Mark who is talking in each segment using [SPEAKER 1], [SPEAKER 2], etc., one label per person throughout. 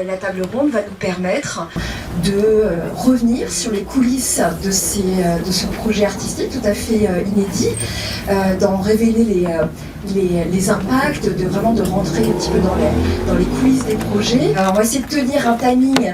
[SPEAKER 1] La table ronde va nous permettre de revenir sur les coulisses de ce projet artistique tout à fait inédit, d'en révéler les impacts, de rentrer un petit peu dans les coulisses des projets. Alors on va essayer de tenir un timing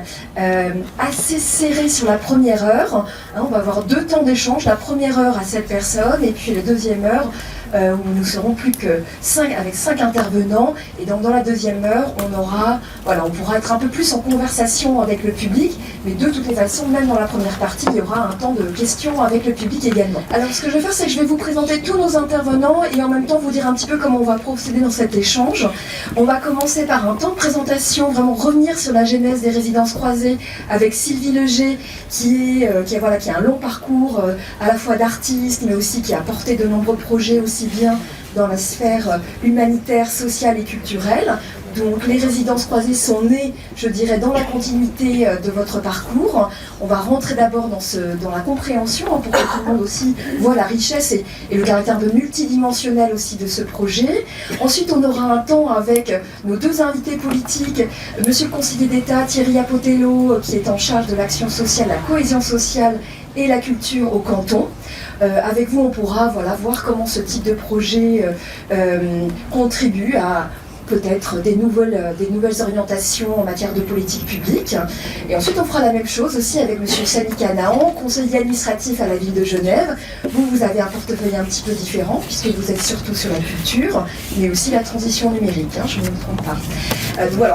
[SPEAKER 1] assez serré sur la première heure. On va avoir 2 temps d'échange, la première heure à 7 personnes et puis la deuxième heure où nous serons plus que 5 avec 5 intervenants. Et donc dans la deuxième heure, on pourra être un peu plus en conversation avec le public, mais de toutes les façons, même dans la première partie, il y aura un temps de questions avec le public également. Alors ce que je vais faire, c'est que je vais vous présenter tous nos intervenants et en même temps vous dire un petit peu comment on va procéder dans cet échange. On va commencer par un temps de présentation, vraiment revenir sur la genèse des résidences croisées avec Sylvie Leger, qui a un long parcours à la fois d'artiste, mais aussi qui a porté de nombreux projets aussi bien dans la sphère humanitaire, sociale et culturelle. Donc les résidences croisées sont nées, je dirais, dans la continuité de votre parcours. On va rentrer d'abord dans la compréhension pour que tout le monde aussi voit la richesse et le caractère de multidimensionnel aussi de ce projet. Ensuite, on aura un temps avec nos 2 invités politiques, Monsieur le conseiller d'État Thierry Apotello, qui est en charge de l'action sociale, la cohésion sociale et la culture au canton. Avec vous, on pourra voir comment ce type de projet contribue à peut-être des nouvelles orientations en matière de politique publique. Et ensuite, on fera la même chose aussi avec M. Sami Canaan, conseiller administratif à la ville de Genève. Vous avez un portefeuille un petit peu différent, puisque vous êtes surtout sur la culture, mais aussi la transition numérique, je ne me trompe pas.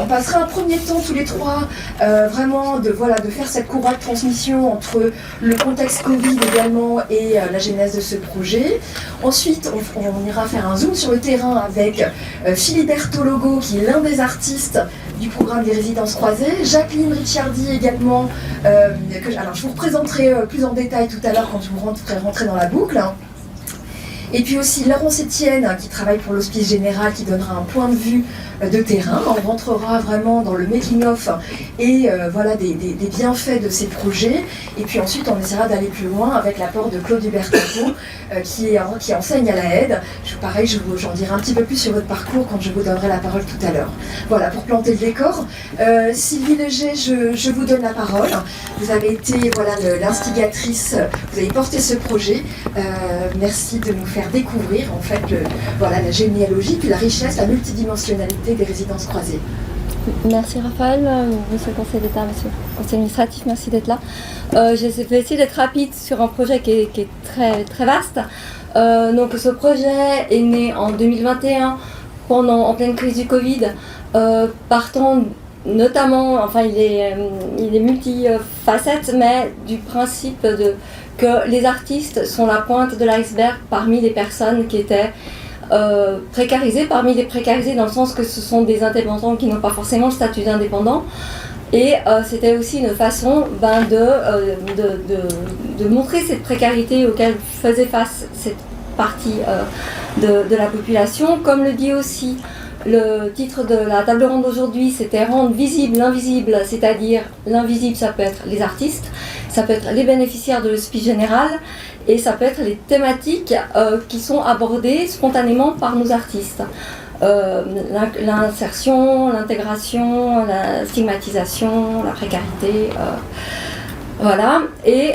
[SPEAKER 1] On passera un premier temps tous les 3, vraiment de faire cette courroie de transmission entre le contexte Covid également et la genèse de ce projet. Ensuite, on ira faire un zoom sur le terrain avec Philiberto Logo, qui est l'un des artistes du programme des résidences croisées, Jacqueline Ricciardi également, alors je vous représenterai plus en détail tout à l'heure quand je vous ferai rentrer dans la boucle. Et puis aussi Laurence Etienne, qui travaille pour l'Hospice Général, qui donnera un point de vue de terrain. On rentrera vraiment dans le making-of et des bienfaits de ces projets. Et puis ensuite, on essaiera d'aller plus loin avec l'apport de Claude Hubert-Tapo, qui enseigne à la aide. Pareil, j'en dirai un petit peu plus sur votre parcours quand je vous donnerai la parole tout à l'heure. Voilà, pour planter le décor. Sylvie Leger, je vous donne la parole. Vous avez été l'instigatrice, vous avez porté ce projet. Merci de nous faire découvrir en fait la généalogie, puis la richesse, la multidimensionnalité des résidences croisées.
[SPEAKER 2] Merci Raphaël, monsieur le conseiller d'État, monsieur le conseiller administratif, merci d'être là. Je vais essayer d'être rapide sur un projet qui est très, très vaste. Donc ce projet est né en 2021, en pleine crise du Covid, partant notamment, il est multifacette, mais du principe que les artistes sont la pointe de l'iceberg parmi les personnes qui étaient précarisées, parmi les précarisés dans le sens que ce sont des indépendants qui n'ont pas forcément le statut d'indépendant. Et c'était aussi une façon de montrer cette précarité auquel faisait face cette partie de la population. Comme le dit aussi le titre de la table ronde d'aujourd'hui, c'était rendre visible l'invisible, c'est-à-dire l'invisible, ça peut être les artistes, ça peut être les bénéficiaires de l'Hospice Général et ça peut être les thématiques qui sont abordées spontanément par nos artistes. L'insertion, l'intégration, la stigmatisation, la précarité, voilà. Et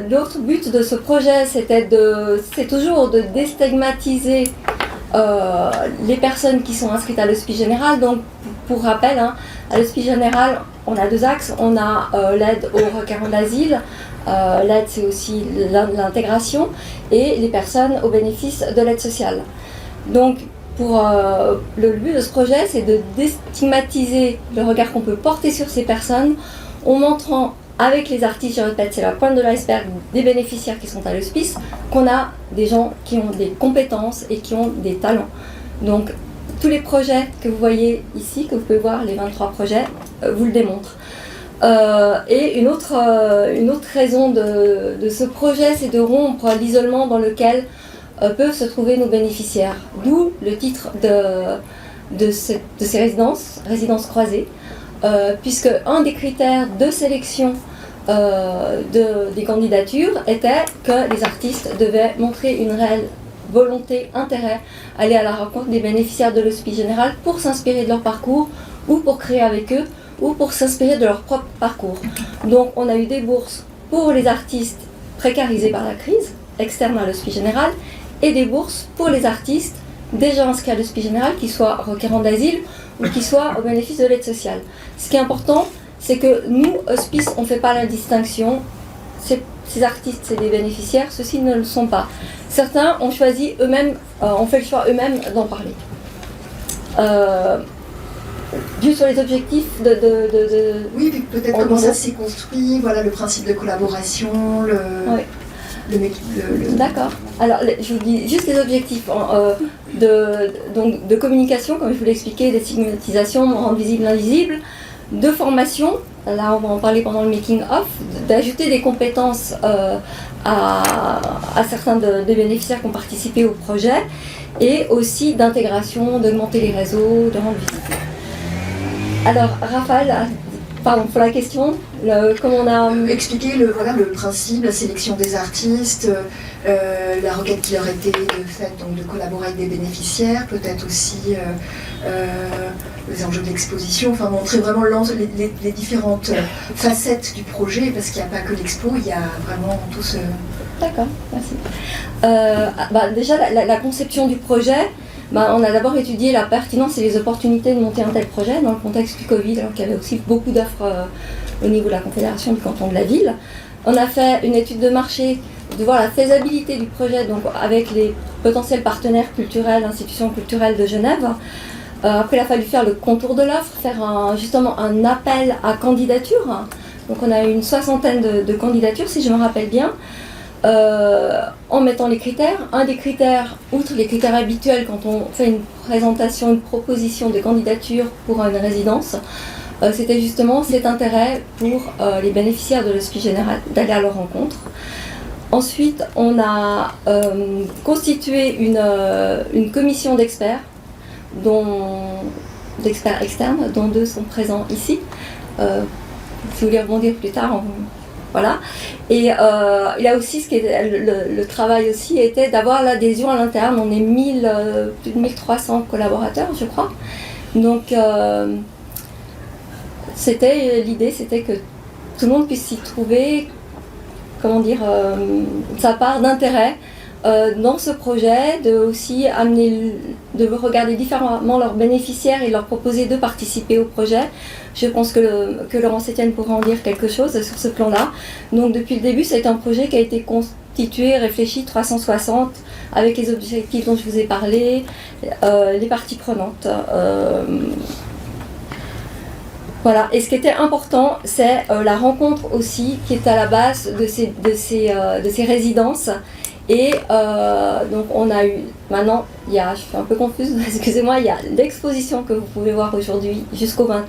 [SPEAKER 2] l'autre but de ce projet, c'est toujours de déstigmatiser les personnes qui sont inscrites à l'Hospice Général. Donc, pour rappel, à l'Hospice Général, on a 2 axes. On a l'aide aux requérants d'asile. L'aide, c'est aussi l'intégration et les personnes au bénéfice de l'aide sociale. Donc, le but de ce projet, c'est de déstigmatiser le regard qu'on peut porter sur ces personnes en montrant avec les artistes, je répète, c'est la pointe de l'iceberg des bénéficiaires qui sont à l'hospice, qu'on a des gens qui ont des compétences et qui ont des talents. Donc, tous les projets que vous voyez ici, que vous pouvez voir, les 23 projets, vous le démontrent. Et une autre raison de ce projet, c'est de rompre l'isolement dans lequel peuvent se trouver nos bénéficiaires. D'où le titre de ces résidences croisées, puisque un des critères de sélection des candidatures était que les artistes devaient montrer une réelle volonté, intérêt, aller à la rencontre des bénéficiaires de l'Hospice Général pour s'inspirer de leur parcours ou pour créer avec eux ou pour s'inspirer de leur propre parcours. Donc on a eu des bourses pour les artistes précarisés par la crise, externes à l'Hospice Général, et des bourses pour les artistes déjà inscrits à l'Hospice Général, qu'ils soient requérants d'asile ou qu'ils soient au bénéfice de l'aide sociale. Ce qui est important, c'est que nous, Hospice, on ne fait pas la distinction. Ces artistes, c'est des bénéficiaires, ceux-ci ne le sont pas. Certains ont choisi eux-mêmes, ont fait le choix eux-mêmes d'en parler. Juste sur les objectifs
[SPEAKER 1] Oui, puis peut-être comment ça s'est construit, voilà, le principe de collaboration,
[SPEAKER 2] D'accord. Alors, je vous dis juste les objectifs de communication, comme je vous l'ai expliqué, des stigmatisations, rendre visible l'invisible, de formation, là on va en parler pendant le making-of, d'ajouter des compétences à certains des bénéficiaires qui ont participé au projet, et aussi d'intégration, d'augmenter les réseaux, de rendre visible. Alors, Raphaël, pardon pour la question, comment on a
[SPEAKER 1] expliqué le principe, la sélection des artistes, la requête qui leur était faite, donc de collaborer avec des bénéficiaires, peut-être aussi les enjeux de l'exposition, enfin montrer vraiment les différentes facettes du projet, parce qu'il n'y a pas que l'expo, il y a vraiment tout ce...
[SPEAKER 2] D'accord, merci. Déjà, la conception du projet, on a d'abord étudié la pertinence et les opportunités de monter un tel projet dans le contexte du Covid, alors qu'il y avait aussi beaucoup d'offres au niveau de la Confédération du canton de la ville. On a fait une étude de marché, de voir la faisabilité du projet, donc avec les potentiels partenaires culturels, institutions culturelles de Genève. Après, il a fallu faire le contour de l'offre, faire justement un appel à candidature. Donc on a eu une 60aine de candidatures, si je me rappelle bien. En mettant les critères. Un des critères, outre les critères habituels quand on fait une présentation, une proposition de candidature pour une résidence, c'était justement cet intérêt pour les bénéficiaires de l'Hospice Général d'aller à leur rencontre. Ensuite, on a constitué une commission d'experts, d'experts externes, dont 2 sont présents ici. Si vous voulez rebondir plus tard, voilà. Et il y a aussi le travail aussi était d'avoir l'adhésion à l'interne. On est plus de 1300 collaborateurs, je crois. Donc l'idée, c'était que tout le monde puisse s'y trouver, sa part d'intérêt dans ce projet, de regarder différemment leurs bénéficiaires et leur proposer de participer au projet. Je pense que Laurence Etienne pourra en dire quelque chose sur ce plan-là. Donc depuis le début, c'est un projet qui a été constitué, réfléchi 360, avec les objectifs dont je vous ai parlé, les parties prenantes. Voilà. Et ce qui était important, c'est la rencontre aussi qui est à la base de ces résidences. Et donc on a eu, maintenant, je suis un peu confuse, excusez-moi, il y a l'exposition que vous pouvez voir aujourd'hui jusqu'au 20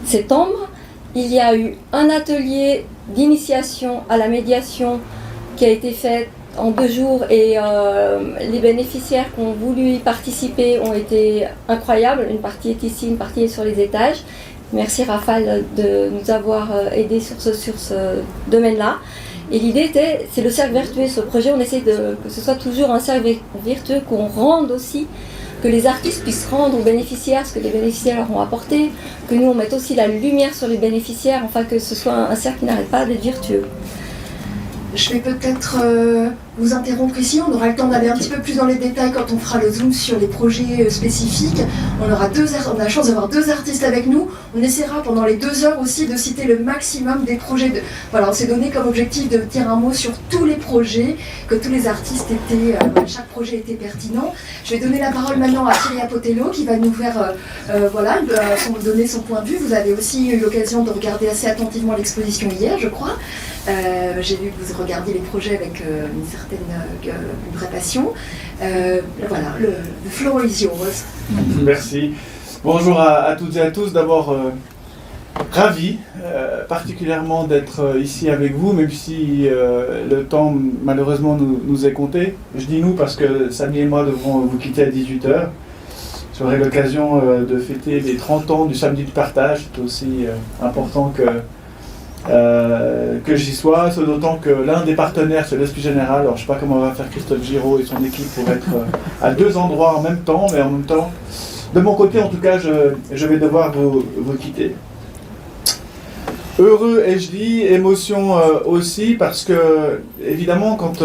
[SPEAKER 2] septembre. Il y a eu un atelier d'initiation à la médiation qui a été fait en 2 jours et les bénéficiaires qui ont voulu y participer ont été incroyables. Une partie est ici, une partie est sur les étages. Merci Raphaël de nous avoir aidés sur ce domaine-là. Et l'idée c'est le cercle vertueux. Ce projet, on essaie que ce soit toujours un cercle vertueux, qu'on rende aussi, que les artistes puissent rendre aux bénéficiaires ce que les bénéficiaires leur ont apporté, que nous on mette aussi la lumière sur les bénéficiaires, enfin que ce soit un cercle qui n'arrête pas d'être vertueux.
[SPEAKER 1] Je vais peut-être vous interrompre ici, on aura le temps d'aller un petit peu plus dans les détails quand on fera le zoom sur les projets spécifiques. On a la chance d'avoir 2 artistes avec nous. On essaiera pendant les 2 heures aussi de citer le maximum des projets. Voilà, on s'est donné comme objectif de dire un mot sur tous les projets, que tous les artistes chaque projet était pertinent. Je vais donner la parole maintenant à Thierry Apotello qui va nous faire donner son point de vue. Vous avez aussi eu l'occasion de regarder assez attentivement l'exposition hier, je crois. J'ai vu que vous regardiez les projets avec une vraie passion. Voilà, le floor is yours.
[SPEAKER 3] Merci. Bonjour à toutes et à tous. D'abord, ravi particulièrement d'être ici avec vous, même si le temps malheureusement nous est compté. Je dis nous parce que Samy et moi devrons vous quitter à 18h. J'aurai l'occasion de fêter les 30 ans du Samedi du Partage. C'est aussi important que j'y sois, d'autant que l'un des partenaires c'est l'Hospice Général. Alors je ne sais pas comment va faire Christophe Giraud et son équipe pour être à 2 endroits en même temps, mais en même temps De mon côté, en tout cas, je vais devoir vous quitter. Heureux, ai-je dit, émotion aussi, parce que, évidemment, quand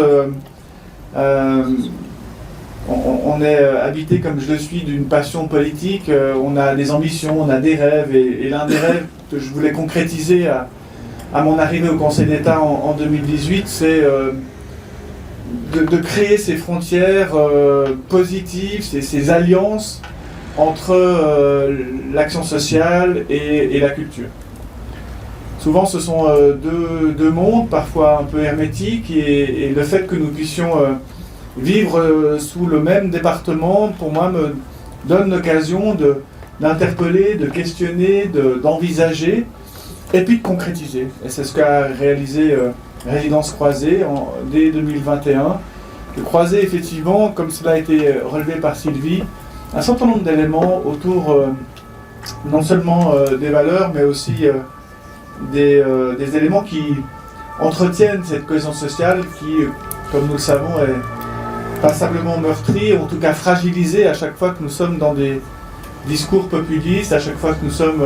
[SPEAKER 3] on est habité, comme je le suis, d'une passion politique, on a des ambitions, on a des rêves, et l'un des rêves que je voulais concrétiser à mon arrivée au Conseil d'État en 2018, c'est de créer ces frontières positives, ces alliances entre l'action sociale et la culture. Souvent, ce sont deux mondes, parfois un peu hermétiques, et le fait que nous puissions vivre sous le même département, pour moi, me donne l'occasion d'interpeller, de questionner, d'envisager, et puis de concrétiser. Et c'est ce qu'a réalisé Résidence Croisée dès 2021. De croiser effectivement, comme cela a été relevé par Sylvie, un certain nombre d'éléments autour non seulement des valeurs, mais aussi des éléments qui entretiennent cette cohésion sociale qui, comme nous le savons, est passablement meurtrie, en tout cas fragilisée à chaque fois que nous sommes dans des discours populistes, à chaque fois que nous sommes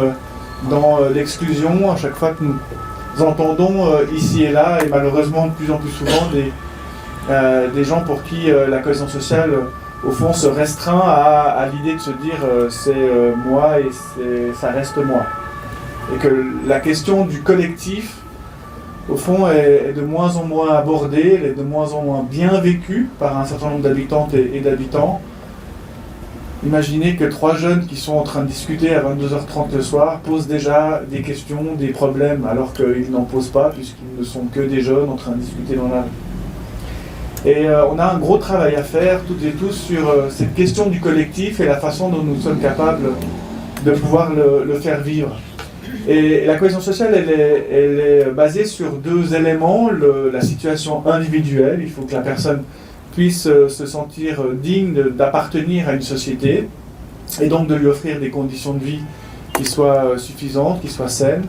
[SPEAKER 3] dans l'exclusion, à chaque fois que nous entendons ici et là, et malheureusement de plus en plus souvent, des gens pour qui la cohésion sociale, au fond, se restreint à l'idée de se dire c'est moi et ça reste moi. Et que la question du collectif, au fond, est de moins en moins abordée, elle est de moins en moins bien vécue par un certain nombre d'habitantes et d'habitants. Imaginez que 3 jeunes qui sont en train de discuter à 22h30 le soir posent déjà des questions, des problèmes, alors qu'ils n'en posent pas, puisqu'ils ne sont que des jeunes en train de discuter dans la rue. Et on a un gros travail à faire, toutes et tous, sur cette question du collectif et la façon dont nous sommes capables de pouvoir le faire vivre. Et la cohésion sociale, elle est basée sur 2 éléments. La situation individuelle, il faut que la personne puisse se sentir digne d'appartenir à une société et donc de lui offrir des conditions de vie qui soient suffisantes, qui soient saines.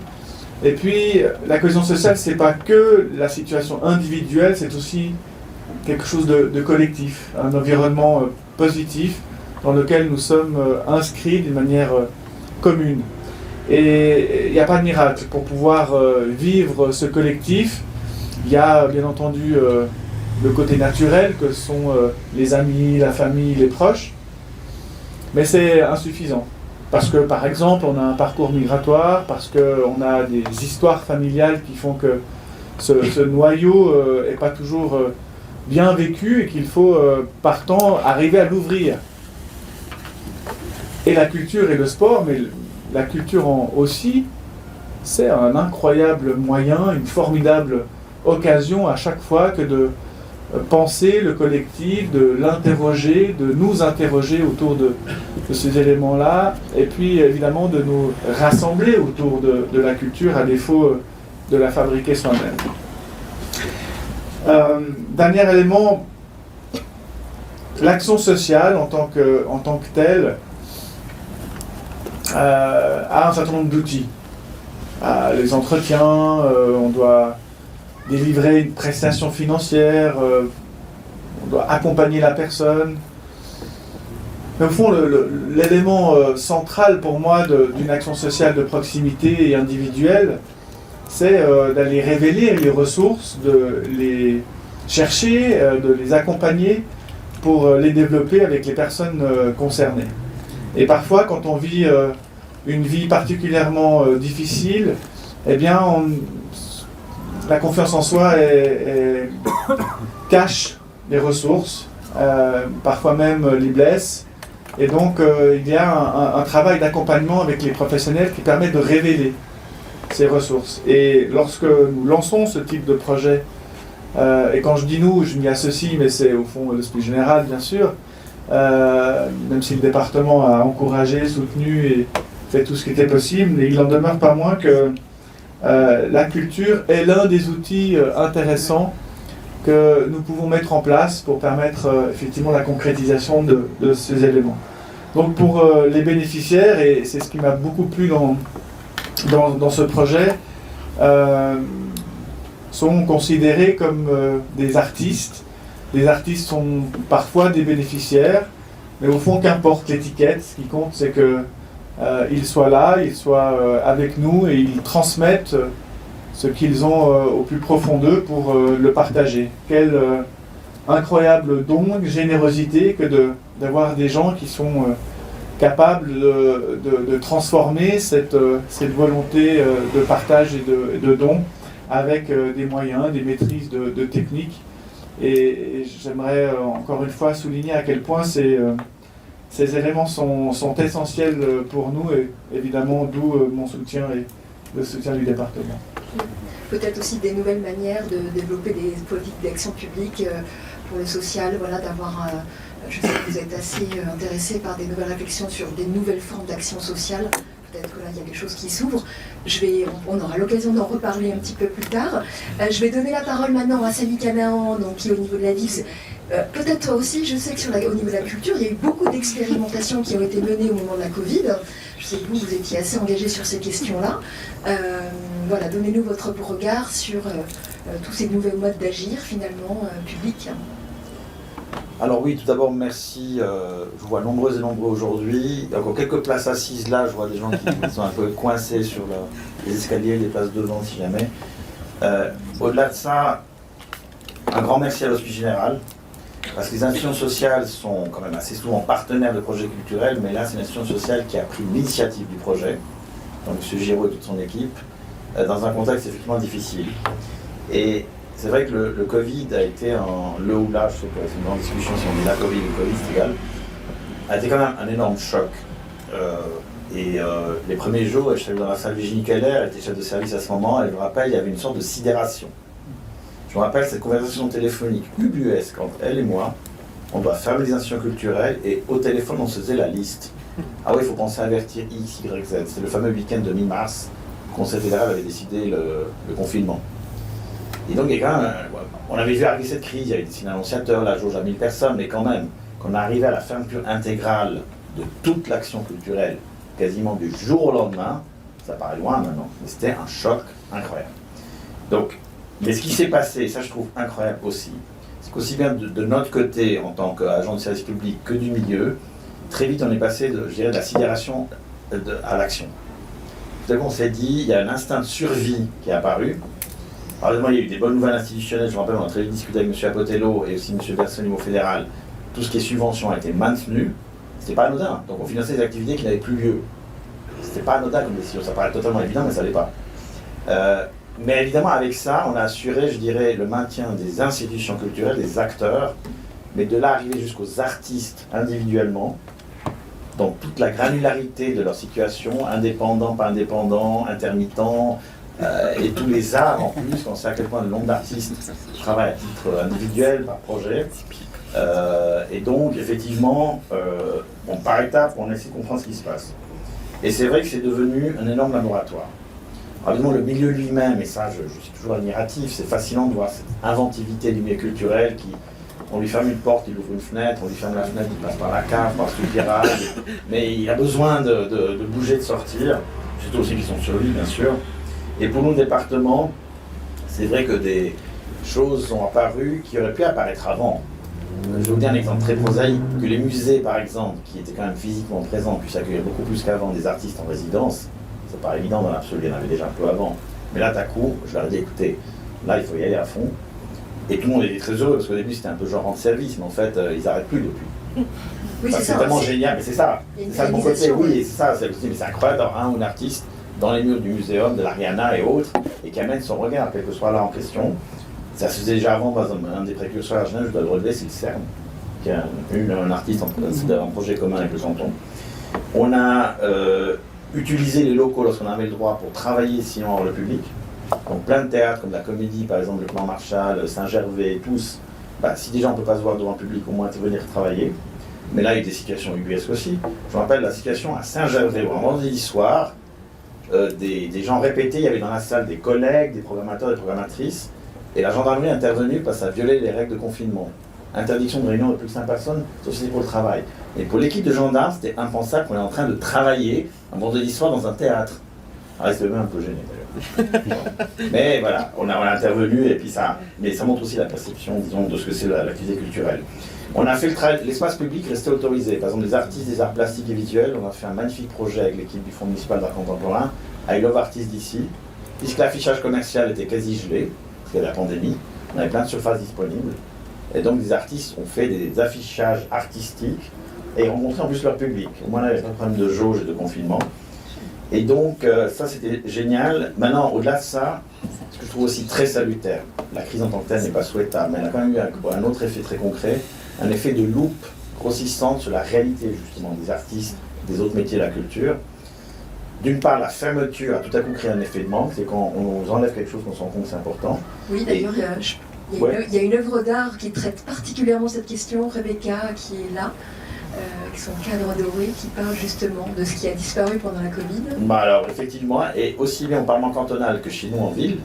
[SPEAKER 3] Et puis, la cohésion sociale, c'est pas que la situation individuelle, c'est aussi quelque chose de collectif, un environnement positif dans lequel nous sommes inscrits d'une manière commune. Et il n'y a pas de miracle. Pour pouvoir vivre ce collectif, il y a bien entendu le côté naturel que sont les amis, la famille, les proches, mais c'est insuffisant. Parce que, par exemple, on a un parcours migratoire, parce qu'on a des histoires familiales qui font que ce noyau n'est pas toujours bien vécu et qu'il faut, partant, arriver à l'ouvrir. Et la culture et le sport, mais la culture aussi, c'est un incroyable moyen, une formidable occasion à chaque fois que de penser le collectif, de l'interroger, de nous interroger autour de ces éléments-là, et puis évidemment de nous rassembler autour de la culture à défaut de la fabriquer soi-même. Dernier élément, l'action sociale en tant que telle a un certain nombre d'outils. Les entretiens, on doit délivrer une prestation financière, on doit accompagner la personne. Mais au fond, l'élément central pour moi d'une action sociale de proximité et individuelle, c'est d'aller révéler les ressources, de les chercher, de les accompagner pour les développer avec les personnes concernées. Et parfois, quand on vit une vie particulièrement difficile, eh bien, la confiance en soi cache les ressources, parfois même les blesse. Et donc, il y a un travail d'accompagnement avec les professionnels qui permet de révéler ces ressources. Et lorsque nous lançons ce type de projet, et quand je dis nous, je m'y associe, mais c'est au fond l'esprit général, bien sûr, même si le département a encouragé, soutenu et fait tout ce qui était possible, et il n'en demeure pas moins que la culture est l'un des outils intéressants que nous pouvons mettre en place pour permettre effectivement la concrétisation de ces éléments. Donc pour les bénéficiaires, et c'est ce qui m'a beaucoup plu dans ce projet, sont considérés comme des artistes. Les artistes sont parfois des bénéficiaires, Mais au fond, qu'importe l'étiquette, ce qui compte, c'est qu'ils soient là, ils soient avec nous et ils transmettent ce qu'ils ont au plus profond d'eux pour le partager. Quel incroyable don, générosité que d'avoir des gens qui sont capables de transformer cette volonté de partage et de don avec des moyens, des maîtrises de techniques. Et j'aimerais encore une fois souligner à quel point ces éléments sont essentiels pour nous, et évidemment d'où mon soutien et le soutien du département.
[SPEAKER 1] Peut-être aussi des nouvelles manières de développer des politiques d'action publique pour le social, voilà, d'avoir, je sais que vous êtes assez intéressé par des nouvelles réflexions sur des nouvelles formes d'action sociale. Peut-être que là, il y a quelque chose qui s'ouvre. On aura l'occasion d'en reparler un petit peu plus tard. Je vais donner la parole maintenant à Samy Canaan, donc, qui est au niveau de la DIFS. Peut-être toi aussi, je sais que au niveau de la culture, il y a eu beaucoup d'expérimentations qui ont été menées au moment de la Covid. Je sais que vous étiez assez engagé sur ces questions-là. Voilà, donnez-nous votre regard sur tous ces nouveaux modes d'agir, finalement, publics.
[SPEAKER 4] Alors oui, tout d'abord, merci. Je vois nombreux et nombreux aujourd'hui. Il y a encore quelques places assises là. Je vois des gens qui sont un peu coincés sur les escaliers, les places devant si jamais. Au-delà de ça, un grand merci à l'Hospice Général. Parce que les institutions sociales sont quand même assez souvent partenaires de projets culturels, mais là c'est une institution sociale qui a pris l'initiative du projet, donc M. Giraud et toute son équipe, dans un contexte effectivement difficile. Et c'est vrai que le Covid a été le ou là, je sais pas, c'est une grande discussion si on dit la Covid ou le Covid, c'est égal, a été quand même un énorme choc. Les premiers jours, je suis dans la salle Virginie Keller, elle était chef de service à ce moment, et je me rappelle, il y avait une sorte de sidération. Je me rappelle cette conversation téléphonique ubuesque entre elle et moi. On doit fermer les institutions culturelles et au téléphone on se faisait la liste. Ah oui, il faut penser à avertir X, Y, Z. C'est le fameux week-end de mi-mars. Le Conseil fédéral avait décidé le confinement. Et donc, on avait vu arriver cette crise, il y avait des signes annonciateurs, la jauge à 1000 personnes, mais quand même, quand on arrivait à la fermeture intégrale de toute l'action culturelle, quasiment du jour au lendemain, ça paraît loin maintenant, mais c'était un choc incroyable. Donc, mais ce qui s'est passé, ça je trouve incroyable aussi, c'est qu'aussi bien de notre côté, en tant qu'agent de service public, que du milieu, très vite on est passé de la sidération à l'action. Tout à coup on s'est dit, il y a un instinct de survie qui est apparu. Alors, il y a eu des bonnes nouvelles institutionnelles, je me rappelle, on a très vite discuté avec M. Apotello et aussi M. Berson au niveau fédéral. Tout ce qui est subvention a été maintenu, c'était pas anodin. Donc on finançait des activités qui n'avaient plus lieu. C'était pas anodin comme décision, ça paraît totalement évident, mais ça l'est pas. Mais évidemment, avec ça, on a assuré, je dirais, le maintien des institutions culturelles, des acteurs, mais de là arriver jusqu'aux artistes individuellement, donc toute la granularité de leur situation, indépendants, pas indépendants, intermittents, et tous les arts en plus, on sait à quel point le nombre d'artistes travaillent à titre individuel, par projet. Et donc, effectivement, par étapes, on essaie de comprendre ce qui se passe. Et c'est vrai que c'est devenu un énorme laboratoire. Alors, évidemment, le milieu lui-même, et ça, je suis toujours admiratif, c'est fascinant de voir cette inventivité du milieu culturel qui, on lui ferme une porte, il ouvre une fenêtre, on lui ferme la fenêtre, il passe par la cave, par sous le virage, mais il a besoin de bouger, de sortir, surtout aussi qu'ils sont sur lui, bien sûr. Et pour nos départements, c'est vrai que des choses sont apparues qui auraient pu apparaître avant. Je vais vous dire un exemple très prosaïque, que les musées, par exemple, qui étaient quand même physiquement présents, puissent accueillir beaucoup plus qu'avant des artistes en résidence. C'est pas évident dans l'absolu, il y en avait déjà un peu avant. Mais là, d'un coup, je leur ai dit, écoutez, là, il faut y aller à fond. Et tout le monde était très heureux, parce qu'au début, c'était un peu genre en service, mais en fait, ils n'arrêtent plus depuis.
[SPEAKER 1] Oui,
[SPEAKER 4] c'est tellement génial, mais c'est ça. C'est ça de mon côté, oui, c'est ça. Mais c'est incroyable d'avoir un ou une artiste dans les murs du muséum, de l'Ariana et autres, et qui amène son regard, quel que soit là en question. Ça se faisait déjà avant, un des précurseurs à Genève, je dois le relever, c'est le CERN, qui a eu un artiste, c'était un projet commun avec le canton. On a utilisé les locaux lorsqu'on avait le droit pour travailler sinon hors le public. Donc plein de théâtres comme la Comédie, par exemple, le Plan Marshall, Saint-Gervais, tous. Si déjà on ne peut pas se voir devant le public, au moins venir travailler. Mais là, il y a eu des situations ubuesques aussi. Je me rappelle la situation à Saint-Gervais, où un vendredi soir, des gens répétés, il y avait dans la salle des collègues, des programmateurs, des programmatrices, et la gendarmerie est intervenue parce que ça violait les règles de confinement. Interdiction de réunion de plus de 5 personnes, sauf si c'est pour le travail. Et pour l'équipe de gendarmes, c'était impensable qu'on est en train de travailler un vendredi soir dans un théâtre. reste même un peu gêné d'ailleurs. Mais voilà, on a intervenu et puis mais ça montre aussi la perception, disons, de ce que c'est l'activité culturelle. On a fait l'espace public restait autorisé. Par exemple, les artistes des arts plastiques et visuels, on a fait un magnifique projet avec l'équipe du Fonds municipal d'art contemporain, I Love Artists d'ici, puisque l'affichage commercial était quasi gelé, parce qu'il y avait la pandémie, on avait plein de surfaces disponibles. Et donc, des artistes ont fait des affichages artistiques et rencontré en plus leur public. Au moins, là, il n'y avait pas de problème de jauge et de confinement. Et donc, ça, c'était génial. Maintenant, au-delà de ça, ce que je trouve aussi très salutaire, la crise en tant que telle n'est pas souhaitable, mais elle a quand même eu un autre effet très concret, un effet de loupe grossissante sur la réalité, justement, des artistes, des autres métiers de la culture. D'une part, la fermeture a tout à coup créé un effet de manque, c'est quand on nous enlève quelque chose qu'on se rend compte que c'est important.
[SPEAKER 1] Oui, d'ailleurs, il y a une œuvre d'art qui traite particulièrement cette question, Rebecca, qui est là, avec son cadre doré, qui parle justement de ce qui a disparu pendant la Covid.
[SPEAKER 4] Bah alors, effectivement, et aussi bien au Parlement cantonal que chez nous en ville,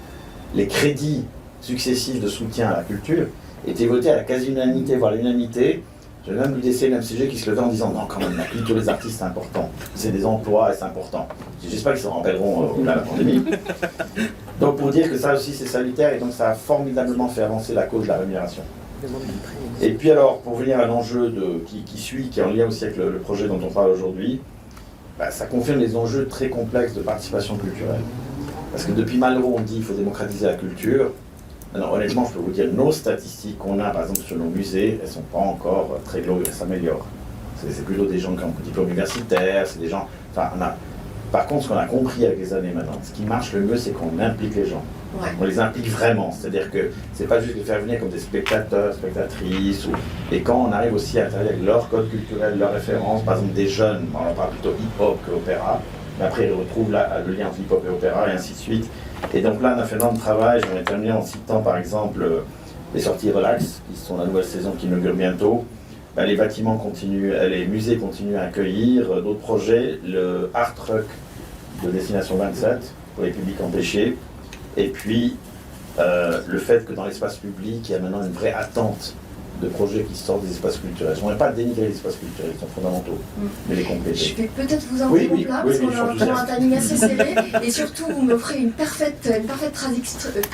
[SPEAKER 4] les crédits successifs de soutien à la culture étaient votés à la quasi-unanimité, voire l'unanimité. J'avais même l'UDC, l'MCG qui se levait en disant non, quand même, la culture des artistes c'est important, c'est des emplois et c'est important. J'espère qu'ils s'en rappelleront au-delà de la pandémie. Donc pour dire que ça aussi c'est salutaire et donc ça a formidablement fait avancer la cause de la rémunération. Et puis alors, pour venir à l'enjeu qui est en lien aussi avec le projet dont on parle aujourd'hui, bah, ça confirme les enjeux très complexes de participation culturelle. Parce que depuis Malraux, on dit qu'il faut démocratiser la culture. Alors honnêtement, je peux vous dire, nos statistiques qu'on a, par exemple, sur nos musées, elles ne sont pas encore très glorieuses, elles s'améliorent. C'est plutôt des gens qui ont un diplôme universitaire, c'est des gens... Enfin, par contre, ce qu'on a compris avec les années maintenant, ce qui marche le mieux, c'est qu'on implique les gens. Ouais. On les implique vraiment, c'est-à-dire que c'est pas juste les faire venir comme des spectateurs, spectatrices, et quand on arrive aussi à travailler avec leur code culturel, leurs références, par exemple des jeunes, on parle plutôt hip-hop que opéra, mais après ils retrouvent le lien entre hip-hop et opéra, et ainsi de suite. Et donc là, on a fait énormément de travail, j'en ai terminé en citant par exemple les sorties Relax, qui sont la nouvelle saison qui inaugure bientôt. Ben, les bâtiments continuent, les musées continuent à accueillir d'autres projets, le Art Truck de Destination 27 pour les publics empêchés, et puis le fait que dans l'espace public, il y a maintenant une vraie attente de projets qui sortent des espaces culturels. Je ne voudrais pas dénigrer les espaces culturels, ils sont fondamentaux, mais les compléter.
[SPEAKER 1] Je vais peut-être vous interrompre là, parce qu'on a un timing assez serré, et surtout vous m'offrez une parfaite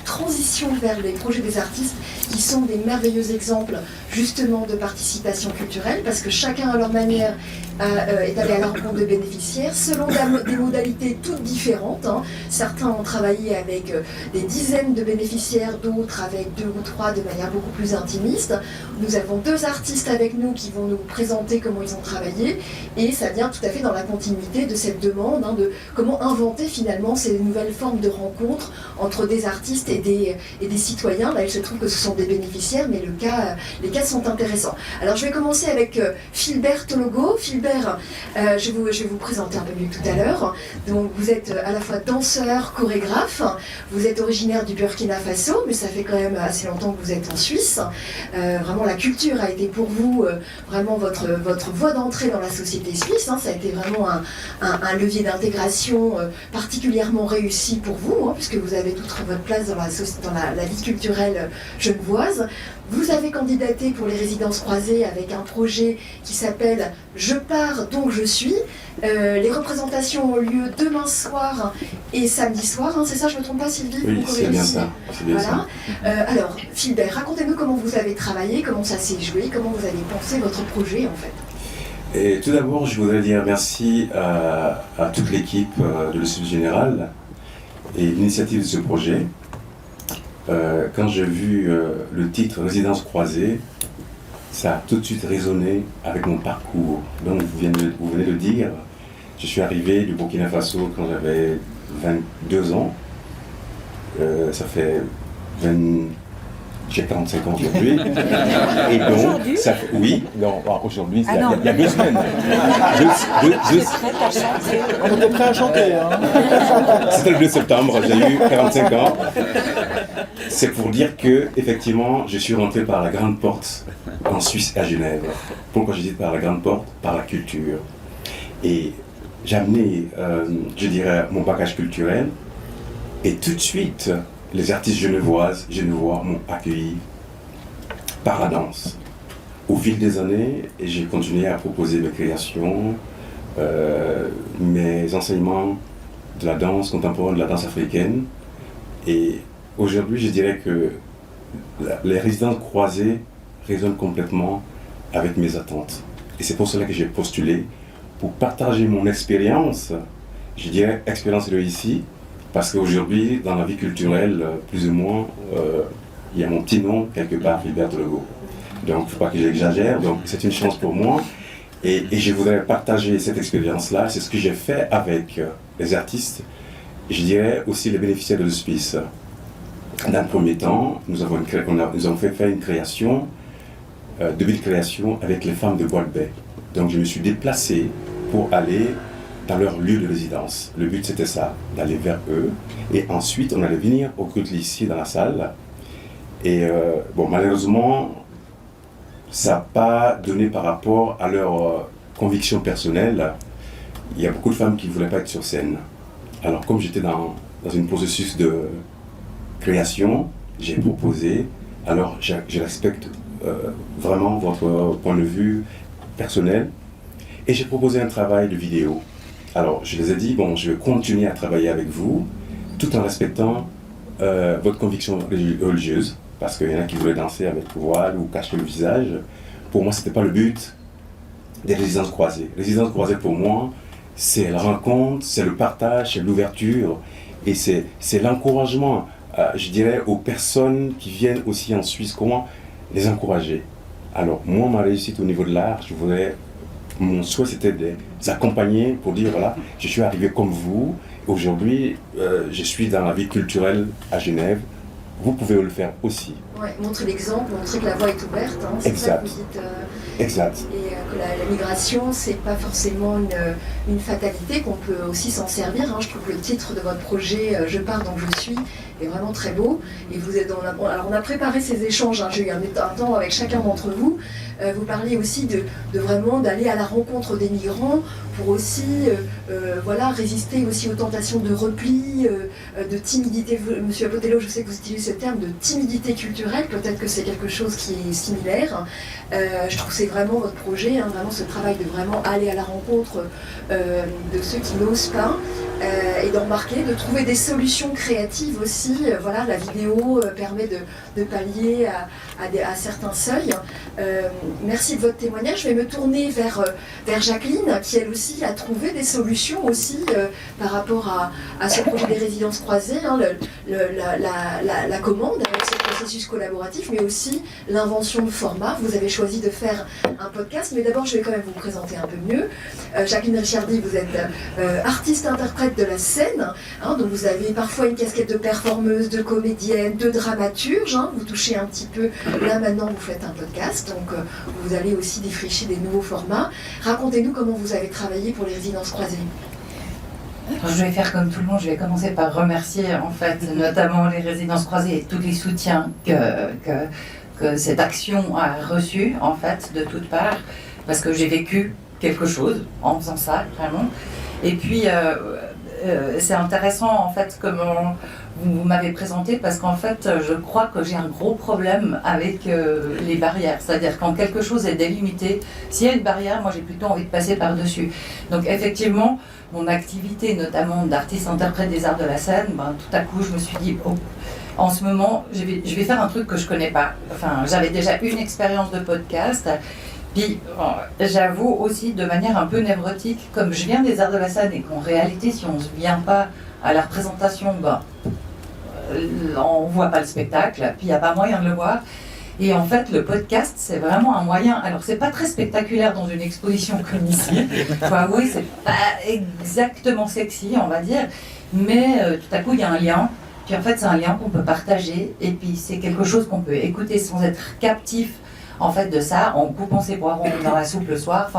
[SPEAKER 1] transition vers les projets des artistes, qui sont des merveilleux exemples justement de participation culturelle, parce que chacun à leur manière est allé à la rencontre de bénéficiaires, selon des modalités toutes différentes. Hein. Certains ont travaillé avec des dizaines de bénéficiaires, d'autres avec 2 ou 3 de manière beaucoup plus intimiste. Nous avons 2 artistes avec nous qui vont nous présenter comment ils ont travaillé, et ça vient tout à fait dans la continuité de cette demande de comment inventer finalement ces nouvelles formes de rencontres entre des artistes et des citoyens. Là, il se trouve que ce sont des bénéficiaires, mais les cas sont intéressants. Alors je vais commencer avec Philbert Tologo. Philbert, je vais vous présenter un peu mieux tout à l'heure. Donc vous êtes à la fois danseur, chorégraphe, vous êtes originaire du Burkina Faso, mais ça fait quand même assez longtemps que vous êtes en Suisse. Vraiment la culture a été pour vous vraiment votre voie d'entrée dans la société suisse. Hein. Ça a été vraiment un levier d'intégration particulièrement réussi pour vous, hein, puisque vous avez toute votre place dans la vie culturelle genevoise. Vous avez candidaté pour les résidences croisées avec un projet qui s'appelle « Je pars donc je suis ». Les représentations ont lieu demain soir et samedi soir, hein, c'est ça, je ne me trompe pas Sylvie?
[SPEAKER 5] Oui, c'est bien ça.
[SPEAKER 1] Voilà. Alors, Philbert, racontez-nous comment vous avez travaillé, comment ça s'est joué, comment vous avez pensé votre projet en fait.
[SPEAKER 5] Et tout d'abord, je voudrais dire merci à toute l'équipe de l'Institut Général et l'initiative de ce projet. Quand j'ai vu le titre « Résidence croisée », ça a tout de suite résonné avec mon parcours. Donc, vous venez de dire, je suis arrivé du Burkina Faso quand j'avais 22 ans. Ça fait j'ai 45 ans aujourd'hui. Et donc, ça fait, oui, non, aujourd'hui, il y a 2 semaines.
[SPEAKER 3] On était prêts à chanter. Hein.
[SPEAKER 5] C'était le 2 septembre, j'ai eu 45 ans. C'est pour dire que, effectivement, je suis rentré par la grande porte en Suisse à Genève. Pourquoi je dis par la grande porte? Par la culture. Et j'ai amené, je dirais, mon bagage culturel. Et tout de suite, les artistes genevois m'ont accueilli par la danse. Au fil des années, j'ai continué à proposer mes créations, mes enseignements de la danse contemporaine, de la danse africaine. Et aujourd'hui, je dirais que les résidences croisées résonnent complètement avec mes attentes. Et c'est pour cela que j'ai postulé, pour partager mon expérience, je dirais expérience réussie, parce qu'aujourd'hui, dans la vie culturelle, plus ou moins, il y a mon petit nom quelque part, Philbert Legault. Donc, il ne faut pas que j'exagère, donc c'est une chance pour moi. Et je voudrais partager cette expérience-là, c'est ce que j'ai fait avec les artistes, je dirais aussi les bénéficiaires de l'hospice. Dans le premier temps, nous avons fait une création, de création avec les femmes de Bois-de-Baie. Donc je me suis déplacé pour aller dans leur lieu de résidence. Le but c'était ça, d'aller vers eux. Et ensuite on allait venir au culte ici dans la salle. Et malheureusement, ça n'a pas donné par rapport à leurs convictions personnelles. Il y a beaucoup de femmes qui ne voulaient pas être sur scène. Alors comme j'étais dans un processus de création, j'ai proposé, alors je respecte vraiment votre point de vue personnel, et j'ai proposé un travail de vidéo. Alors je les ai dit, je vais continuer à travailler avec vous, tout en respectant votre conviction religieuse, parce qu'il y en a qui voulaient danser avec voile ou cacher le visage. Pour moi, ce n'était pas le but des résidences croisées. Les résidences croisées, pour moi, c'est la rencontre, c'est le partage, c'est l'ouverture, et c'est l'encouragement, je dirais, aux personnes qui viennent aussi en Suisse, comment les encourager. Alors, moi, ma réussite au niveau de l'art, mon souhait, c'était de les accompagner pour dire, voilà, je suis arrivé comme vous, aujourd'hui, je suis dans la vie culturelle à Genève, vous pouvez le faire aussi.
[SPEAKER 1] Ouais, montrer l'exemple, montrer que la voie est ouverte, hein, c'est ça que vous dites.
[SPEAKER 5] Exact.
[SPEAKER 1] Et que la migration, c'est pas forcément une fatalité, qu'on peut aussi s'en servir. Hein. Je trouve que le titre de votre projet, Je pars donc je suis, est vraiment très beau. Et vous êtes alors on a préparé ces échanges, hein. J'ai eu un temps avec chacun d'entre vous. Vous parliez aussi de vraiment d'aller à la rencontre des migrants pour aussi résister aussi aux tentations de repli, de timidité. Monsieur Apotello, je sais que vous utilisez ce terme de timidité culturelle, peut-être que c'est quelque chose qui est similaire. Je trouve que c'est vraiment votre projet, hein, vraiment ce travail de vraiment aller à la rencontre de ceux qui n'osent pas et d'embarquer, de trouver des solutions créatives aussi. La vidéo permet de pallier à certains seuils. Merci de votre témoignage. Je vais me tourner vers Jacqueline, qui elle aussi a trouvé des solutions aussi par rapport à ce projet des résidences croisées, hein, la commande avec ce processus collaboratif, mais aussi l'invention de formats. Vous avez choisi de faire un podcast, mais d'abord je vais quand même vous présenter un peu mieux. Jacqueline Ricciardi, vous êtes artiste-interprète de la scène, hein, donc vous avez parfois une casquette de performeuse, de comédienne, de dramaturge, hein, vous touchez un petit peu, là maintenant vous faites un podcast, donc vous allez aussi défricher des nouveaux formats. Racontez-nous comment vous avez travaillé pour les résidences croisées.
[SPEAKER 6] Alors, je vais faire comme tout le monde, je vais commencer par remercier en fait notamment les résidences croisées et tous les soutiens que cette action a reçus en fait de toutes parts, parce que j'ai vécu quelque chose en faisant ça vraiment. Et puis c'est intéressant en fait comment vous m'avez présenté, parce qu'en fait je crois que j'ai un gros problème avec les barrières, c'est-à-dire quand quelque chose est délimité, s'il y a une barrière, moi j'ai plutôt envie de passer par-dessus. Donc effectivement, mon activité notamment d'artiste-interprète des arts de la scène, tout à coup je me suis dit, en ce moment je vais faire un truc que je connais pas. Enfin, j'avais déjà une expérience de podcast. Puis, j'avoue aussi, de manière un peu névrotique, comme je viens des arts de la scène et qu'en réalité, si on ne vient pas à la représentation, on ne voit pas le spectacle, puis il n'y a pas moyen de le voir. Et en fait, le podcast, c'est vraiment un moyen. Alors, c'est pas très spectaculaire dans une exposition comme ici. Faut avouer, c'est pas exactement sexy, on va dire. Mais tout à coup, il y a un lien. Puis en fait, c'est un lien qu'on peut partager. Et puis, c'est quelque chose qu'on peut écouter sans être captif en fait de ça, en coupant ses poireaux dans la soupe le soir,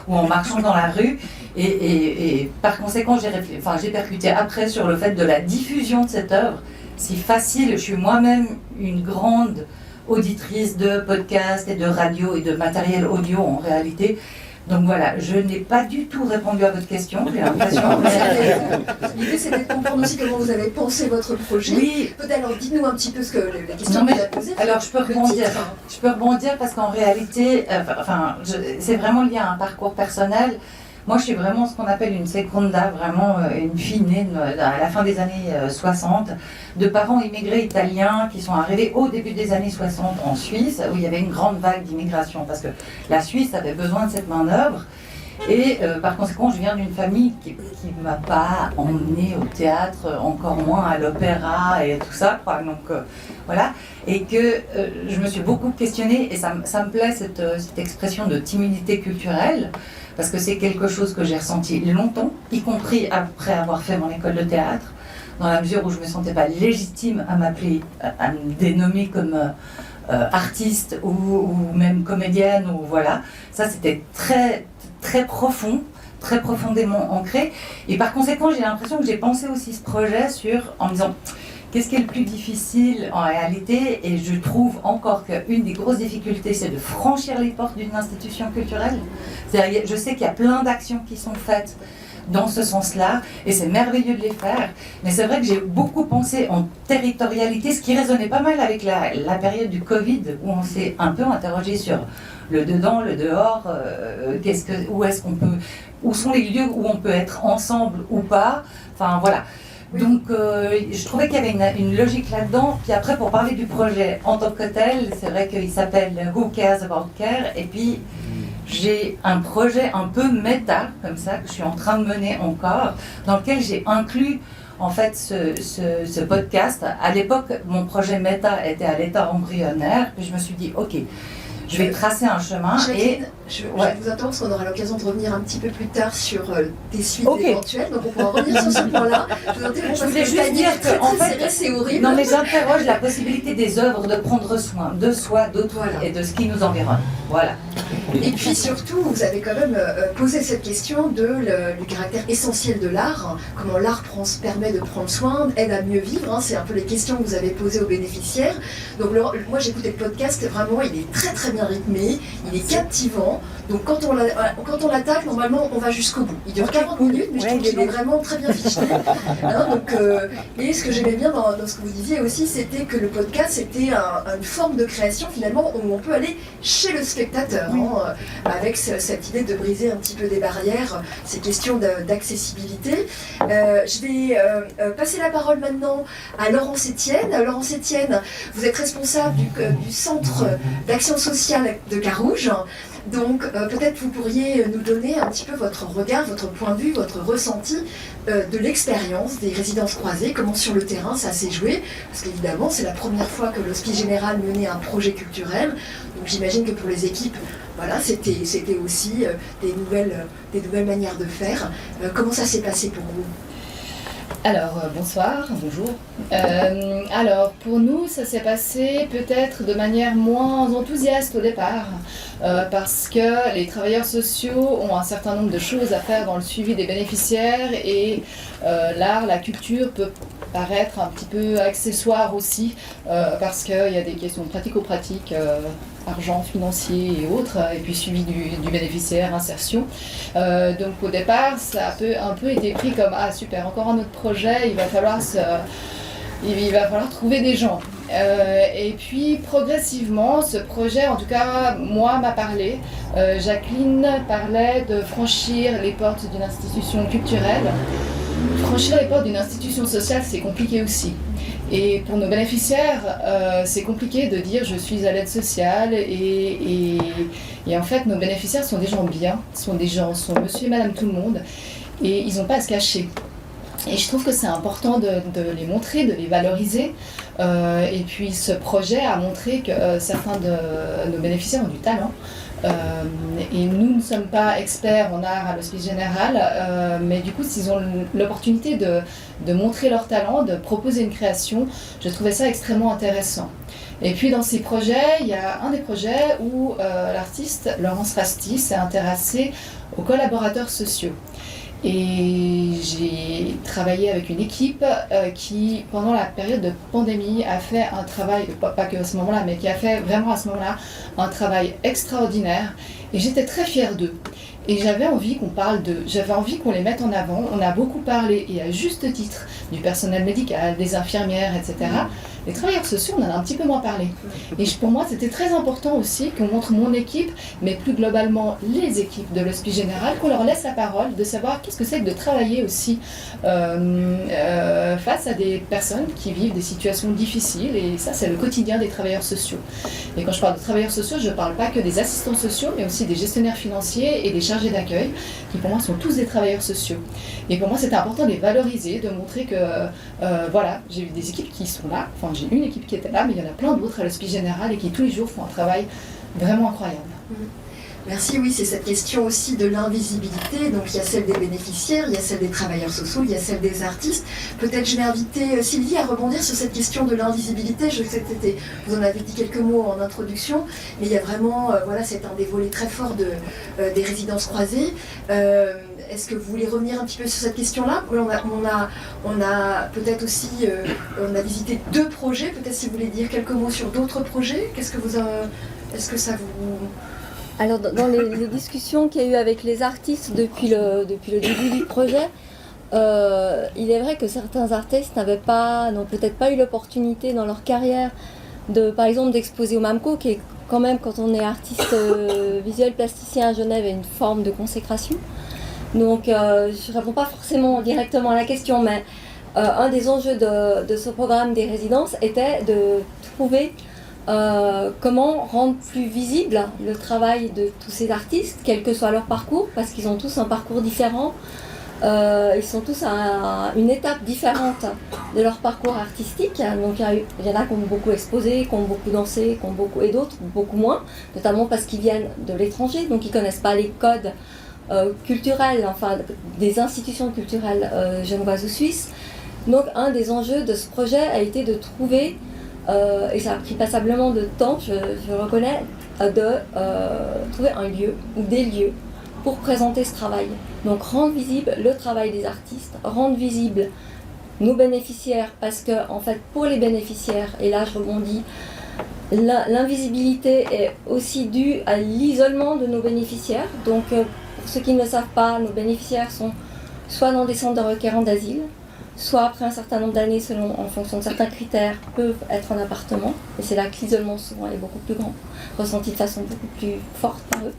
[SPEAKER 6] ou en marchant dans la rue. Et par conséquent, j'ai percuté après sur le fait de la diffusion de cette œuvre. C'est facile, je suis moi-même une grande auditrice de podcasts et de radio et de matériel audio en réalité. Donc voilà, je n'ai pas du tout répondu à votre question, j'ai l'impression.
[SPEAKER 1] L'idée c'était de comprendre aussi comment vous avez pensé votre projet.
[SPEAKER 6] Oui.
[SPEAKER 1] Peut-être alors dites-nous un petit peu ce que la question que vous avez posée.
[SPEAKER 6] Alors je peux rebondir parce qu'en réalité, c'est vraiment lié à un parcours personnel. Moi, je suis vraiment ce qu'on appelle une seconda, vraiment une fille née à la fin des années 60, de parents immigrés italiens qui sont arrivés au début des années 60 en Suisse, où il y avait une grande vague d'immigration, parce que la Suisse avait besoin de cette main-d'œuvre. Et par conséquent, je viens d'une famille qui ne m'a pas emmenée au théâtre, encore moins à l'opéra et tout ça, quoi. Donc voilà. Et que je me suis beaucoup questionnée, et ça me plaît cette expression de timidité culturelle, parce que c'est quelque chose que j'ai ressenti longtemps, y compris après avoir fait mon école de théâtre, dans la mesure où je ne me sentais pas légitime à m'appeler, à me dénommer comme artiste ou même comédienne, ou voilà. Ça, c'était très profond, très profondément ancré. Et par conséquent, j'ai l'impression que j'ai pensé aussi ce projet en me disant qu'est-ce qui est le plus difficile en réalité. Et je trouve encore qu'une des grosses difficultés, c'est de franchir les portes d'une institution culturelle. C'est-à-dire, je sais qu'il y a plein d'actions qui sont faites dans ce sens-là, et c'est merveilleux de les faire. Mais c'est vrai que j'ai beaucoup pensé en territorialité, ce qui résonnait pas mal avec la période du Covid, où on s'est un peu interrogé sur le dedans, le dehors, où sont les lieux où on peut être ensemble ou pas. Enfin voilà. Oui. Donc je trouvais qu'il y avait une logique là-dedans. Puis après, pour parler du projet en tant que tel, c'est vrai qu'il s'appelle Who Cares About Care, et puis j'ai un projet un peu méta, comme ça, que je suis en train de mener encore, dans lequel j'ai inclus en fait ce podcast. À l'époque, mon projet méta était à l'état embryonnaire, puis je me suis dit, ok, je vais tracer un chemin.
[SPEAKER 1] Je vous attends parce qu'on aura l'occasion de revenir un petit peu plus tard sur des suites éventuelles, donc on pourra revenir sur ce point-là.
[SPEAKER 6] Je voulais juste dire que en fait,
[SPEAKER 1] c'est horrible.
[SPEAKER 6] Non, mais j'interroge la possibilité des œuvres de prendre soin de soi, d'autrui et de ce qui nous environne. Voilà.
[SPEAKER 1] Et puis surtout, vous avez quand même posé cette question du caractère essentiel de l'art, comment l'art permet de prendre soin, aide à mieux vivre, c'est un peu les questions que vous avez posées aux bénéficiaires. Donc moi j'ai écouté le podcast, vraiment il est très très bien rythmé, il est captivant, donc quand on l'attaque, normalement on va jusqu'au bout. Il dure 40 minutes, mais je trouve qu'il est vraiment très bien fichu. Et ce que j'aimais bien dans ce que vous disiez aussi, c'était que le podcast c'était une forme de création finalement où on peut aller chez le spectateur. Avec cette idée de briser un petit peu des barrières, ces questions d'accessibilité. Je vais passer la parole maintenant à Laurence Etienne. Laurence Etienne, vous êtes responsable du Centre d'action sociale de Carouge. Donc peut-être vous pourriez nous donner un petit peu votre regard, votre point de vue, votre ressenti de l'expérience des résidences croisées, comment sur le terrain ça s'est joué, parce qu'évidemment c'est la première fois que l'Hospice Général menait un projet culturel, donc j'imagine que pour les équipes, voilà, c'était aussi des nouvelles manières de faire. Comment ça s'est passé pour vous ?
[SPEAKER 7] Alors, bonsoir, bonjour. Alors, pour nous, ça s'est passé peut-être de manière moins enthousiaste au départ, parce que les travailleurs sociaux ont un certain nombre de choses à faire dans le suivi des bénéficiaires, et l'art, la culture peut paraître un petit peu accessoire aussi, parce qu'il y a des questions pratico-pratiques, argent, financier et autres, et puis suivi du bénéficiaire, insertion. Donc au départ, ça a un peu été pris comme « Ah super, encore un autre projet, il va falloir trouver des gens ». Et puis progressivement, ce projet, en tout cas, moi, m'a parlé. Jacqueline parlait de franchir les portes d'une institution culturelle. Franchir les portes d'une institution sociale, c'est compliqué aussi. Et pour nos bénéficiaires, c'est compliqué de dire je suis à l'aide sociale, et en fait nos bénéficiaires sont des gens bien, sont monsieur et madame tout le monde, et ils n'ont pas à se cacher. Et je trouve que c'est important de les montrer, de les valoriser. Et puis ce projet a montré que certains de nos bénéficiaires ont du talent. Et nous ne sommes pas experts en art à l'Hospice Général, mais du coup s'ils ont l'opportunité de montrer leur talent, de proposer une création, je trouvais ça extrêmement intéressant. Et puis dans ces projets, il y a un des projets où l'artiste Laurence Rasty s'est intéressée aux collaborateurs sociaux. Et j'ai travaillé avec une équipe qui, pendant la période de pandémie, a fait un travail, pas que à ce moment-là, mais qui a fait vraiment à ce moment-là un travail extraordinaire. Et j'étais très fière d'eux. Et j'avais envie j'avais envie qu'on les mette en avant. On a beaucoup parlé, et à juste titre, du personnel médical, des infirmières, etc. Les travailleurs sociaux, on en a un petit peu moins parlé. Et pour moi, c'était très important aussi qu'on montre mon équipe, mais plus globalement les équipes de l'Hospice Général, qu'on leur laisse la parole de savoir qu'est-ce que c'est que de travailler aussi face à des personnes qui vivent des situations difficiles. Et ça, c'est le quotidien des travailleurs sociaux. Et quand je parle de travailleurs sociaux, je ne parle pas que des assistants sociaux, mais aussi des gestionnaires financiers et des chargés d'accueil, qui pour moi sont tous des travailleurs sociaux. Et pour moi, c'était important de les valoriser, de montrer que, voilà, j'ai eu des équipes qui sont là, enfin j'ai une équipe qui était là, mais il y en a plein d'autres à l'Hospice Général et qui tous les jours font un travail vraiment incroyable.
[SPEAKER 1] Merci, oui, c'est cette question aussi de l'invisibilité. Donc il y a celle des bénéficiaires, il y a celle des travailleurs sociaux, il y a celle des artistes. Peut-être je vais inviter Sylvie à rebondir sur cette question de l'invisibilité. Je sais que vous en avez dit quelques mots en introduction, mais il y a vraiment, voilà, c'est un des volets très forts des résidences croisées. Est-ce que vous voulez revenir un petit peu sur cette question-là? On a peut-être aussi, on a visité 2 projets. Peut-être si vous voulez dire quelques mots sur d'autres projets. Est-ce que ça vous...
[SPEAKER 2] Alors, dans les discussions qu'il y a eu avec les artistes depuis le début du projet, il est vrai que certains artistes n'ont peut-être pas eu l'opportunité dans leur carrière, par exemple, d'exposer au MAMCO, qui est quand même, quand on est artiste visuel plasticien à Genève, une forme de consécration. Donc, je ne réponds pas forcément directement à la question, mais un des enjeux de ce programme des résidences était de trouver comment rendre plus visible le travail de tous ces artistes, quel que soit leur parcours, parce qu'ils ont tous un parcours différent, ils sont tous à une étape différente de leur parcours artistique. Donc il y en a qui ont beaucoup exposé, qui ont beaucoup dansé, et d'autres beaucoup moins, notamment parce qu'ils viennent de l'étranger, donc ils ne connaissent pas les codes culturels, enfin des institutions culturelles genevoises ou suisses. Donc un des enjeux de ce projet a été de trouver, et ça a pris passablement de temps, je reconnais, de trouver un lieu ou des lieux pour présenter ce travail. Donc rendre visible le travail des artistes, rendre visible nos bénéficiaires, parce que en fait pour les bénéficiaires, et là je rebondis, l'invisibilité est aussi due à l'isolement de nos bénéficiaires. Donc pour ceux qui ne le savent pas, nos bénéficiaires sont soit dans des centres de requérants d'asile, soit après un certain nombre d'années, en fonction de certains critères, peuvent être en appartement. Et c'est là que l'isolement souvent est beaucoup plus grand, ressenti de façon beaucoup plus forte par eux.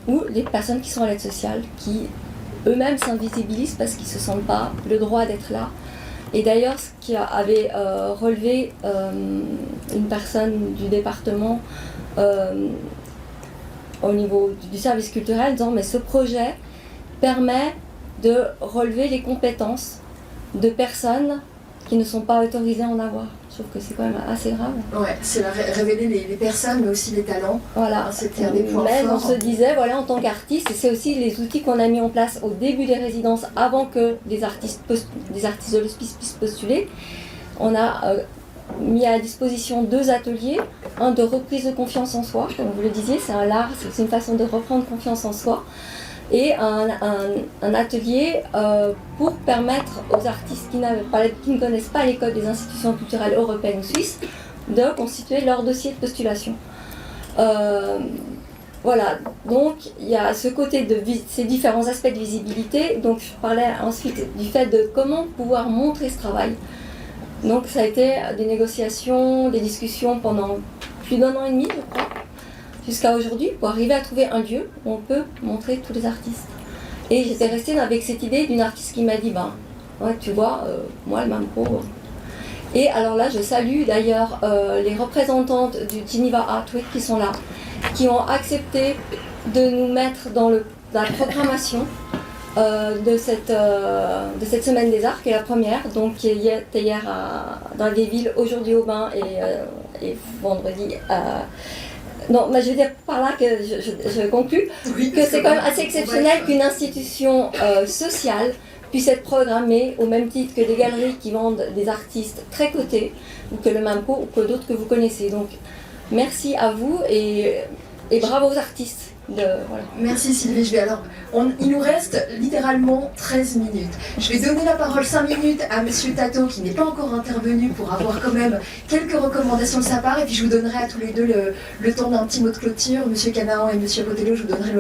[SPEAKER 2] Ou les personnes qui sont à l'aide sociale, qui eux-mêmes s'invisibilisent parce qu'ils ne se sentent pas le droit d'être là. Et d'ailleurs, ce qui avait relevé une personne du département au niveau du service culturel, disant mais ce projet permet de relever les compétences de personnes qui ne sont pas autorisées à en avoir. Je trouve que c'est quand même assez grave.
[SPEAKER 1] Ouais, c'est révéler les personnes, mais aussi les talents.
[SPEAKER 2] Voilà.
[SPEAKER 1] C'était un des points
[SPEAKER 2] mais
[SPEAKER 1] forts.
[SPEAKER 2] on se disait, voilà, en tant qu'artiste, et c'est aussi les outils qu'on a mis en place au début des résidences, avant que des artistes de l'hospice puissent postuler. On a mis à disposition 2 ateliers, un de reprise de confiance en soi, comme vous le disiez, c'est un art, c'est une façon de reprendre confiance en soi, et un atelier pour permettre aux artistes qui ne connaissent pas les codes des institutions culturelles européennes ou suisses de constituer leur dossier de postulation. Voilà, donc il y a ce côté de ces différents aspects de visibilité. Donc je parlais ensuite du fait de comment pouvoir montrer ce travail. Donc ça a été des négociations, des discussions pendant plus d'1 an et demi, je crois, jusqu'à aujourd'hui, pour arriver à trouver un lieu où on peut montrer tous les artistes. Et j'étais restée avec cette idée d'une artiste qui m'a dit, ouais, tu vois, moi, le MAMCO. Et alors là, je salue d'ailleurs les représentantes du Geneva Art Week qui sont là, qui ont accepté de nous mettre dans la programmation de cette Semaine des Arts, qui est la première, donc qui était hier dans les villes, aujourd'hui au Bain et vendredi à... Non, mais je veux dire par là que je conclus, oui, que c'est quand même assez exceptionnel qu'une institution sociale puisse être programmée au même titre que des galeries qui vendent des artistes très cotés, ou que le MAMCO, ou que d'autres que vous connaissez. Donc merci à vous et bravo aux artistes voilà.
[SPEAKER 1] Merci Sylvie. Il nous reste littéralement 13 minutes. Je vais donner la parole 5 minutes à Monsieur Tato qui n'est pas encore intervenu pour avoir quand même quelques recommandations de sa part, et puis je vous donnerai à tous les deux le temps d'un petit mot de clôture. Monsieur Canaan et Monsieur Botello, je vous donnerai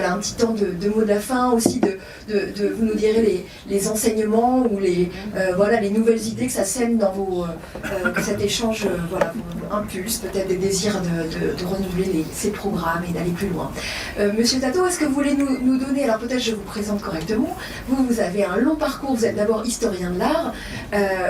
[SPEAKER 1] un petit temps de mots de la fin aussi, vous nous direz les enseignements ou les nouvelles idées que ça sème dans que cet échange vous impulse peut-être des désirs de renouveler ces programmes et d'aller plus loin. Monsieur Tato, est-ce que vous voulez nous donner, alors peut-être je vous présente correctement, vous avez un long parcours, vous êtes d'abord historien de l'art,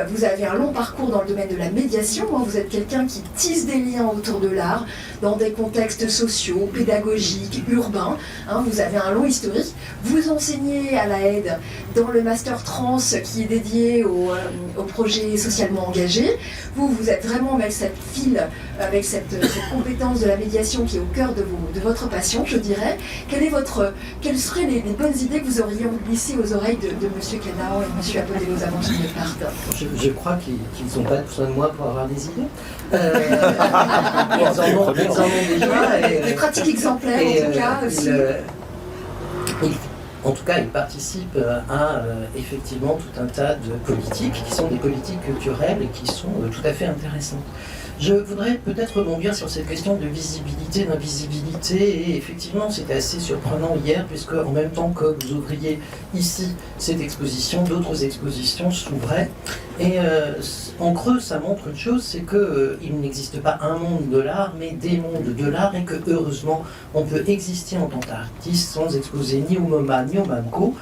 [SPEAKER 1] vous avez un long parcours dans le domaine de la médiation, vous êtes quelqu'un qui tisse des liens autour de l'art, dans des contextes sociaux, pédagogiques, urbains, vous avez un long historique, vous enseignez à la aide dans le Master Trans qui est dédié au projet socialement engagé, vous êtes vraiment avec cette file, avec cette compétence de la médiation qui est au cœur de votre passion, je dirais. Quelles seraient les bonnes idées que vous auriez glissées aux oreilles de M. Canaan et M. Apodelos avant qu'ils ne partent?
[SPEAKER 8] Je crois qu'ils n'ont pas besoin de moi pour avoir des idées. Ils en ont déjà.
[SPEAKER 1] Des pratiques exemplaires, en tout cas. Aussi.
[SPEAKER 8] En tout cas, ils participent à effectivement tout un tas de politiques qui sont des politiques culturelles et qui sont tout à fait intéressantes. Je voudrais peut-être rebondir sur cette question de visibilité, d'invisibilité, et effectivement c'était assez surprenant hier, puisque en même temps que vous ouvriez ici cette exposition, d'autres expositions s'ouvraient, et en creux ça montre une chose, c'est qu'il n'existe pas un monde de l'art, mais des mondes de l'art, et que heureusement on peut exister en tant qu'artiste sans exposer ni au MoMA ni au MAMCO,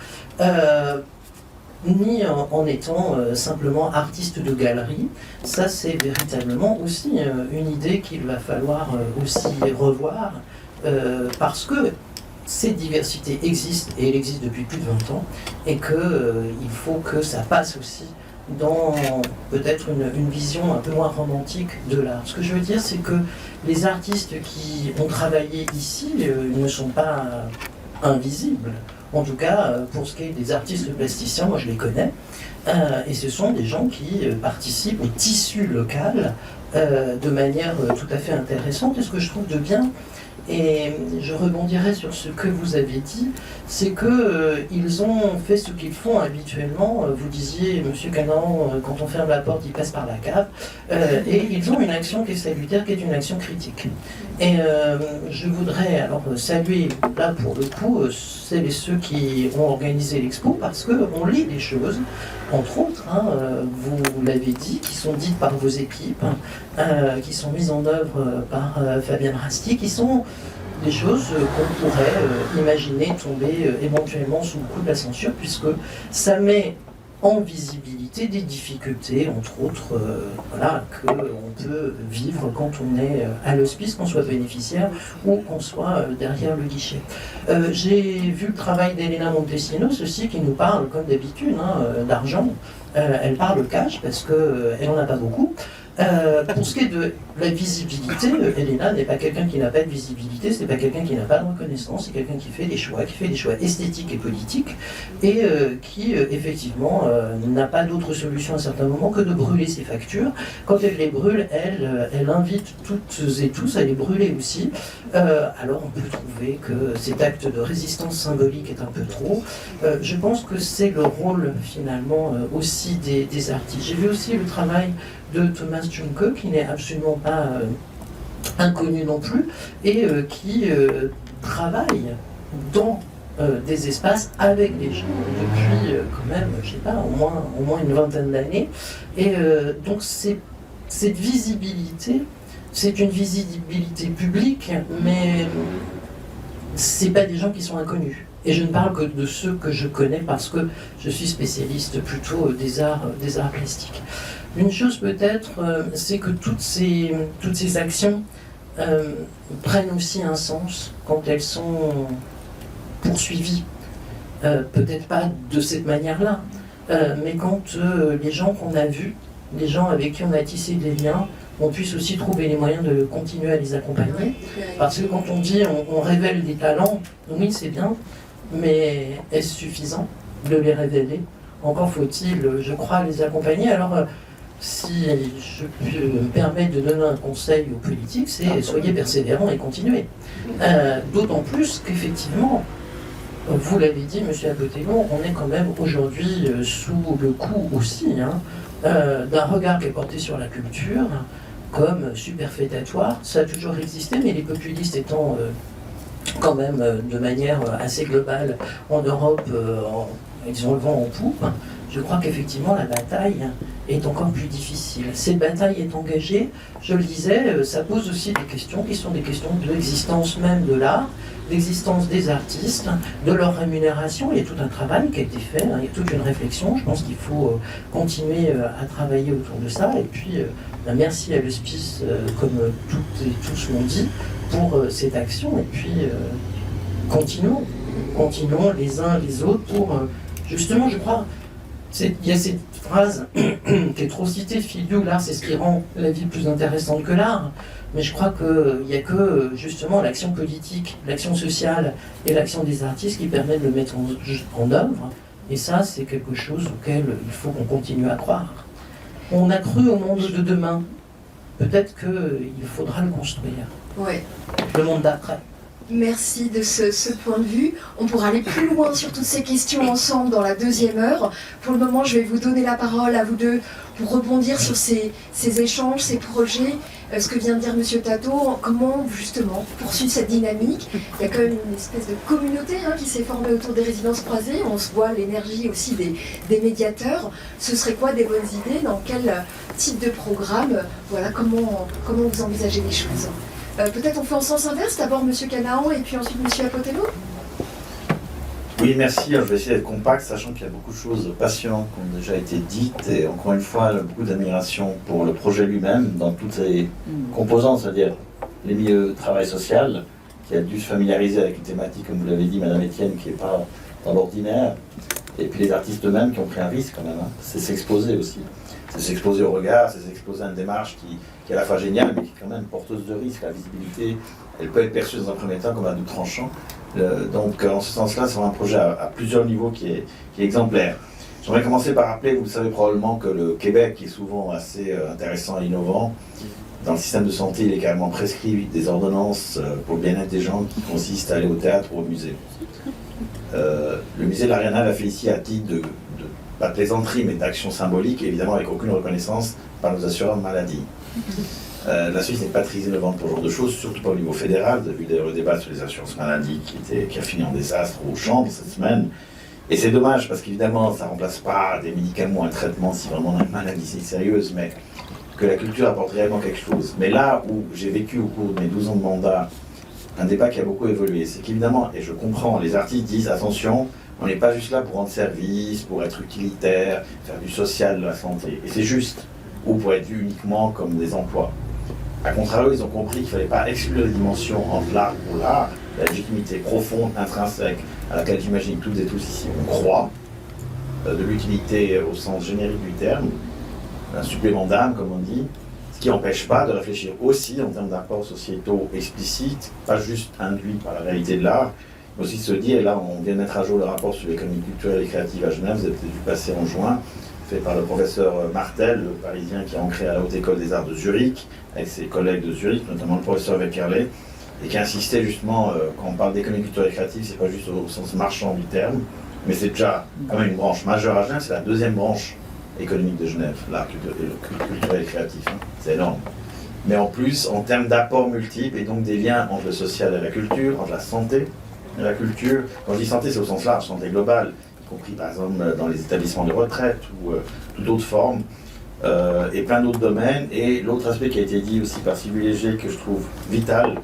[SPEAKER 8] ni en étant simplement artiste de galerie. Ça, c'est véritablement aussi une idée qu'il va falloir aussi revoir, parce que cette diversité existe, et elle existe depuis plus de 20 ans, et qu'il faut que ça passe aussi dans peut-être une vision un peu moins romantique de l'art. Ce que je veux dire, c'est que les artistes qui ont travaillé ici ne sont pas invisibles. En tout cas, pour ce qui est des artistes plasticiens, moi je les connais, et ce sont des gens qui participent au tissu local de manière tout à fait intéressante. Et ce que je trouve de bien, et je rebondirai sur ce que vous avez dit, c'est qu'ils ont fait ce qu'ils font habituellement. Vous disiez, Monsieur Canaan, quand on ferme la porte, il passe par la cave, et ils ont une action qui est salutaire, qui est une action critique. Et je voudrais alors saluer, là pour le coup, celles et ceux qui ont organisé l'expo, parce qu'on lit des choses, entre autres, vous l'avez dit, qui sont dites par vos équipes, qui sont mises en œuvre par Fabienne Rasti, qui sont des choses qu'on pourrait imaginer tomber éventuellement sous le coup de la censure, puisque ça met en visibilité des difficultés, entre autres, qu'on peut vivre quand on est à l'hospice, qu'on soit bénéficiaire ou qu'on soit derrière le guichet. J'ai vu le travail d'Elena Montesinos aussi, qui nous parle, comme d'habitude, d'argent. Elle parle cash, parce qu'elle n'en a pas beaucoup. Pour ce qui est de la visibilité, Elena n'est pas quelqu'un qui n'a pas de visibilité, c'est pas quelqu'un qui n'a pas de reconnaissance, c'est quelqu'un qui fait des choix esthétiques et politiques, et qui effectivement n'a pas d'autre solution à un certain moment que de brûler ses factures. Quand elle les brûle, elle invite toutes et tous à les brûler aussi. Alors on peut trouver que cet acte de résistance symbolique est un peu trop. Je pense que c'est le rôle finalement aussi des artistes. J'ai vu aussi le travail de Thomas Junke, qui n'est absolument pas inconnu non plus, et qui travaille dans des espaces avec des gens depuis quand même, je sais pas, au moins une vingtaine d'années. Et donc cette visibilité, c'est une visibilité publique, mais c'est pas des gens qui sont inconnus. Et je ne parle que de ceux que je connais, parce que je suis spécialiste plutôt des arts plastiques. Une chose peut-être, c'est que toutes ces actions prennent aussi un sens quand elles sont poursuivies. Peut-être pas de cette manière-là, mais quand les gens qu'on a vus, les gens avec qui on a tissé des liens, on puisse aussi trouver les moyens de continuer à les accompagner. Parce que quand on dit on révèle des talents, oui c'est bien, mais est-ce suffisant de les révéler? Encore faut-il, je crois, les accompagner. Alors, si je peux me permettre de donner un conseil aux politiques, c'est soyez persévérants et continuez. D'autant plus qu'effectivement, vous l'avez dit, M. Abotello, on est quand même aujourd'hui sous le coup aussi d'un regard qui est porté sur la culture comme superfétatoire. Ça a toujours existé, mais les populistes étant quand même de manière assez globale en Europe, ils ont le vent en poupe. Je crois qu'effectivement la bataille est encore plus difficile. Cette bataille est engagée, je le disais, ça pose aussi des questions qui sont des questions de l'existence même de l'art, l'existence des artistes, de leur rémunération. Il y a tout un travail qui a été fait, il y a toute une réflexion. Je pense qu'il faut continuer à travailler autour de ça. Et puis, merci à l'Hospice, comme toutes et tous l'ont dit, pour cette action. Et puis, continuons les uns les autres pour, justement, je crois, il y a cette phrase qui est trop citée, Filiou, l'art c'est ce qui rend la vie plus intéressante que l'art, mais je crois qu'il n'y a que justement l'action politique, l'action sociale et l'action des artistes qui permettent de le mettre en œuvre, et ça c'est quelque chose auquel il faut qu'on continue à croire. On a cru au monde de demain, peut-être qu'il faudra le construire,
[SPEAKER 1] Ouais.
[SPEAKER 8] le monde d'après.
[SPEAKER 1] Merci de ce point de vue. On pourra aller plus loin sur toutes ces questions ensemble dans la deuxième heure. Pour le moment, je vais vous donner la parole à vous deux pour rebondir sur ces échanges, ces projets, ce que vient de dire M. Tato, comment justement poursuivre cette dynamique. Il y a quand même une espèce de communauté qui s'est formée autour des résidences croisées. On se voit l'énergie aussi des médiateurs. Ce serait quoi des bonnes idées? Dans quel type de programme? Voilà, comment vous envisagez les choses? Peut-être on fait en sens inverse, d'abord M. Canaan et puis ensuite M. Abotello.
[SPEAKER 4] Oui, merci. Je vais essayer d'être compact, sachant qu'il y a beaucoup de choses passionnantes qui ont déjà été dites, et encore une fois, beaucoup d'admiration pour le projet lui-même, dans toutes ses composantes, c'est-à-dire les milieux de travail social, qui a dû se familiariser avec une thématique, comme vous l'avez dit, Madame Etienne, qui n'est pas dans l'ordinaire, et puis les artistes eux-mêmes qui ont pris un risque quand même. C'est s'exposer aussi. C'est s'exposer au regard, c'est s'exposer à une démarche qui est à la fois géniale, mais qui est quand même porteuse de risque. La visibilité, elle peut être perçue dans un premier temps comme un double tranchant. Donc, en ce sens-là, c'est un projet à plusieurs niveaux qui est exemplaire. J'aimerais commencer par rappeler, vous le savez probablement, que le Québec est souvent assez intéressant et innovant. Dans le système de santé, il est carrément prescrit des ordonnances pour le bien-être des gens qui consistent à aller au théâtre ou au musée. Le musée de l'Ariana l'a fait ici à titre de pas de plaisanterie, mais d'action symbolique, et évidemment avec aucune reconnaissance par nos assureurs maladie. La Suisse n'est pas très innovante pour ce genre de choses, surtout pas au niveau fédéral. Vous avez vu d'ailleurs le débat sur les assurances maladie qui a fini en désastre aux chambres cette semaine. Et c'est dommage parce qu'évidemment, ça ne remplace pas des médicaments, un traitement si vraiment on a une maladie sérieuse, mais que la culture apporte réellement quelque chose. Mais là où j'ai vécu au cours de mes 12 ans de mandat, un débat qui a beaucoup évolué, c'est qu'évidemment, et je comprends, les artistes disent attention, on n'est pas juste là pour rendre service, pour être utilitaire, faire du social de la santé. Et c'est juste, ou pour être vu uniquement comme des emplois. A contrario, ils ont compris qu'il ne fallait pas exclure les dimensions entre l'art pour l'art, la légitimité profonde, intrinsèque, à laquelle j'imagine toutes et tous ici on croit, de l'utilité au sens générique du terme, un supplément d'âme, comme on dit, ce qui n'empêche pas de réfléchir aussi en termes d'apports sociétaux explicites, pas juste induits par la réalité de l'art, mais aussi se dire, et là on vient de mettre à jour le rapport sur l'économie culturelle et créative à Genève, vous avez peut-être dû passer en juin, fait par le professeur Martel, le Parisien qui est ancré à la Haute École des Arts de Zurich, avec ses collègues de Zurich, notamment le professeur Weckerle, et qui insistait justement, quand on parle d'économie culturelle et créative, c'est pas juste au sens marchand du terme, mais c'est déjà quand même une branche majeure à Genève, c'est la deuxième branche économique de Genève, l'art culturel et créatif, c'est énorme. Mais en plus, en termes d'apports multiples, et donc des liens entre le social et la culture, entre la santé et la culture, quand je dis santé, c'est au sens large, santé globale, y compris par exemple dans les établissements de retraite ou toute autre forme, et plein d'autres domaines. Et l'autre aspect qui a été dit aussi par Sylvie Léger, que je trouve vital,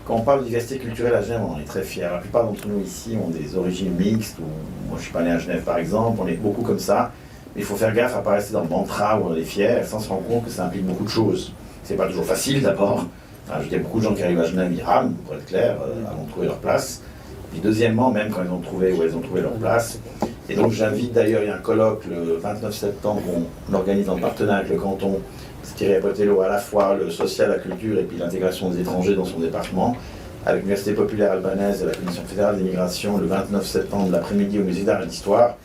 [SPEAKER 4] quand on parle de diversité culturelle à Genève, on en est très fiers. La plupart d'entre nous ici ont des origines mixtes, ou moi je suis pas né à Genève par exemple, on est beaucoup comme ça. Mais il faut faire gaffe à ne pas rester dans le mantra où on est fier, sans se rendre compte que ça implique beaucoup de choses. C'est pas toujours facile d'abord. Enfin, il y a beaucoup de gens qui arrivent à Genève, ils rament, pour être clair, avant de trouver leur place. Puis deuxièmement, même quand ils ont trouvé où elles ont trouvé leur place. Et donc j'invite d'ailleurs, il y a un colloque le 29 septembre, on organise en partenariat avec le canton, Thierry Abotello, à la fois le social, la culture et puis l'intégration des étrangers dans son département, avec l'Université populaire albanaise et la Commission fédérale d'immigration le 29 septembre l'après-midi au Musée d'art et d'histoire,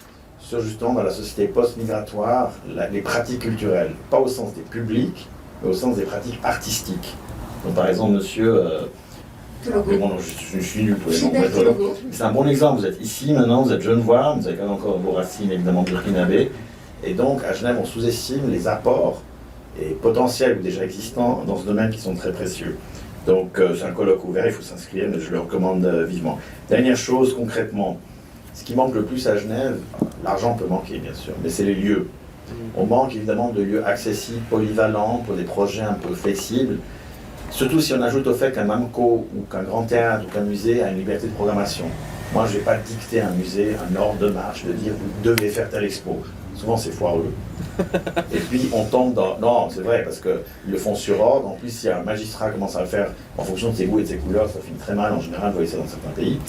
[SPEAKER 4] sur justement dans la société post-migratoire, les pratiques culturelles, pas au sens des publics, mais au sens des pratiques artistiques. Donc par exemple, monsieur...
[SPEAKER 1] Tologo.
[SPEAKER 4] Bon, non, je suis nul pour les noms.
[SPEAKER 1] Fidel Tologo.
[SPEAKER 4] C'est un bon exemple, vous êtes ici maintenant, vous êtes genevois, vous avez quand même encore vos racines évidemment burkinabé, et donc à Genève on sous-estime les apports et potentiels ou déjà existants dans ce domaine qui sont très précieux. Donc c'est un colloque ouvert, il faut s'inscrire, mais je le recommande vivement. Dernière chose concrètement, ce qui manque le plus à Genève, l'argent peut manquer bien sûr, mais c'est les lieux. On manque évidemment de lieux accessibles, polyvalents, pour des projets un peu flexibles. Surtout si on ajoute au fait qu'un MAMCO ou qu'un grand théâtre ou qu'un musée a une liberté de programmation. Moi, je ne vais pas dicter à un musée un ordre de marche, de dire vous devez faire telle expo. Souvent, c'est foireux. Et puis, on tombe dans... Non, c'est vrai, parce qu'ils le font sur ordre. En plus, si un magistrat commence à le faire en fonction de ses goûts et de ses couleurs, ça finit très mal. En général, vous voyez ça dans certains pays.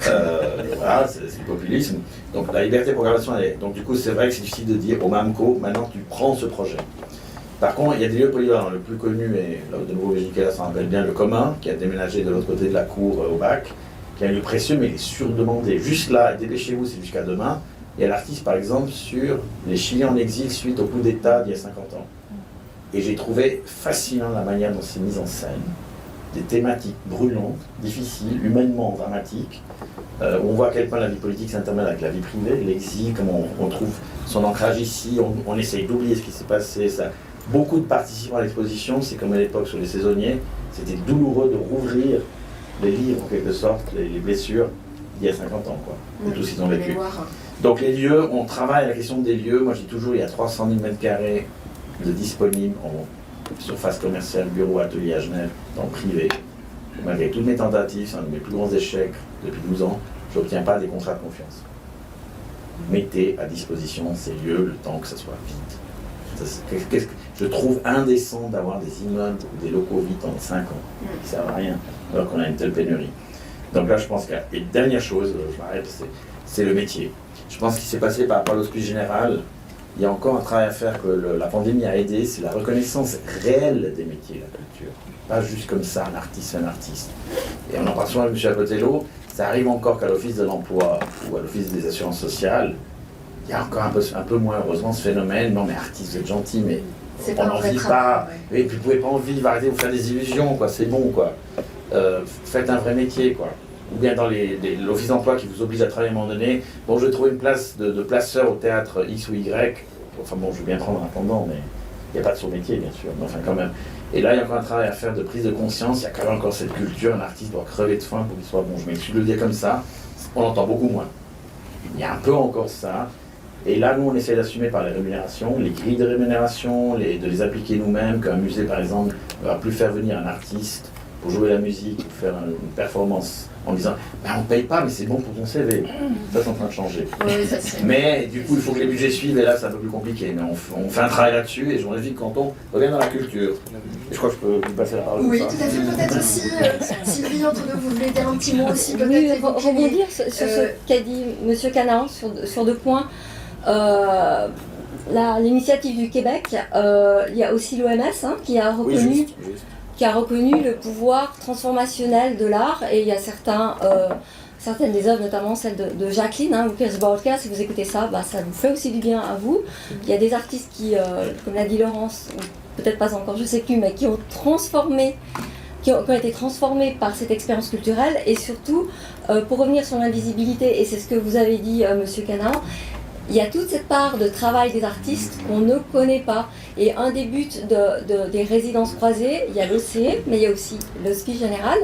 [SPEAKER 4] Voilà, c'est le populisme. Donc, la liberté de programmation, elle est... Donc, du coup, c'est vrai que c'est difficile de dire au MAMCO, maintenant, tu prends ce projet. Par contre, il y a des lieux polyvalents. Le plus connu, et là, de nouveau, Virginie Keller s'en rappelle bien, le commun, qui a déménagé de l'autre côté de la cour au bac, qui a un lieu précieux, mais il est surdemandé. Juste là, dépêchez-vous, c'est jusqu'à demain. Il y a l'artiste, par exemple, sur les Chiliens en exil suite au coup d'État d'il y a 50 ans. Et j'ai trouvé fascinant la manière dont c'est mis en scène. Des thématiques brûlantes, difficiles, humainement dramatiques, où on voit à quel point la vie politique s'intermêle avec la vie privée, l'exil, comment on trouve son ancrage ici, on essaye d'oublier ce qui s'est passé. Ça. Beaucoup de participants à l'exposition, c'est comme à l'époque sur les saisonniers, c'était douloureux de rouvrir les livres, en quelque sorte, les blessures d'il y a 50 ans, quoi, de tout ce qu'ils ont vécu. Donc les lieux, on travaille à la question des lieux. Moi je dis toujours, il y a 300 000 m² de disponibles en surface commerciale, bureau, atelier à Genève, dans le privé. Malgré toutes mes tentatives, c'est un de mes plus grands échecs depuis 12 ans, je n'obtiens pas des contrats de confiance. Mettez à disposition ces lieux le temps que ça soit vide. Je trouve indécent d'avoir des immeubles ou des locaux vides en 5 ans, qui ne servent à rien, alors qu'on a une telle pénurie. Donc là, je pense qu'il y a une dernière chose, je m'arrête, c'est le métier. Je pense qu'il s'est passé par rapport à l'hospice général, il y a encore un travail à faire que la pandémie a aidé, c'est la reconnaissance réelle des métiers de la culture. Pas juste comme ça, un artiste, c'est un artiste. Et on en parle souvent avec M. Apotello, ça arrive encore qu'à l'Office de l'emploi ou à l'Office des assurances sociales, il y a encore un peu moins, heureusement, ce phénomène. Non mais artiste, vous êtes gentil, mais on n'en vit pas. Ouais. Et puis vous pouvez pas en vivre, arrêtez de vous faire des illusions, quoi. C'est bon, quoi. Faites un vrai métier, quoi. Ou bien dans l'office d'emploi qui vous oblige à travailler à un moment donné. Bon, je vais trouver une place de placeur au théâtre X ou Y. Enfin bon, je veux bien prendre un pendant, mais il n'y a pas de sous-métier, bien sûr. Mais enfin, quand même. Et là, il y a encore un travail à faire de prise de conscience. Il y a quand même encore cette culture. Un artiste doit crever de faim pour qu'il soit bon. Je m'excuse de le dire comme ça. On l'entend beaucoup moins. Il y a un peu encore ça. Et là, nous, on essaie d'assumer par les rémunérations, les grilles de rémunération, de les appliquer nous-mêmes. Qu'un musée, par exemple, ne va plus faire venir un artiste pour jouer la musique ou faire une performance en disant ben, on ne paye pas, mais c'est bon pour ton CV. Ça, c'est en train de changer.
[SPEAKER 1] Oui, ça,
[SPEAKER 4] mais du coup, il faut que les budgets suivent, et là, c'est un peu plus compliqué. Mais on fait un travail là-dessus, et je voudrais dire que quand on revient dans la culture, et je crois que je peux vous passer la parole.
[SPEAKER 1] Oui, tout à fait. Peut-être aussi, Sylvie, entre nous, vous voulez dire un petit mot aussi, peut-être
[SPEAKER 2] Oui, rebondir sur ce qu'a dit M. Canard sur 2 points. L'initiative du Québec, il y a aussi l'OMS qui a reconnu.
[SPEAKER 4] Oui, juste.
[SPEAKER 2] Qui a reconnu le pouvoir transformationnel de l'art, et il y a certaines des œuvres, notamment celle de Jacqueline, ou Pierce Bolka, si vous écoutez ça, ça vous fait aussi du bien à vous. Il y a des artistes qui, comme l'a dit Laurence, ou peut-être pas encore, je ne sais plus, mais qui ont été transformés par cette expérience culturelle, et surtout, pour revenir sur l'invisibilité, et c'est ce que vous avez dit, Monsieur Canard, il y a toute cette part de travail des artistes qu'on ne connaît pas. Et un des buts des résidences croisées, il y a l'OCE, mais il y a aussi l'Hospice général,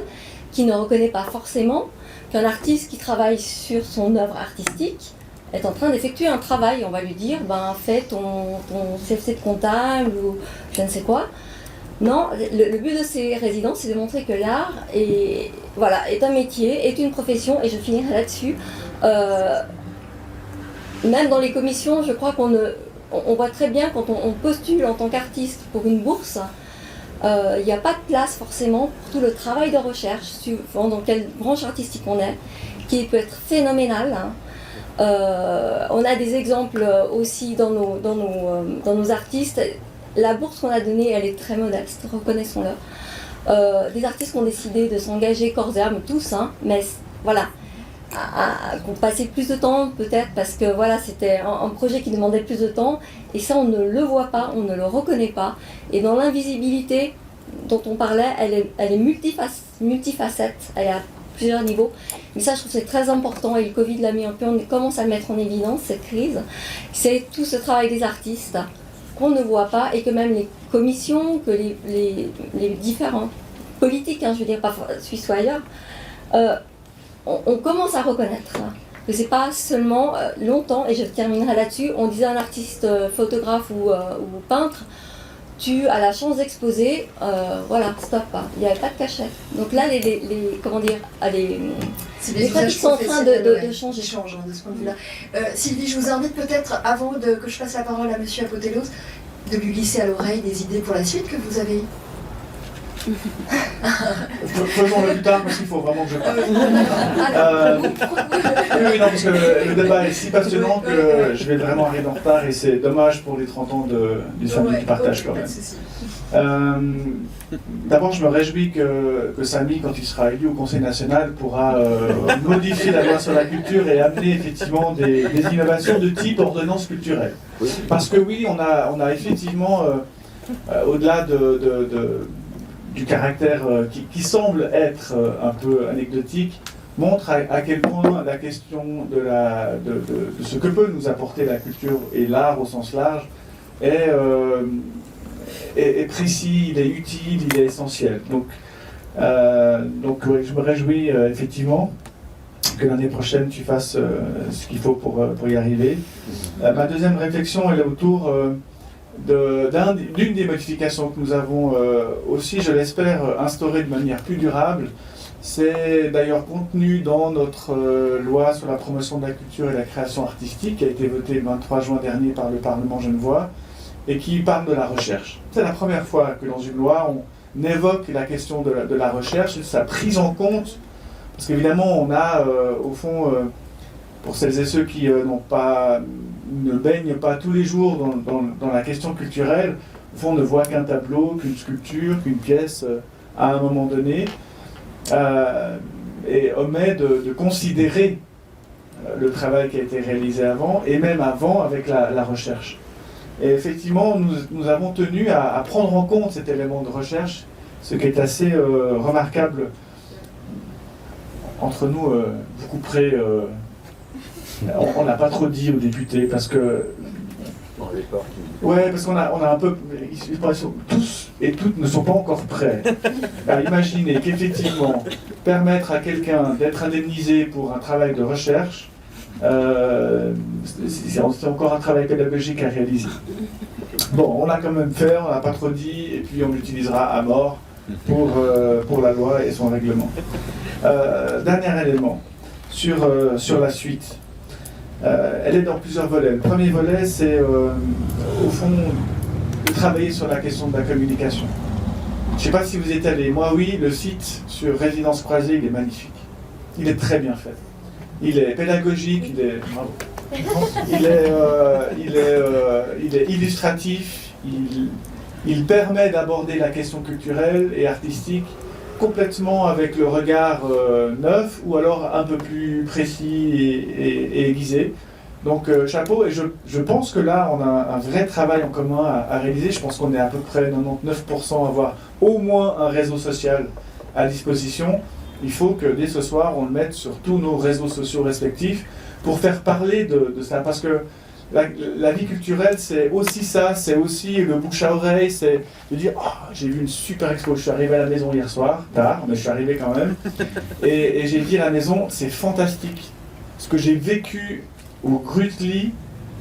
[SPEAKER 2] qui ne reconnaît pas forcément qu'un artiste qui travaille sur son œuvre artistique est en train d'effectuer un travail. On va lui dire, fais ton CFC de comptable ou je ne sais quoi. Non, le but de ces résidences, c'est de montrer que l'art est un métier, est une profession, et je finirai là-dessus. Même dans les commissions, je crois qu'on voit très bien quand on postule en tant qu'artiste pour une bourse, il n'y a pas de place forcément pour tout le travail de recherche, suivant dans quelle branche artistique on est, qui peut être phénoménal. On a des exemples aussi dans nos artistes. La bourse qu'on a donnée, elle est très modeste, reconnaissons-le. Des artistes qui ont décidé de s'engager corps et âme, tous, mais voilà. qu'on passait plus de temps peut-être parce que voilà, c'était un projet qui demandait plus de temps et ça on ne le voit pas, on ne le reconnaît pas. Et dans l'invisibilité dont on parlait, elle est multifacette, elle est à plusieurs niveaux. Mais ça je trouve que c'est très important et le Covid l'a mis un peu, on commence à le mettre en évidence, cette crise. C'est tout ce travail des artistes qu'on ne voit pas et que même les commissions, que les différents politiques, je veux dire pas suisse ou ailleurs, on commence à reconnaître ça. Que c'est pas seulement longtemps, et je terminerai là-dessus, on disait à un artiste photographe ou peintre, tu as la chance d'exposer, voilà, stop, il n'y avait pas de cachet. Donc là, comment dire, les pratiques sont en train de changer.
[SPEAKER 1] Change, de ce point de vue-là. Sylvie, je vous invite peut-être, avant que je passe la parole à Monsieur Apotelos, de lui glisser à l'oreille des idées pour la suite que vous avez.
[SPEAKER 3] Faisons-le plus tard parce qu'il faut vraiment que je parle. Oui, non, parce que le débat est si passionnant que je vais vraiment arriver en retard et c'est dommage pour les 30 ans du samedi qui partagent quand même. D'abord, je me réjouis que Samy, quand il sera élu au Conseil national, pourra modifier la loi sur la culture et amener effectivement des innovations de type ordonnance culturelle. Parce que oui, on a effectivement, au-delà du caractère qui semble être un peu anecdotique, montre à quel point la question de ce que peut nous apporter la culture et l'art au sens large est précis, il est utile, il est essentiel. Donc oui, je me réjouis effectivement que l'année prochaine tu fasses ce qu'il faut pour y arriver. Ma deuxième réflexion elle est autour d'une des modifications que nous avons aussi, je l'espère, instaurée de manière plus durable. C'est d'ailleurs contenu dans notre loi sur la promotion de la culture et la création artistique qui a été votée le 23 juin dernier par le Parlement genevois et qui parle de la recherche. C'est la première fois que dans une loi on évoque la question de la recherche et de sa prise en compte, parce qu'évidemment on a au fond, pour celles et ceux qui ne baignent pas tous les jours dans la question culturelle, au fond on ne voit qu'un tableau, qu'une sculpture, qu'une pièce à un moment donné, et omet de considérer le travail qui a été réalisé avant, et même avant avec la recherche. Et effectivement, nous avons tenu à prendre en compte cet élément de recherche, ce qui est assez remarquable entre nous, beaucoup près. On n'a pas trop dit aux députés parce que. Ouais, parce qu'on a un peu. Tous et toutes ne sont pas encore prêts à imaginer qu'effectivement, permettre à quelqu'un d'être indemnisé pour un travail de recherche, c'est encore un travail pédagogique à réaliser. Bon, on l'a quand même fait, on n'a pas trop dit, et puis on l'utilisera à mort pour la loi et son règlement. Dernier élément, sur la suite. Elle est dans plusieurs volets. Le premier volet, c'est au fond de travailler sur la question de la communication. Je ne sais pas si vous êtes allé. Moi, oui, le site sur Résidence Croisée, il est magnifique. Il est très bien fait. Il est pédagogique, il est illustratif, il permet d'aborder la question culturelle et artistique complètement avec le regard neuf ou alors un peu plus précis et aiguisé. Donc chapeau, et je pense que là on a un vrai travail en commun à réaliser. Je pense qu'on est à peu près 99% à avoir au moins un réseau social à disposition. Il faut que dès ce soir on le mette sur tous nos réseaux sociaux respectifs pour faire parler de ça, parce que la vie culturelle, c'est aussi ça, c'est aussi le bouche à oreille, c'est de dire oh, j'ai vu une super expo, je suis arrivé à la maison hier soir, tard, mais je suis arrivé quand même, et j'ai dit à la maison, c'est fantastique. Ce que j'ai vécu au Grutli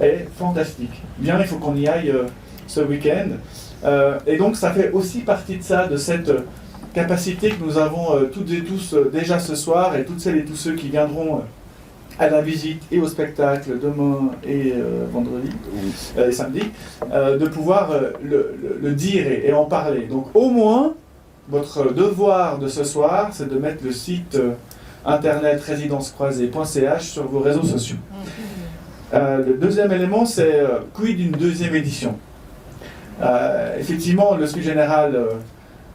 [SPEAKER 3] est fantastique. Bien, il faut qu'on y aille ce week-end. Et donc ça fait aussi partie de ça, de cette capacité que nous avons toutes et tous déjà ce soir, et toutes celles et tous ceux qui viendront à la visite et au spectacle demain et vendredi et samedi, de pouvoir le dire et en parler. Donc au moins, votre devoir de ce soir, c'est de mettre le site internet résidencecroisée.ch sur vos réseaux sociaux. Le deuxième élément, c'est quid d'une deuxième édition. Effectivement, le sui général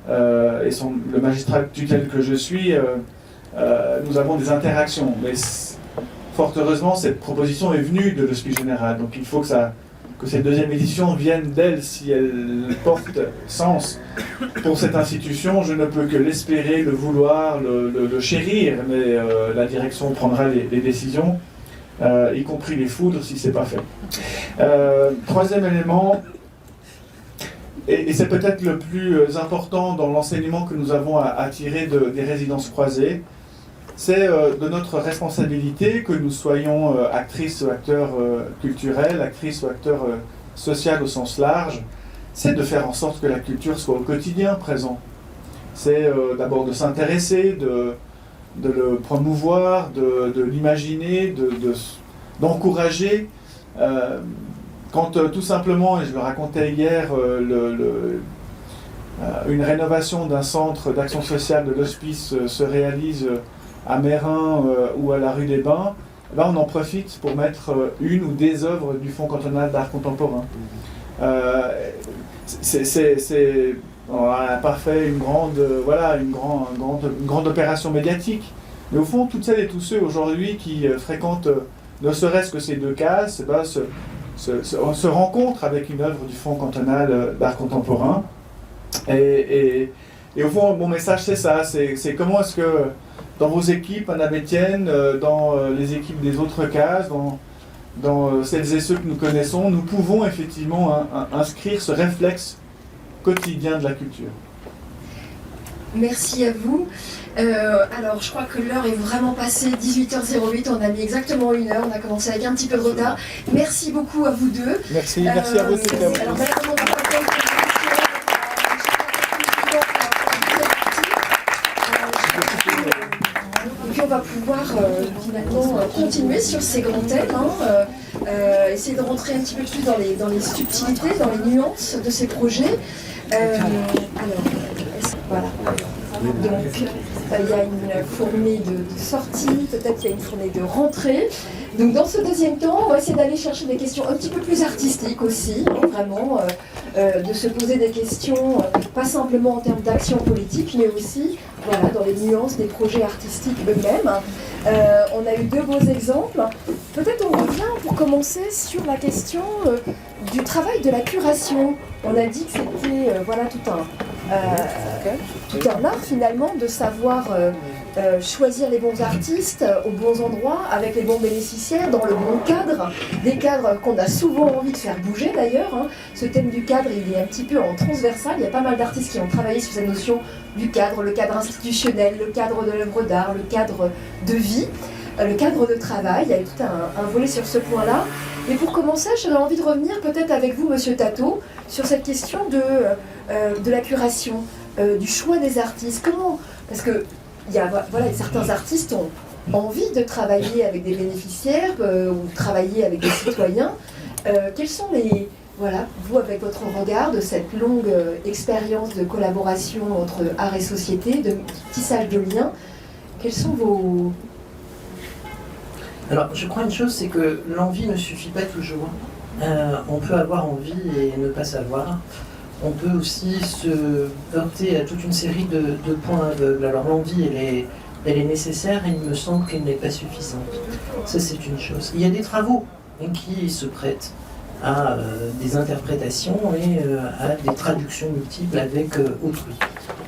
[SPEAKER 3] et le magistrat tutelle que je suis nous avons des interactions. Mais fort heureusement, cette proposition est venue de l'Hospice Général. Donc il faut que cette deuxième édition vienne d'elle si elle porte sens pour cette institution. Je ne peux que l'espérer, le vouloir, le chérir, mais la direction prendra les décisions, y compris les foudres si ce n'est pas fait. Troisième élément, et c'est peut-être le plus important dans l'enseignement que nous avons à tirer des résidences croisées, c'est de notre responsabilité que nous soyons actrices ou acteurs culturels, actrices ou acteurs sociaux au sens large, c'est de faire en sorte que la culture soit au quotidien présent. C'est d'abord de s'intéresser, de le promouvoir, de l'imaginer, d'encourager. Quand tout simplement, et je le racontais hier, une rénovation d'un centre d'action sociale de l'hospice se réalise à Mérin ou à la rue des Bains, là on en profite pour mettre une ou des œuvres du Fonds cantonal d'art contemporain. On n'a pas fait une grande opération médiatique, mais au fond, toutes celles et tous ceux aujourd'hui qui fréquentent ne serait-ce que ces deux cases, se rencontrent avec une œuvre du Fonds cantonal d'art contemporain. Et au fond, mon message c'est ça, c'est comment est-ce que dans vos équipes, Anna Bétienne, dans les équipes des autres cases, dans celles et ceux que nous connaissons, nous pouvons effectivement inscrire ce réflexe quotidien de la culture.
[SPEAKER 1] Merci à vous. Alors, je crois que l'heure est vraiment passée, 18h08, on a mis exactement 1 heure, on a commencé avec un petit peu de retard. Merci beaucoup à vous deux.
[SPEAKER 3] Merci à vous.
[SPEAKER 1] Alors, maintenant, on va passer et puis on va pouvoir finalement continuer sur ces grands thèmes, essayer de rentrer un petit peu plus dans les subtilités, dans les nuances de ces projets. Voilà. Donc, il y a une fournée de sortie, peut-être qu'il y a une fournée de rentrée. Donc, dans ce deuxième temps, on va essayer d'aller chercher des questions un petit peu plus artistiques aussi, vraiment, de se poser des questions, pas simplement en termes d'action politique, mais aussi dans les nuances des projets artistiques eux-mêmes. On a eu 2 beaux exemples. Peut-être on revient pour commencer sur la question du travail de la curation. On a dit que c'était tout un art finalement de savoir choisir les bons artistes aux bons endroits, avec les bons bénéficiaires, dans le bon cadre, des cadres qu'on a souvent envie de faire bouger d'ailleurs. Ce thème du cadre, il est un petit peu en transversal, il y a pas mal d'artistes qui ont travaillé sur cette notion du cadre, le cadre institutionnel, le cadre de l'œuvre d'art, le cadre de vie, le cadre de travail, il y a tout un volet sur ce point-là. Et pour commencer, j'aurais envie de revenir peut-être avec vous, Monsieur Tato, sur cette question de la curation, du choix des artistes. Comment ? Parce que certains artistes ont envie de travailler avec des bénéficiaires ou travailler avec des citoyens. Quels sont vous avec votre regard de cette longue expérience de collaboration entre art et société, de tissage de liens, quels sont vos...
[SPEAKER 8] Alors, je crois une chose, c'est que l'envie ne suffit pas toujours. On peut avoir envie et ne pas savoir. On peut aussi se heurter à toute une série de points aveugles. Alors l'envie, elle est nécessaire et il me semble qu'elle n'est pas suffisante. Ça, c'est une chose. Il y a des travaux qui se prêtent à des interprétations et à des traductions multiples avec autrui.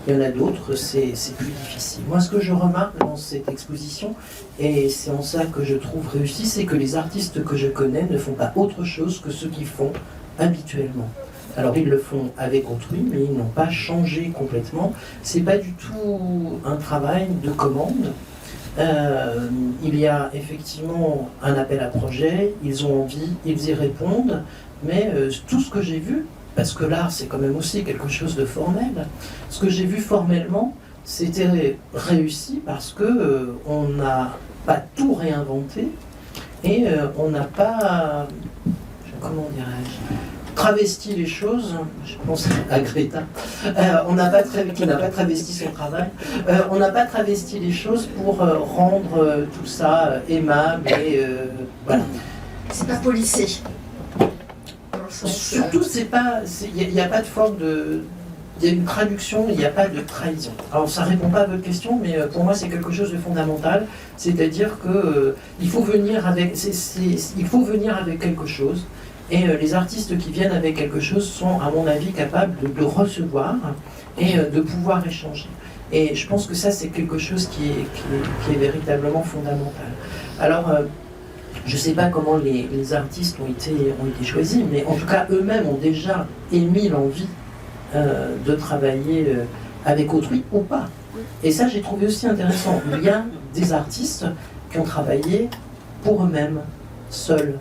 [SPEAKER 8] Il y en a d'autres, c'est plus difficile. Moi, ce que je remarque dans cette exposition, et c'est en ça que je trouve réussi, c'est que les artistes que je connais ne font pas autre chose que ce qu'ils font habituellement. Alors, ils le font avec autrui, mais ils n'ont pas changé complètement. C'est pas du tout un travail de commande. Il y a effectivement un appel à projet, ils ont envie, ils y répondent, mais tout ce que j'ai vu, parce que l'art c'est quand même aussi quelque chose de formel, ce que j'ai vu formellement, c'était réussi parce que on n'a pas tout réinventé et on n'a pas, comment dirais-je, travesti les choses, je pense à Greta, qui n'a pas travesti son travail, on n'a pas travesti les choses pour rendre tout ça aimable et voilà.
[SPEAKER 1] C'est pas policé.
[SPEAKER 8] Surtout, il n'y a pas de forme il y a une traduction, il n'y a pas de trahison. Alors ça ne répond pas à votre question, mais pour moi c'est quelque chose de fondamental, c'est-à-dire que il faut venir avec quelque chose, et les artistes qui viennent avec quelque chose sont, à mon avis, capables de recevoir et de pouvoir échanger. Et je pense que ça c'est quelque chose qui est véritablement fondamental. Alors, je ne sais pas comment les artistes ont été choisis, mais en tout cas eux-mêmes ont déjà émis l'envie de travailler avec autrui ou pas. Et ça, j'ai trouvé aussi intéressant. Il y a des artistes qui ont travaillé pour eux-mêmes, seuls.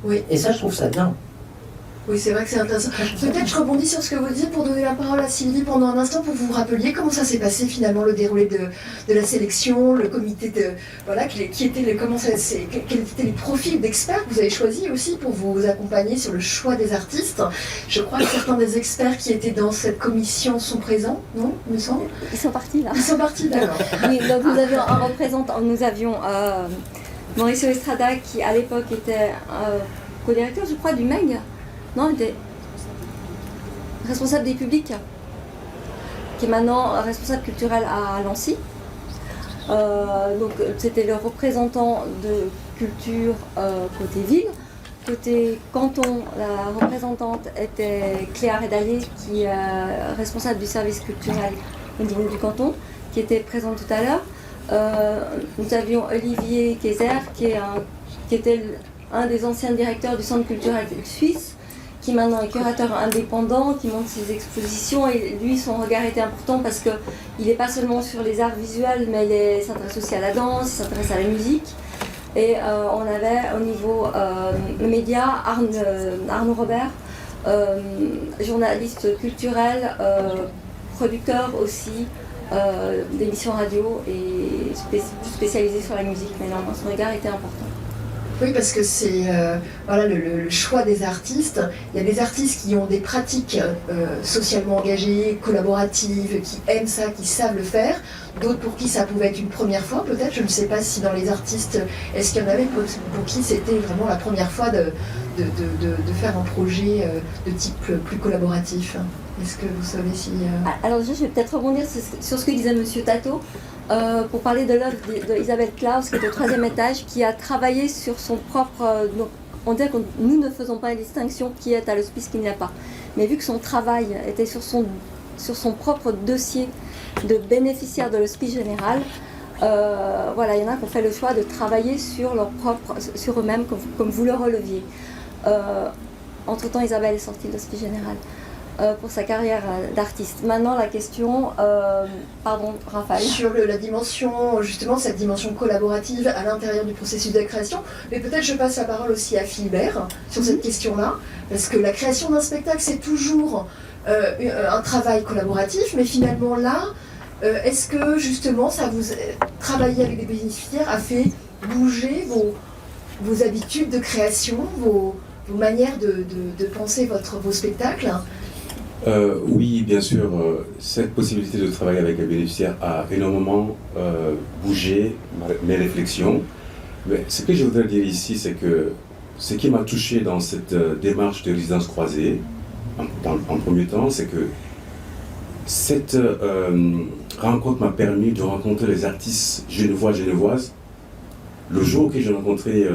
[SPEAKER 1] Oui.
[SPEAKER 8] Et ça, je trouve ça bien.
[SPEAKER 1] Oui, c'est vrai que c'est intéressant. Peut-être je rebondis sur ce que vous dites pour donner la parole à Sylvie pendant un instant pour vous rappeliez comment ça s'est passé finalement le déroulé de la sélection, le comité de voilà, quels étaient les profils d'experts que vous avez choisis aussi pour vous accompagner sur le choix des artistes. Je crois que certains des experts qui étaient dans cette commission sont présents, non, il me semble.
[SPEAKER 2] Ils sont partis là.
[SPEAKER 1] Ils sont partis, d'accord.
[SPEAKER 2] Oui, donc nous avions un représentant, nous avions Mauricio Estrada qui à l'époque était co-directeur, je crois, du MEG. Non, il était responsable des publics, qui est maintenant responsable culturel à Nancy. Donc c'était le représentant de culture côté ville. Côté canton, la représentante était Cléa Redalier, qui est responsable du service culturel au niveau du canton, qui était présente tout à l'heure. Nous avions Olivier Kayser, qui était un des anciens directeurs du Centre culturel suisse, qui maintenant est curateur indépendant, qui monte ses expositions, et lui son regard était important parce qu'il n'est pas seulement sur les arts visuels, mais il s'intéresse aussi à la danse, il s'intéresse à la musique. Et on avait au niveau média Arnaud Robert, journaliste culturel, producteur aussi d'émissions radio et spécialisé sur la musique, mais non, son regard était important.
[SPEAKER 1] Oui, parce que c'est voilà, le choix des artistes. Il y a des artistes qui ont des pratiques socialement engagées, collaboratives, qui aiment ça, qui savent le faire. D'autres pour qui ça pouvait être une première fois, peut-être. Je ne sais pas si dans les artistes, est-ce qu'il y en avait pour qui c'était vraiment la première fois de faire un projet de type plus collaboratif. Est-ce que vous savez si...
[SPEAKER 2] Alors je vais peut-être rebondir sur ce que disait Monsieur Tato. Pour parler de l'œuvre d'Isabelle Klaus, qui est au 3e étage, qui a travaillé sur son propre... donc, on dit que nous ne faisons pas la distinction qui est à l'hospice, qui n'y a pas. Mais vu que son travail était sur son propre dossier de bénéficiaire de l'hospice général, voilà, il y en a qui ont fait le choix de travailler sur eux-mêmes, comme vous le releviez. Entre-temps, Isabelle est sortie de l'hospice général. Pour sa carrière d'artiste. Maintenant, la question, pardon, Raphaël.
[SPEAKER 1] Sur la dimension, justement, cette dimension collaborative à l'intérieur du processus de création, mais peut-être je passe la parole aussi à Philbert sur cette question-là, parce que la création d'un spectacle, c'est toujours un travail collaboratif, mais finalement là, est-ce que justement, ça vous travailler avec des bénéficiaires a fait bouger vos habitudes de création, vos manières de penser vos spectacles?
[SPEAKER 5] Oui, bien sûr, cette possibilité de travailler avec un bénéficiaire a énormément bougé mes réflexions. Mais ce que je voudrais dire ici, c'est que ce qui m'a touché dans cette démarche de résidence croisée, en premier temps, c'est que cette rencontre m'a permis de rencontrer les artistes genevoises. Le jour que j'ai rencontré,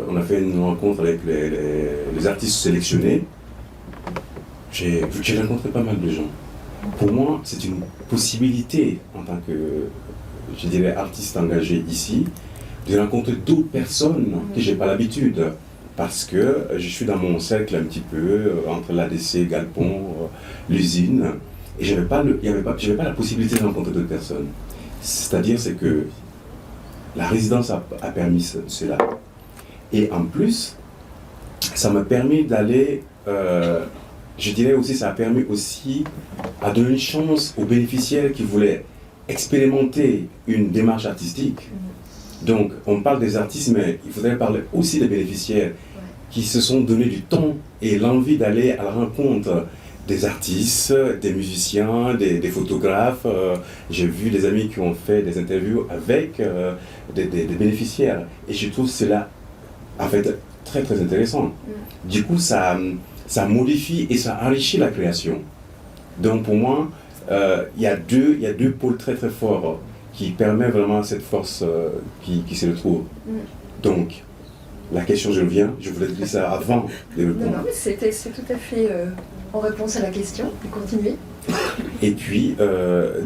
[SPEAKER 5] on a fait une rencontre avec les artistes sélectionnés. J'ai rencontré pas mal de gens. Pour moi, c'est une possibilité, en tant que, je dirais, artiste engagé ici, de rencontrer d'autres personnes que je n'ai pas l'habitude. Parce que je suis dans mon cercle un petit peu, entre l'ADC, Galpon, l'usine, et je n'avais pas la possibilité de rencontrer d'autres personnes. C'est-à-dire, c'est que la résidence a permis cela. Et en plus, ça m'a permis d'aller... je dirais aussi, ça a permis aussi à donner une chance aux bénéficiaires qui voulaient expérimenter une démarche artistique. Donc, on parle des artistes, mais il faudrait parler aussi des bénéficiaires qui se sont donné du temps et l'envie d'aller à la rencontre des artistes, des musiciens, des photographes. J'ai vu des amis qui ont fait des interviews avec des bénéficiaires. Et je trouve cela, en fait, très, très intéressant. Du coup, ça modifie et ça enrichit la création. Donc pour moi, il y a deux pôles très très forts qui permettent vraiment cette force qui se retrouve. Donc, la question, je voulais dire ça avant de répondre.
[SPEAKER 1] Non, mais c'est tout à fait en réponse à la question. Vous continuez.
[SPEAKER 5] Et puis,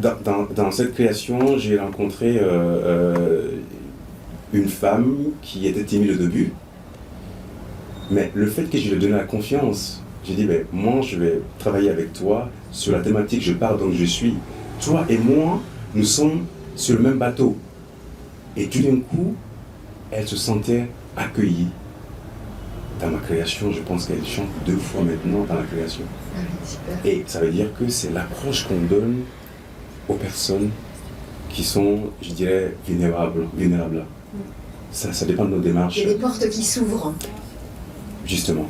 [SPEAKER 5] dans cette création, j'ai rencontré une femme qui était timide au début. Mais le fait que je lui ai donné la confiance, j'ai dit, ben, moi, je vais travailler avec toi sur la thématique, je pars donc je suis. Toi et moi, nous sommes sur le même bateau. Et tout d'un coup, elle se sentait accueillie dans ma création. Je pense qu'elle chante 2 fois maintenant dans la création. Et ça veut dire que c'est l'approche qu'on donne aux personnes qui sont, je dirais, vulnérables. Ça dépend de nos démarches.
[SPEAKER 1] Il y a des portes qui s'ouvrent.
[SPEAKER 5] Justement.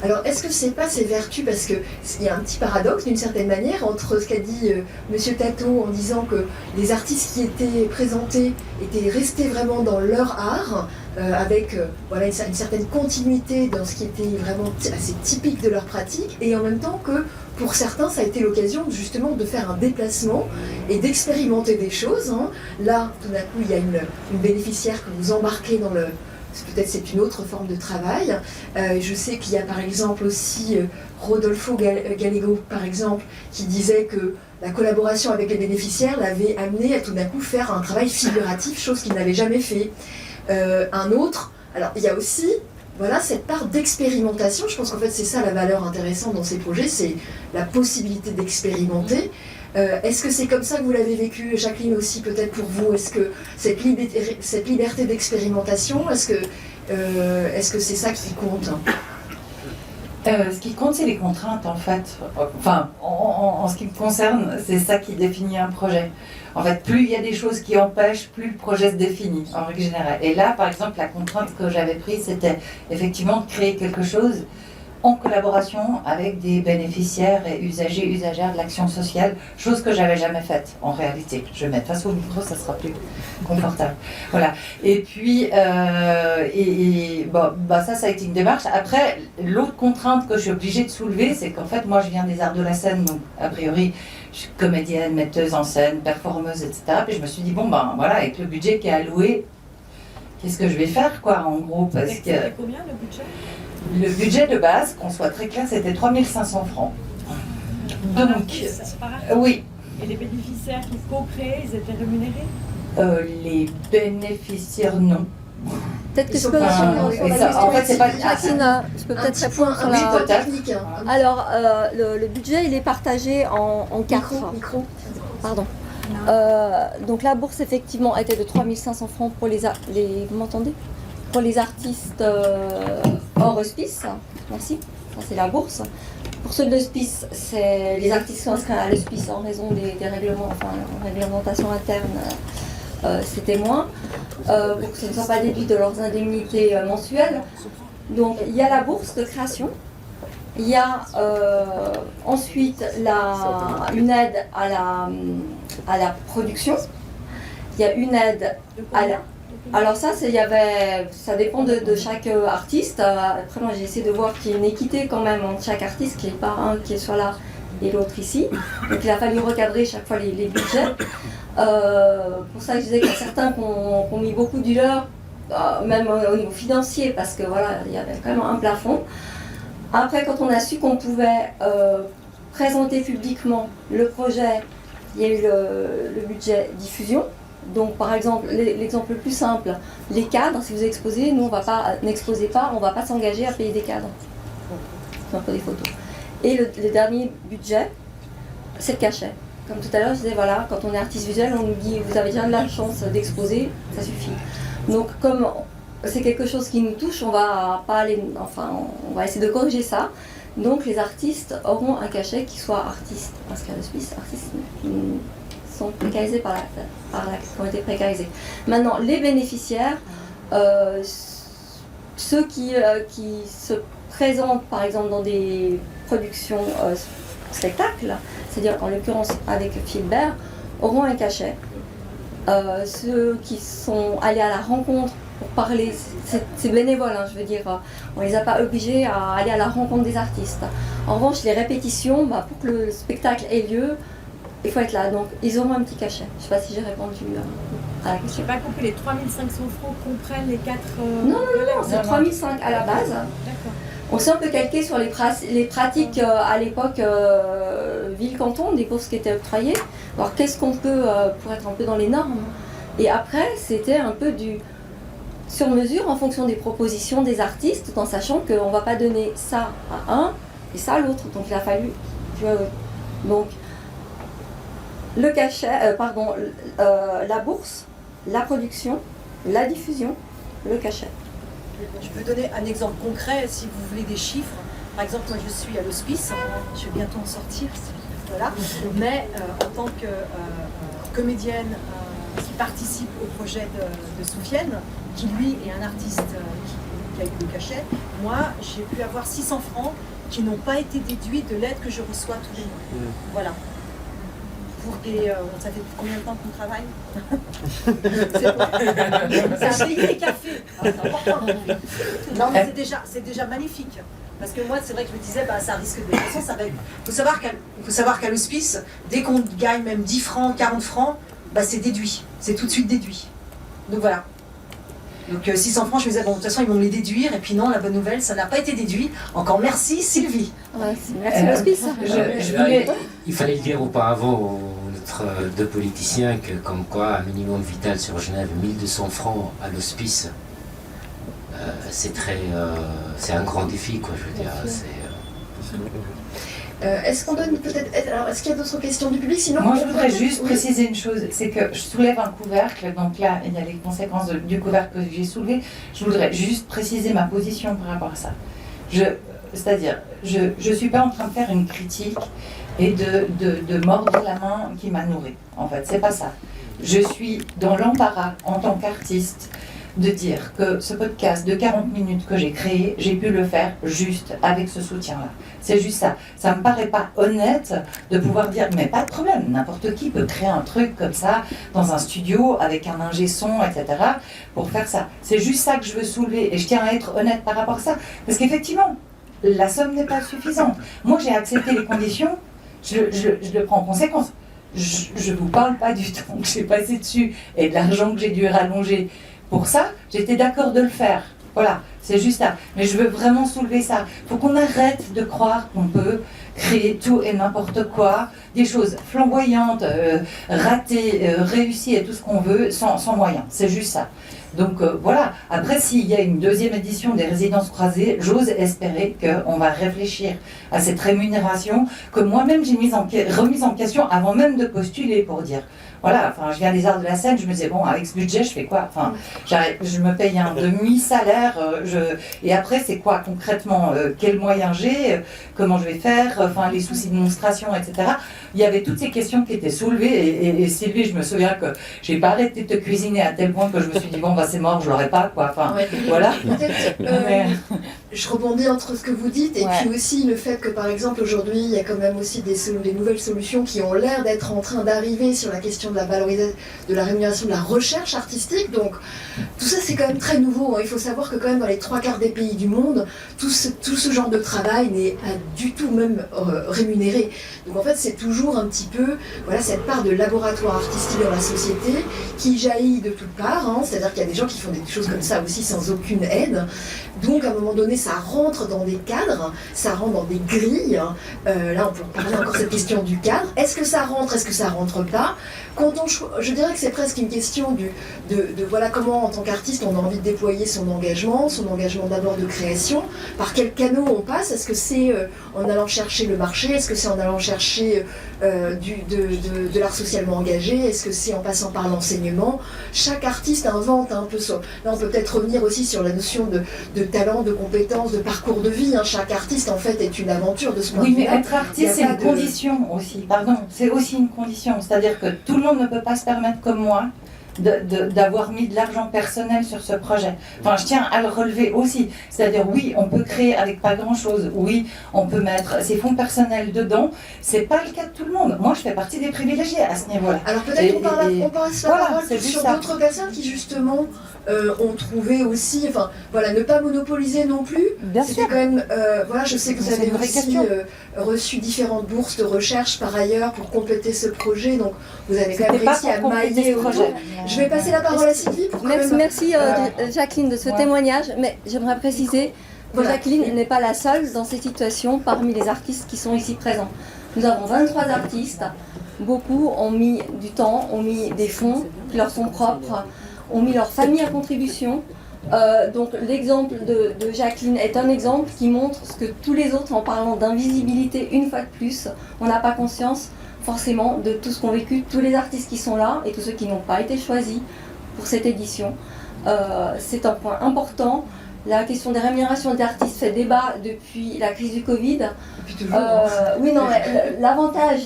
[SPEAKER 1] Alors, est-ce que c'est pas ces vertus, parce qu'il y a un petit paradoxe d'une certaine manière entre ce qu'a dit Monsieur Tato en disant que les artistes qui étaient présentés étaient restés vraiment dans leur art, avec voilà, une certaine continuité dans ce qui était vraiment assez typique de leur pratique, et en même temps que pour certains, ça a été l'occasion justement de faire un déplacement et d'expérimenter des choses. Hein. Là, tout d'un coup, il y a une bénéficiaire que vous embarquez dans le... Peut-être c'est une autre forme de travail. Je sais qu'il y a par exemple aussi Rodolfo Gallego, par exemple, qui disait que la collaboration avec les bénéficiaires l'avait amené à tout d'un coup faire un travail figuratif, chose qu'il n'avait jamais fait. Un autre, alors il y a aussi voilà, cette part d'expérimentation. Je pense qu'en fait c'est ça la valeur intéressante dans ces projets, c'est la possibilité d'expérimenter. Est-ce que c'est comme ça que vous l'avez vécu, Jacqueline, aussi peut-être pour vous? Est-ce que cette liberté d'expérimentation, est-ce que c'est ça qui compte?
[SPEAKER 6] Ce qui compte, c'est les contraintes, en fait. Enfin, en ce qui me concerne, c'est ça qui définit un projet. En fait, plus il y a des choses qui empêchent, plus le projet se définit, en règle générale. Et là, par exemple, la contrainte que j'avais prise, c'était effectivement de créer quelque chose en collaboration avec des bénéficiaires et usagers, usagères de l'action sociale, chose que j'avais jamais faite en réalité. Je vais mettre face au micro, ça sera plus confortable. Voilà. Et puis, ça a été une démarche. Après, l'autre contrainte que je suis obligée de soulever, c'est qu'en fait, moi, je viens des arts de la scène, donc a priori, je suis comédienne, metteuse en scène, performeuse, etc. Puis je me suis dit, bon, ben voilà, avec le budget qui est alloué, qu'est-ce que je vais faire, quoi, en gros, parce que...
[SPEAKER 9] C'était combien le budget ?
[SPEAKER 6] Le budget de base, qu'on soit très clair, c'était 3 500 francs. Donc, oui.
[SPEAKER 9] Et les bénéficiaires qui co-créaient, ils étaient rémunérés ?
[SPEAKER 6] Les bénéficiaires, non.
[SPEAKER 2] Peut-être que je peux répondre sur la question.
[SPEAKER 6] En fait, c'est pas...
[SPEAKER 2] je peux peut-être répondre sur la...
[SPEAKER 1] technique.
[SPEAKER 2] Alors, le budget, il est partagé en 4.
[SPEAKER 1] Micro.
[SPEAKER 2] Pardon. Donc la bourse, effectivement, était de 3 500 francs pour les vous m'entendez ? Pour les artistes hors hospice, merci, ça c'est la bourse. Pour ceux de l'hospice, c'est les artistes qui sont inscrits à l'hospice en raison des règlements, enfin, réglementation interne, c'était moins, pour que ce ne soit pas déduit de leurs indemnités mensuelles. Donc il y a la bourse de création, il y a ensuite une aide à la production, il y a une aide à la... Alors ça dépend de chaque artiste. Après moi j'ai essayé de voir qu'il y ait une équité quand même entre chaque artiste, qu'il n'y ait pas un qui est sur là et l'autre ici. Donc il a fallu recadrer chaque fois les budgets. Pour ça je disais qu'il y a certains qui ont mis beaucoup du leur, même au niveau financier, parce que voilà, il y avait quand même un plafond. Après quand on a su qu'on pouvait présenter publiquement le projet, il y a eu le budget diffusion. Donc par exemple, l'exemple le plus simple, les cadres, si vous exposez, nous n'exposez pas, on ne va pas s'engager à payer des cadres. On fait des photos. Et le dernier budget, c'est le cachet. Comme tout à l'heure, je disais, voilà, quand on est artiste visuel, on nous dit, vous avez déjà de la chance d'exposer, ça suffit. Donc comme c'est quelque chose qui nous touche, on va essayer de corriger ça. Donc les artistes auront un cachet qui soit artiste, parce qu'à l'hospice, artistes sont précarisés qui ont été précarisés. Maintenant, les bénéficiaires, ceux qui se présentent par exemple dans des productions spectacles, c'est-à-dire en l'occurrence avec Philbert, auront un cachet. Ceux qui sont allés à la rencontre pour parler. C'est bénévole, hein, je veux dire. On les a pas obligés à aller à la rencontre des artistes. En revanche, les répétitions, pour que le spectacle ait lieu, il faut être là. Donc, ils auront un petit cachet. Je ne sais pas si j'ai répondu à la
[SPEAKER 9] Je
[SPEAKER 2] question.
[SPEAKER 9] n'ai pas compris, les 3500 francs comprennent les 4...
[SPEAKER 2] Non, c'est 3005 à la base.
[SPEAKER 9] D'accord.
[SPEAKER 2] On s'est un peu calqué sur les pratiques à l'époque ville-canton, des bourses qui étaient octroyées. Alors qu'est-ce qu'on peut pour être un peu dans les normes. Et après, c'était un peu du sur-mesure en fonction des propositions des artistes, en sachant qu'on ne va pas donner ça à un et ça à l'autre. Donc il a fallu... Donc le cachet, la bourse, la production, la diffusion, le cachet.
[SPEAKER 10] Je peux donner un exemple concret si vous voulez des chiffres. Par exemple, moi je suis à l'hospice, je vais bientôt en sortir, voilà. Mais en tant que comédienne qui participe au projet de Soufiane, qui lui est un artiste qui a eu le cachet, moi j'ai pu avoir 600 francs qui n'ont pas été déduits de l'aide que je reçois tous les mois. Voilà. Ça fait combien de temps qu'on travaille? C'est un pays des cafés. C'est important. Non, mais c'est déjà magnifique. Parce que moi, c'est vrai que je me disais, ça risque de... De toute façon, ça va être... Il faut savoir qu'à l'hospice, dès qu'on gagne même 10 francs, 40 francs, c'est déduit. C'est tout de suite déduit. Donc voilà. Donc 600 francs, je me disais, bon, de toute façon, ils vont me les déduire. Et puis non, la bonne nouvelle, ça n'a pas été déduit. Encore merci, Sylvie.
[SPEAKER 2] Ouais, merci l'hospice.
[SPEAKER 11] Il fallait le dire auparavant aux deux politiciens que, comme quoi, un minimum vital sur Genève, 1200 francs à l'hospice, c'est un grand défi, quoi, je veux dire.
[SPEAKER 1] Est-ce qu'on donne peut-être... Alors, est-ce qu'il y a d'autres questions du public? Sinon,
[SPEAKER 6] moi, je voudrais juste préciser une chose, c'est que je soulève un couvercle, donc là, il y a les conséquences du couvercle que j'ai soulevé. Je voudrais juste préciser ma position par rapport à ça. C'est-à-dire, je ne suis pas en train de faire une critique et de mordre la main qui m'a nourrie. En fait, c'est pas ça. Je suis dans l'embarras en tant qu'artiste de dire que ce podcast de 40 minutes que j'ai créé, j'ai pu le faire juste avec ce soutien-là. C'est juste ça. Ça me paraît pas honnête de pouvoir dire, mais pas de problème, n'importe qui peut créer un truc comme ça dans un studio avec un ingé son, etc. pour faire ça. C'est juste ça que je veux soulever et je tiens à être honnête par rapport à ça. Parce qu'effectivement, la somme n'est pas suffisante. Moi, j'ai accepté les conditions, je le prends en conséquence. Je ne vous parle pas du temps que j'ai passé dessus et de l'argent que j'ai dû rallonger. Pour ça, j'étais d'accord de le faire. Voilà, c'est juste ça. Mais je veux vraiment soulever ça. Il faut qu'on arrête de croire qu'on peut créer tout et n'importe quoi, des choses flamboyantes, ratées, réussies et tout ce qu'on veut, sans moyens. C'est juste ça. Donc voilà, après s'il y a une deuxième édition des résidences croisées, j'ose espérer qu'on va réfléchir à cette rémunération que moi-même j'ai remise en question avant même de postuler pour dire... Voilà, enfin, je viens des arts de la scène, je me disais, bon, avec ce budget, je fais quoi? Enfin, je me paye un demi-salaire, et après, c'est quoi concrètement? Quels moyens j'ai? Comment je vais faire? Enfin, les soucis de monstration, etc. Il y avait toutes ces questions qui étaient soulevées, et Sylvie, je me souviens que j'ai pas arrêté de te cuisiner à tel point que je me suis dit, bon, c'est mort, je l'aurais pas, quoi. Enfin, voilà.
[SPEAKER 1] Je rebondis entre ce que vous dites et puis aussi le fait que par exemple aujourd'hui il y a quand même aussi des nouvelles solutions qui ont l'air d'être en train d'arriver sur la question de la valorisation, de la rémunération de la recherche artistique. Donc tout ça c'est quand même très nouveau. Il faut savoir que quand même dans les 3/4 des pays du monde, tout ce genre de travail n'est pas du tout même rémunéré. Donc en fait c'est toujours un petit peu cette part de laboratoire artistique dans la société qui jaillit de toutes parts. C'est-à-dire qu'il y a des gens qui font des choses comme ça aussi sans aucune aide. Donc à un moment donné ça rentre dans des cadres, ça rentre dans des grilles. Là on peut parler encore cette question du cadre. Est-ce que ça rentre, est-ce que ça rentre pas? Je dirais que c'est presque une question de comment en tant qu'artiste on a envie de déployer son engagement d'abord de création, par quel canot on passe, est-ce que c'est en allant chercher le marché, est-ce que c'est en allant chercher de l'art socialement engagé, est-ce que c'est en passant par l'enseignement? Chaque artiste invente un peu ça. Là on peut peut-être revenir aussi sur la notion de talent, de compétences, de parcours de vie. Chaque artiste en fait est une aventure de ce point de vue-là.
[SPEAKER 6] Oui, mais être artiste c'est une condition aussi, pardon, c'est aussi une condition, c'est-à-dire que tout le monde ne peut pas se permettre comme moi d'avoir mis de l'argent personnel sur ce projet. Enfin, je tiens à le relever aussi. C'est-à-dire, oui, on peut créer avec pas grand-chose. Oui, on peut mettre ses fonds personnels dedans. C'est pas le cas de tout le monde. Moi, je fais partie des privilégiés à ce niveau-là.
[SPEAKER 1] Alors peut-être on passe la parole sur
[SPEAKER 6] ça.
[SPEAKER 1] d'autres personnes qui justement ont trouvé aussi, enfin voilà, ne pas monopoliser non plus.
[SPEAKER 6] Bien
[SPEAKER 1] C'était
[SPEAKER 6] sûr.
[SPEAKER 1] quand même, voilà, je sais que vous
[SPEAKER 6] C'est
[SPEAKER 1] avez
[SPEAKER 6] une vraie
[SPEAKER 1] aussi
[SPEAKER 6] question.
[SPEAKER 1] reçu différentes bourses de recherche par ailleurs pour compléter ce projet, donc vous avez quand même
[SPEAKER 6] C'était pas
[SPEAKER 1] réussi à
[SPEAKER 6] pour compléter
[SPEAKER 1] mailler
[SPEAKER 6] ce
[SPEAKER 1] autour.
[SPEAKER 6] projet.
[SPEAKER 1] Je vais passer la parole à Sylvie pour quand
[SPEAKER 2] Merci,
[SPEAKER 1] même...
[SPEAKER 2] merci Jacqueline de ce témoignage, mais j'aimerais préciser que
[SPEAKER 1] Voilà.
[SPEAKER 2] Jacqueline n'est pas la seule dans cette situation parmi les artistes qui sont ici présents. Nous avons 23 artistes, beaucoup ont mis du temps, ont mis des fonds qui leur sont propres, ont mis leur famille à contribution. Donc l'exemple de Jacqueline est un exemple qui montre ce que tous les autres, en parlant d'invisibilité une fois de plus, on n'a pas conscience forcément de tout ce qu'ont vécu tous les artistes qui sont là et tous ceux qui n'ont pas été choisis pour cette édition. C'est un point important. La question des rémunérations des artistes fait débat depuis la crise du Covid.
[SPEAKER 1] Depuis toujours.
[SPEAKER 2] Oui, non, mais l'avantage,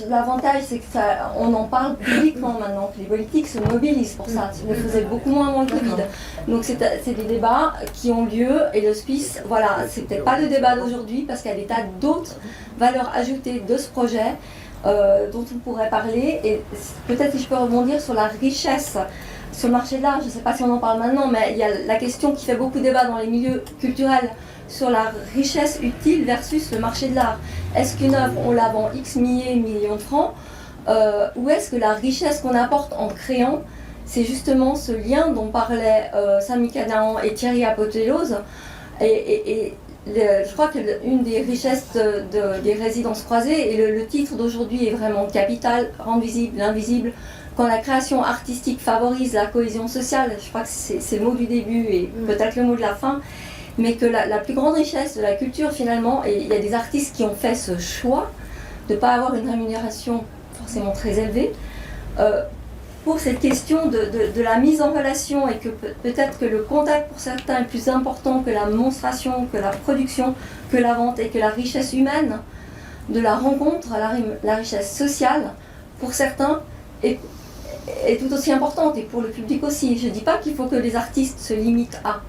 [SPEAKER 2] c'est que on en parle publiquement maintenant, que les politiques se mobilisent pour ça. Ils le faisaient beaucoup moins avant le Covid. Donc c'est des débats qui ont lieu et l'hospice, voilà, c'est peut-être pas le débat d'aujourd'hui parce qu'il y a des tas d'autres valeurs ajoutées de ce projet dont on pourrait parler. Et peut-être si je peux rebondir sur la richesse sur le marché de l'art, je ne sais pas si on en parle maintenant, mais il y a la question qui fait beaucoup débat dans les milieux culturels sur la richesse utile versus le marché de l'art. Est-ce qu'une œuvre, on la vend X millions de francs, ou est-ce que la richesse qu'on apporte en créant, c'est justement ce lien dont parlaient Samy Canaan et Thierry Apotheose, je crois que une des richesses des résidences croisées, et le titre d'aujourd'hui est vraiment capital, rendre visible l'invisible, quand la création artistique favorise la cohésion sociale, je crois que c'est le mot du début et peut-être le mot de la fin, mais que la plus grande richesse de la culture finalement, et il y a des artistes qui ont fait ce choix de ne pas avoir une rémunération forcément très élevée, pour cette question de la mise en relation et que peut-être que le contact pour certains est plus important que la monstration, que la production, que la vente et que la richesse humaine de la rencontre, la richesse sociale pour certains est tout aussi importante et pour le public aussi. Je ne dis pas qu'il faut que les artistes se limitent à,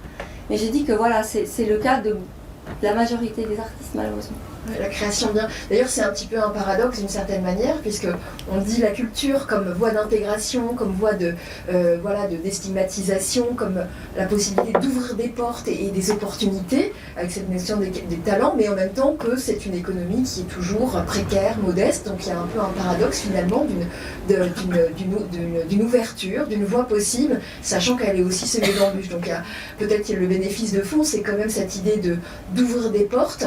[SPEAKER 2] mais je dis que voilà, c'est le cas de la majorité des artistes malheureusement.
[SPEAKER 1] La création bien. D'ailleurs, c'est un petit peu un paradoxe d'une certaine manière, puisque on dit la culture comme voie d'intégration, comme voie de déstigmatisation, comme la possibilité d'ouvrir des portes et des opportunités avec cette notion des talents, mais en même temps que c'est une économie qui est toujours précaire, modeste. Donc il y a un peu un paradoxe finalement d'une ouverture, d'une voie possible, sachant qu'elle est aussi semée d'embûches. Donc peut-être que le bénéfice de fond, c'est quand même cette idée d'ouvrir des portes,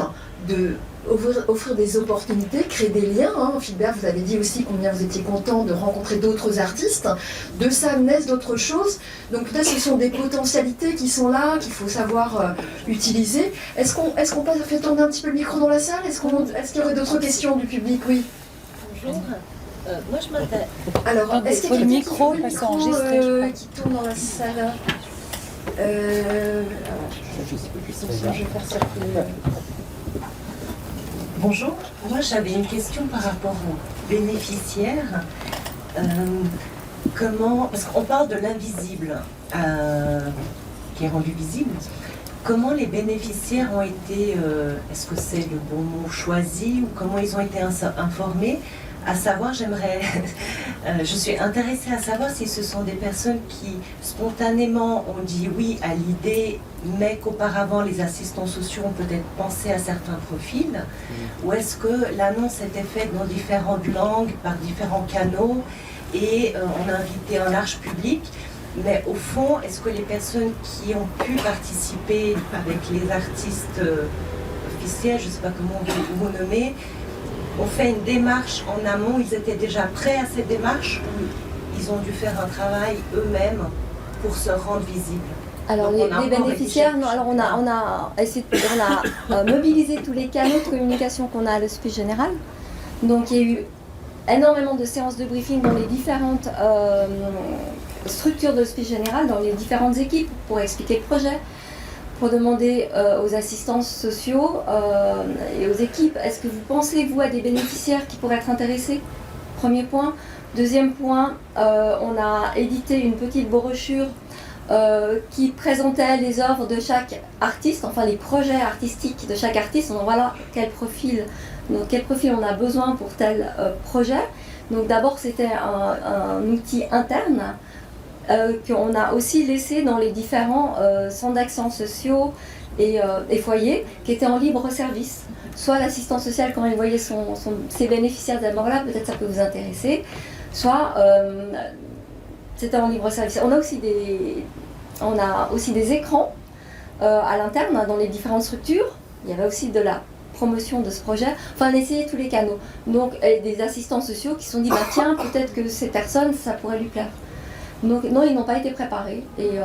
[SPEAKER 1] offrir des opportunités, créer des liens. Philbert, vous avez dit aussi combien vous étiez content de rencontrer d'autres artistes. De ça naissent d'autres choses. Donc peut-être ce sont des potentialités qui sont là, qu'il faut savoir utiliser. Est-ce qu'on fait tourner un petit peu le micro dans la salle? Est-ce qu'il y aurait d'autres questions du public? Oui.
[SPEAKER 12] Bonjour. Moi je m'intéresse.
[SPEAKER 1] Alors, est-ce qu'il y a quelqu'un qui
[SPEAKER 12] micro
[SPEAKER 1] qui tourne dans la salle?
[SPEAKER 12] Je vais faire circuler. Bonjour, moi j'avais une question par rapport aux bénéficiaires. Parce qu'on parle de l'invisible qui est rendu visible. Comment les bénéficiaires ont été, est-ce que c'est le bon mot, choisi, ou comment ils ont été informés? À savoir, je suis intéressée à savoir si ce sont des personnes qui spontanément ont dit oui à l'idée, mais qu'auparavant les assistants sociaux ont peut-être pensé à certains profils, ou est-ce que l'annonce était faite dans différentes langues, par différents canaux, et on a invité un large public. Mais au fond, est-ce que les personnes qui ont pu participer avec les artistes officiels, je ne sais pas comment vous nommer, ont fait une démarche en amont, ils étaient déjà prêts à cette démarche, ou ils ont dû faire un travail eux-mêmes pour se rendre visibles?
[SPEAKER 2] Alors les bénéficiaires, on a mobilisé tous les canaux de communication qu'on a à l'Hospice Général. Donc il y a eu énormément de séances de briefing dans les différentes structures de l'Hospice Général, dans les différentes équipes, pour expliquer le projet, pour demander aux assistants sociaux et aux équipes, est-ce que vous pensez, vous, à des bénéficiaires qui pourraient être intéressés premier point. Deuxième point, on a édité une petite brochure qui présentait les œuvres de chaque artiste, enfin les projets artistiques de chaque artiste. Donc voilà quel profil on a besoin pour tel projet. Donc d'abord c'était un outil interne qu'on a aussi laissé dans les différents centres d'action sociaux et foyers qui étaient en libre service. Soit l'assistance sociale, quand elle voyait ses bénéficiaires d'abord là, peut-être ça peut vous intéresser, soit c'était en libre service. On a aussi des écrans à l'interne dans les différentes structures. Il y avait aussi de la promotion de ce projet. Enfin, on a essayé tous les canaux. Donc, des assistants sociaux qui se sont dit, tiens, peut-être que cette personne, ça pourrait lui plaire. Donc, non, ils n'ont pas été préparés. Et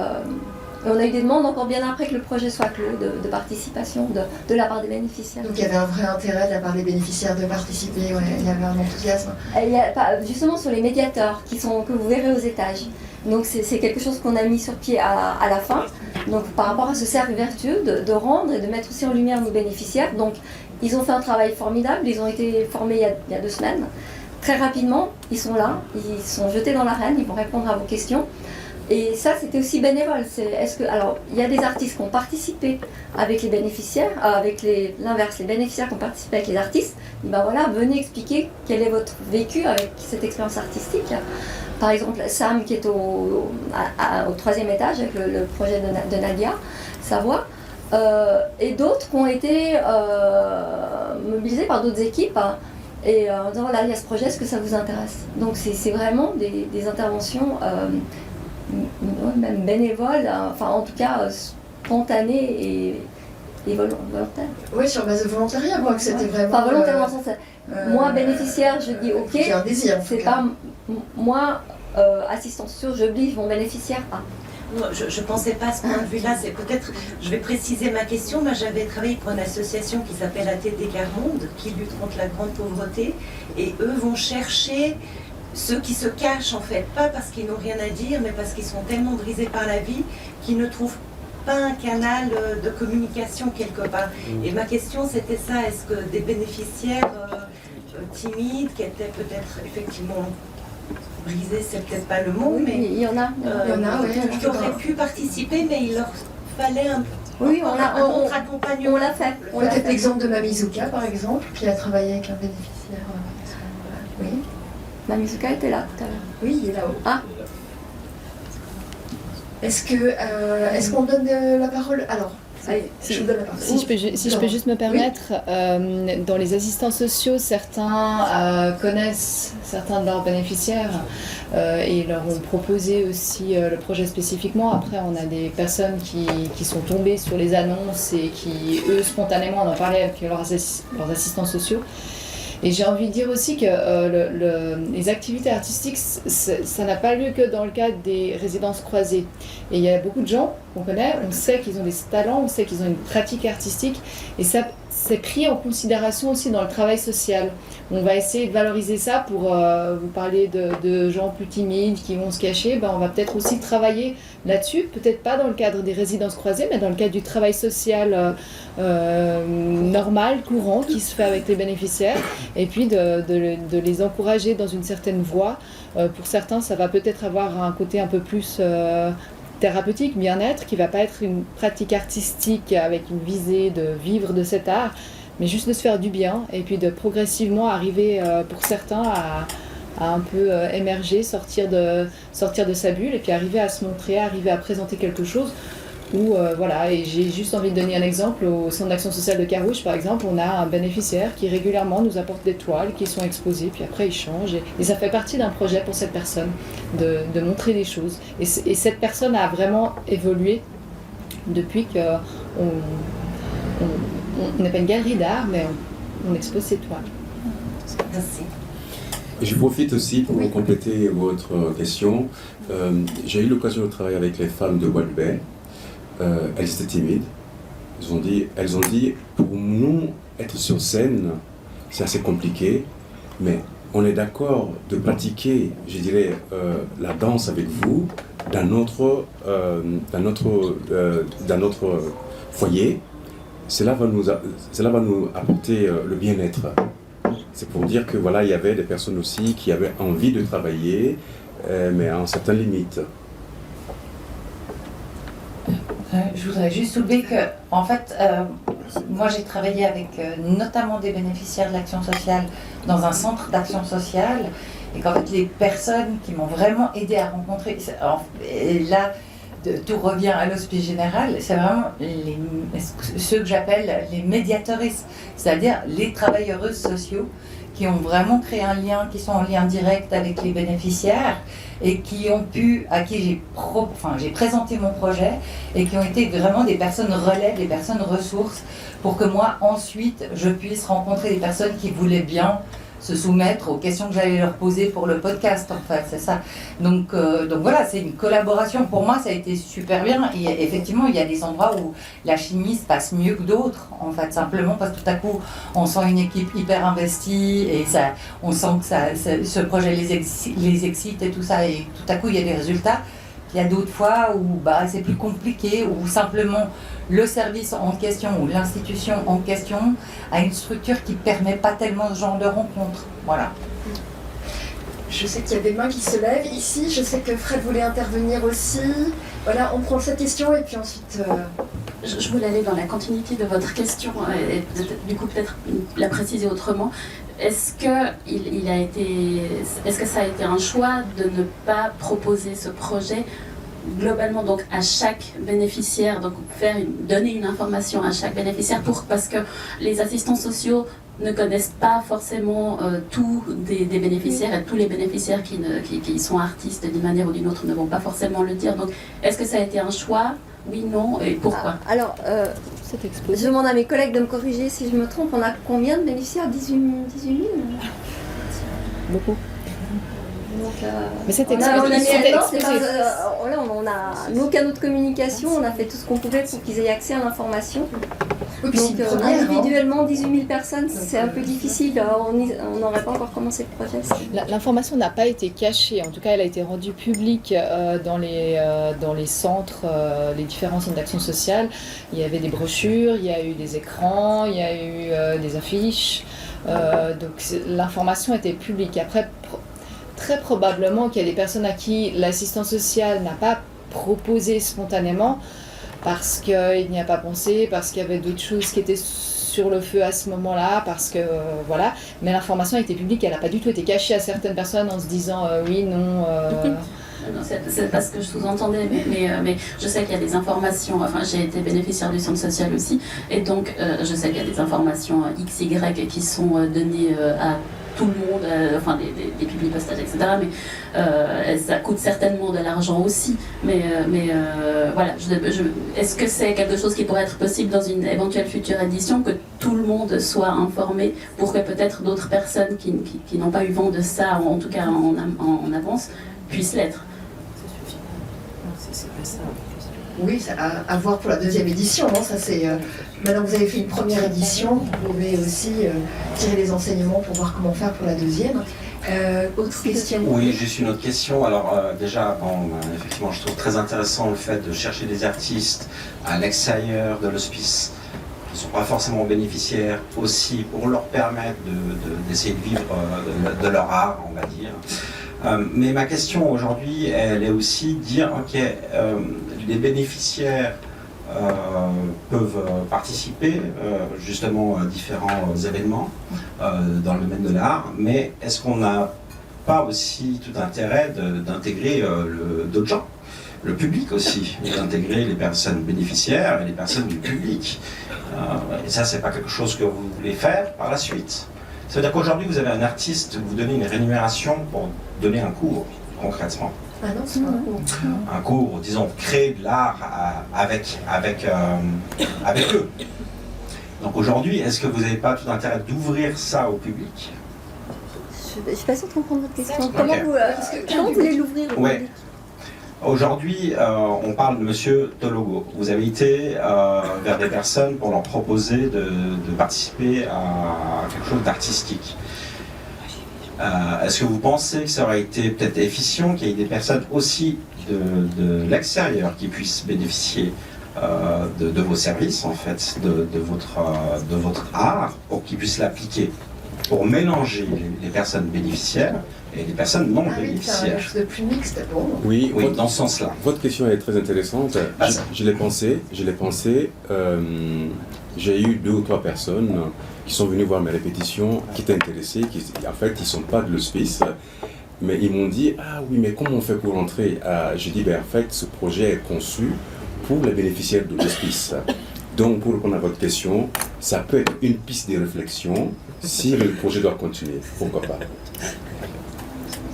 [SPEAKER 2] on a eu des demandes encore bien après que le projet soit clos de participation de la part des bénéficiaires.
[SPEAKER 1] Donc, il y avait un vrai intérêt de la part des bénéficiaires de participer, il y avait un enthousiasme.
[SPEAKER 2] Justement, sur les médiateurs que vous verrez aux étages. Donc c'est quelque chose qu'on a mis sur pied à la fin. Donc par rapport à ce cercle vertueux de rendre et de mettre aussi en lumière nos bénéficiaires. Donc ils ont fait un travail formidable, ils ont été formés il y a 2 semaines. Très rapidement, ils sont là, ils sont jetés dans l'arène, ils vont répondre à vos questions. Et ça, c'était aussi bénévole. Alors, il y a des artistes qui ont participé avec les bénéficiaires, l'inverse, les bénéficiaires qui ont participé avec les artistes. Et voilà, venez expliquer quel est votre vécu avec cette expérience artistique. Par exemple, Sam qui est au 3e étage avec le projet de Nadia Savoie, et d'autres qui ont été mobilisés par d'autres équipes et en disant voilà, il y a ce projet, est-ce que ça vous intéresse? Donc c'est vraiment des interventions même bénévoles, enfin en tout cas spontanées et volontaires.
[SPEAKER 1] Oui, sur base de volontariat, moi que c'était vraiment.
[SPEAKER 2] Enfin volontairement sincère. Moi bénéficiaire, je dis ok,
[SPEAKER 1] j'ai un désir,
[SPEAKER 2] c'est pas moi assistance sociale, j'oblige mon bénéficiaire à.
[SPEAKER 12] Je ne pensais pas à ce point de vue-là. C'est peut-être, je vais préciser ma question. Moi, j'avais travaillé pour une association qui s'appelle ATD Monde, qui lutte contre la grande pauvreté. Et eux vont chercher ceux qui se cachent, en fait. Pas parce qu'ils n'ont rien à dire, mais parce qu'ils sont tellement brisés par la vie qu'ils ne trouvent pas un canal de communication quelque part. Et ma question, c'était ça. Est-ce que des bénéficiaires timides, qui étaient peut-être effectivement brisés, c'est peut-être pas le mot, mais
[SPEAKER 2] il y en a.
[SPEAKER 12] Qui auraient pu participer, mais il leur fallait un
[SPEAKER 2] autre
[SPEAKER 12] accompagnement.
[SPEAKER 2] On l'a fait.
[SPEAKER 1] Peut-être l'exemple de Mamizuka, par exemple, qui a travaillé avec un bénéficiaire. Oui.
[SPEAKER 2] Mamizuka était là tout à l'heure.
[SPEAKER 1] Oui, il est là-haut.
[SPEAKER 2] Ah.
[SPEAKER 1] Est-ce qu'on donne la parole? Alors.
[SPEAKER 7] Si je peux juste me permettre, dans les assistants sociaux, certains connaissent certains de leurs bénéficiaires et leur ont proposé aussi le projet spécifiquement. Après, on a des personnes qui sont tombées sur les annonces et qui, eux, spontanément, en ont parlé avec leurs assistants sociaux. Et j'ai envie de dire aussi que les activités artistiques, ça n'a pas lieu que dans le cadre des résidences croisées. Et il y a beaucoup de gens qu'on connaît, on sait qu'ils ont des talents, on sait qu'ils ont une pratique artistique, et ça c'est pris en considération aussi dans le travail social. On va essayer de valoriser ça pour vous parler de gens plus timides qui vont se cacher. On va peut-être aussi travailler là-dessus, peut-être pas dans le cadre des résidences croisées, mais dans le cadre du travail social normal, courant, qui se fait avec les bénéficiaires, et puis de les encourager dans une certaine voie. Pour certains, ça va peut-être avoir un côté un peu plus thérapeutique, bien-être, qui ne va pas être une pratique artistique avec une visée de vivre de cet art, mais juste de se faire du bien, et puis de progressivement arriver, pour certains, à un peu émerger, sortir de sa bulle, et puis arriver à se montrer, arriver à présenter quelque chose. Voilà, et j'ai juste envie de donner un exemple. Au Centre d'action sociale de Carouge, par exemple, on a un bénéficiaire qui régulièrement nous apporte des toiles qui sont exposées, puis après il change, et ça fait partie d'un projet pour cette personne, de montrer des choses. Et cette personne a vraiment évolué depuis qu'on n'est pas une galerie d'art, mais on expose ses toiles.
[SPEAKER 12] Merci.
[SPEAKER 5] Je profite aussi pour compléter votre question. J'ai eu l'occasion de travailler avec les femmes de Guadeloupe. Elles étaient timides. Elles ont dit, pour nous, être sur scène, c'est assez compliqué, mais on est d'accord de pratiquer, je dirais, la danse avec vous dans notre foyer. Cela va nous apporter le bien-être. C'est pour dire que voilà, il y avait des personnes aussi qui avaient envie de travailler, mais à certaines limites.
[SPEAKER 6] Je voudrais juste soulever que, en fait, moi j'ai travaillé avec notamment des bénéficiaires de l'action sociale dans un centre d'action sociale, et qu'en fait les personnes qui m'ont vraiment aidé à rencontrer, et là tout revient à l'Hospice Général, c'est vraiment ceux que j'appelle les médiateuristes, c'est-à-dire les travailleuses sociaux qui ont vraiment créé un lien, qui sont en lien direct avec les bénéficiaires et qui ont pu, à qui j'ai présenté mon projet et qui ont été vraiment des personnes relais, des personnes ressources pour que moi ensuite je puisse rencontrer des personnes qui voulaient bien se soumettre aux questions que j'allais leur poser pour le podcast, en fait, c'est ça. Donc voilà, c'est une collaboration. Pour moi, ça a été super bien. Et effectivement, il y a des endroits où la chimie se passe mieux que d'autres, en fait, simplement parce que tout à coup, on sent une équipe hyper investie et on sent que ce projet les excite et tout ça. Et tout à coup, il y a des résultats. Il y a d'autres fois où c'est plus compliqué, où simplement le service en question ou l'institution en question a une structure qui ne permet pas tellement ce genre de rencontres. Voilà.
[SPEAKER 1] Je sais qu'il y a des mains qui se lèvent ici. Je sais que Fred voulait intervenir aussi. Voilà, on prend cette question et puis ensuite...
[SPEAKER 13] Je voulais aller dans la continuité de votre question et du coup peut-être la préciser autrement. Est-ce que ça a été un choix de ne pas proposer ce projet globalement donc à chaque bénéficiaire, donc donner une information à chaque bénéficiaire parce que les assistants sociaux ne connaissent pas forcément tous des bénéficiaires et tous les bénéficiaires qui sont artistes d'une manière ou d'une autre ne vont pas forcément le dire. Donc est-ce que ça a été un choix ? Oui, non, et pourquoi ?
[SPEAKER 2] Alors, je demande à mes collègues de me corriger si je me trompe. On a combien de bénéficiaires ? 18 000
[SPEAKER 14] Beaucoup.
[SPEAKER 2] Donc,
[SPEAKER 14] mais c'était
[SPEAKER 2] on a nos canaux de communication, on a fait tout ce qu'on pouvait pour qu'ils aient accès à l'information.
[SPEAKER 1] Oui,
[SPEAKER 2] donc individuellement, 18 000 personnes, c'est un peu difficile. On n'aurait pas encore commencé le projet.
[SPEAKER 14] L'information n'a pas été cachée, en tout cas elle a été rendue publique dans les centres, les différents centres d'action sociale. Il y avait des brochures, il y a eu des écrans, il y a eu des affiches. Donc l'information était publique. Après, très probablement qu'il y a des personnes à qui l'assistance sociale n'a pas proposé spontanément parce qu'il n'y a pas pensé, parce qu'il y avait d'autres choses qui étaient sur le feu à ce moment-là, parce que voilà. Mais l'information a été publique, elle n'a pas du tout été cachée à certaines personnes en se disant oui, non.
[SPEAKER 13] Non, c'est pas ce que je sous-entendais, mais je sais qu'il y a des informations, enfin j'ai été bénéficiaire du centre social aussi, et donc je sais qu'il y a des informations XY qui sont données à tout le monde, enfin des publics postages, etc. Mais ça coûte certainement de l'argent aussi. Mais voilà, est-ce que c'est quelque chose qui pourrait être possible dans une éventuelle future édition, que tout le monde soit informé pour que peut-être d'autres personnes qui n'ont pas eu vent de ça, en tout cas en avance, puissent l'être?
[SPEAKER 1] Oui, à voir pour la deuxième édition. Hein, ça c'est. Maintenant que vous avez fait une première édition, vous pouvez aussi tirer les enseignements pour voir comment faire pour la deuxième. Autre question?
[SPEAKER 15] Oui, juste une autre question. Alors déjà, effectivement, je trouve très intéressant le fait de chercher des artistes à l'extérieur de l'hospice qui ne sont pas forcément bénéficiaires, aussi pour leur permettre d'essayer de vivre de leur art, on va dire. Mais ma question aujourd'hui, elle est aussi de dire, ok, les bénéficiaires peuvent participer justement à différents événements dans le domaine de l'art, mais est-ce qu'on n'a pas aussi tout intérêt d'intégrer d'autres gens, le public aussi, d'intégrer les personnes bénéficiaires et les personnes du public, et ça c'est pas quelque chose que vous voulez faire par la suite? Ça veut dire qu'aujourd'hui vous avez un artiste, vous donnez une rémunération pour donner un cours concrètement.
[SPEAKER 1] Ah non, c'est pas
[SPEAKER 15] un cours, disons, créer de l'art avec eux. Donc aujourd'hui, est-ce que vous n'avez pas tout intérêt d'ouvrir ça au public?
[SPEAKER 2] Je ne suis pas sûre de comprendre votre question.
[SPEAKER 15] Okay.
[SPEAKER 2] Comment vous voulez l'ouvrir au public?
[SPEAKER 15] Aujourd'hui, on parle de Monsieur Tologo. Vous avez été vers des personnes pour leur proposer de participer à quelque chose d'artistique. Est-ce que vous pensez que ça aurait été peut-être efficient qu'il y ait des personnes aussi de l'extérieur qui puissent bénéficier de vos services, en fait, de votre art, pour qu'ils puissent l'appliquer pour mélanger les personnes bénéficiaires et les personnes non bénéficiaires.
[SPEAKER 1] Quelque chose de plus mixte, bon.
[SPEAKER 5] Oui,
[SPEAKER 15] dans ce sens-là.
[SPEAKER 5] Votre question est très intéressante. Je l'ai pensé. J'ai eu 2 ou 3 personnes qui sont venues voir mes répétitions, qui étaient intéressées, en fait, ils ne sont pas de l'hospice, mais ils m'ont dit « Ah oui, mais comment on fait pour entrer ?» J'ai dit « En fait, ce projet est conçu pour les bénéficiaires de l'hospice. » Donc, pour répondre à votre question, ça peut être une piste de réflexion si le projet doit continuer. Pourquoi pas?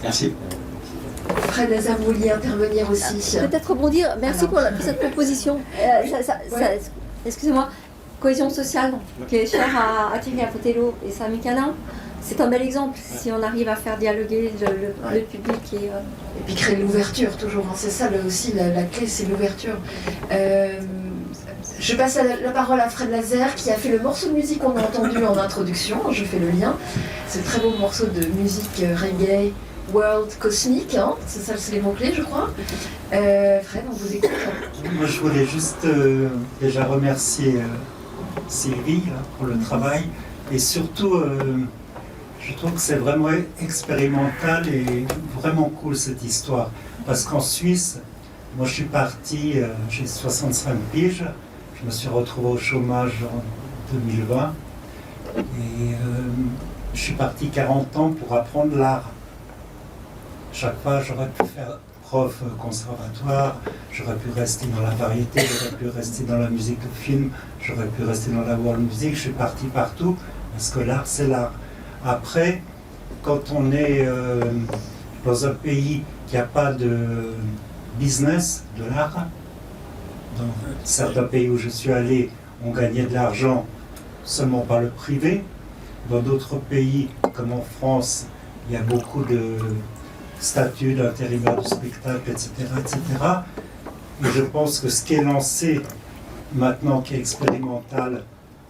[SPEAKER 15] Merci.
[SPEAKER 1] Fred Lazare, vous vouliez intervenir aussi.
[SPEAKER 2] Peut-être rebondir. Merci pour cette proposition. Excusez-moi. Cohésion sociale, qui est chère à Thierry Apotello et Sami Canin. C'est un bel exemple si on arrive à faire dialoguer le public. Et
[SPEAKER 1] puis créer l'ouverture, toujours. Hein. C'est ça aussi la clé, c'est l'ouverture. Je passe la parole à Fred Lazare qui a fait le morceau de musique qu'on a entendu en introduction. Je fais le lien. C'est un très beau morceau de musique reggae, world, cosmique. Hein. C'est ça, c'est les mots-clés, je crois. Fred, on vous écoute.
[SPEAKER 16] Moi, je voulais juste déjà remercier Sylvie là, pour le travail. Et surtout, je trouve que c'est vraiment expérimental et vraiment cool cette histoire. Parce qu'en Suisse, moi je suis parti, j'ai 65 piges, je me suis retrouvé au chômage en 2020. Et je suis parti 40 ans pour apprendre l'art. Chaque fois, j'aurais pu faire prof conservatoire, j'aurais pu rester dans la variété, j'aurais pu rester dans la musique de film, j'aurais pu rester dans la world music, je suis parti partout, parce que l'art, c'est l'art. Après, quand on est dans un pays qui n'a pas de business de l'art, dans certains pays où je suis allé, on gagnait de l'argent seulement par le privé. Dans d'autres pays, comme en France, il y a beaucoup de statuts d'intérimaires de spectacle, etc., etc. Et je pense que ce qui est lancé maintenant, qui est expérimental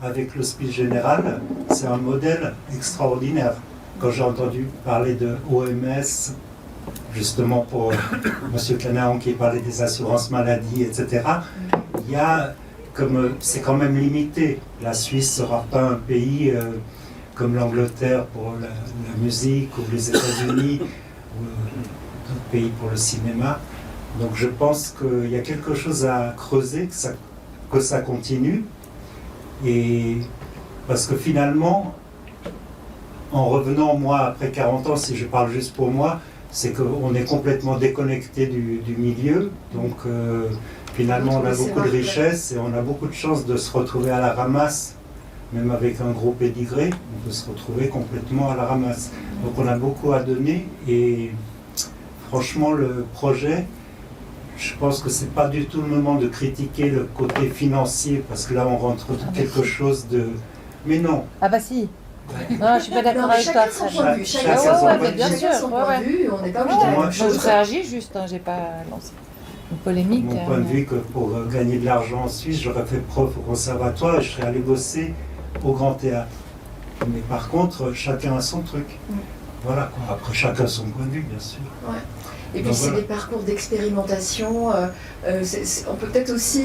[SPEAKER 16] avec l'Hospice Général, c'est un modèle extraordinaire. Quand j'ai entendu parler de OMS, justement pour M. Canahan qui parlait des assurances maladie, etc., il y a, comme c'est quand même limité. La Suisse ne sera pas un pays comme l'Angleterre pour la musique, ou les États-Unis, ou d'autres pays pour le cinéma. Donc je pense qu'il y a quelque chose à creuser, que ça continue. Et parce que finalement, en revenant, moi, après 40 ans, si je parle juste pour moi, c'est qu'on est complètement déconnecté du milieu. Donc finalement, on a beaucoup de richesses et on a beaucoup de chance de se retrouver à la ramasse. Même avec un gros pédigré, on peut se retrouver complètement à la ramasse. Donc on a beaucoup à donner et franchement, le projet, je pense que c'est pas du tout le moment de critiquer le côté financier, parce que là on rentre dans quelque chose de... Mais non.
[SPEAKER 6] Ah bah si. Non, je suis pas d'accord avec toi.
[SPEAKER 1] Chacun son point de vue. Chacun son point de vue. On n'est pas obligé de la même chose.
[SPEAKER 6] Je réagis juste, j'ai pas lancé une polémique.
[SPEAKER 16] Mon point de vue, que pour gagner de l'argent en Suisse, j'aurais fait prof au conservatoire et je serais allé bosser au Grand Théâtre. Mais par contre, chacun a son truc. Voilà, quoi. Après, chacun son point de vue, bien sûr.
[SPEAKER 1] Ouais. Et puis c'est des parcours d'expérimentation. On peut peut-être aussi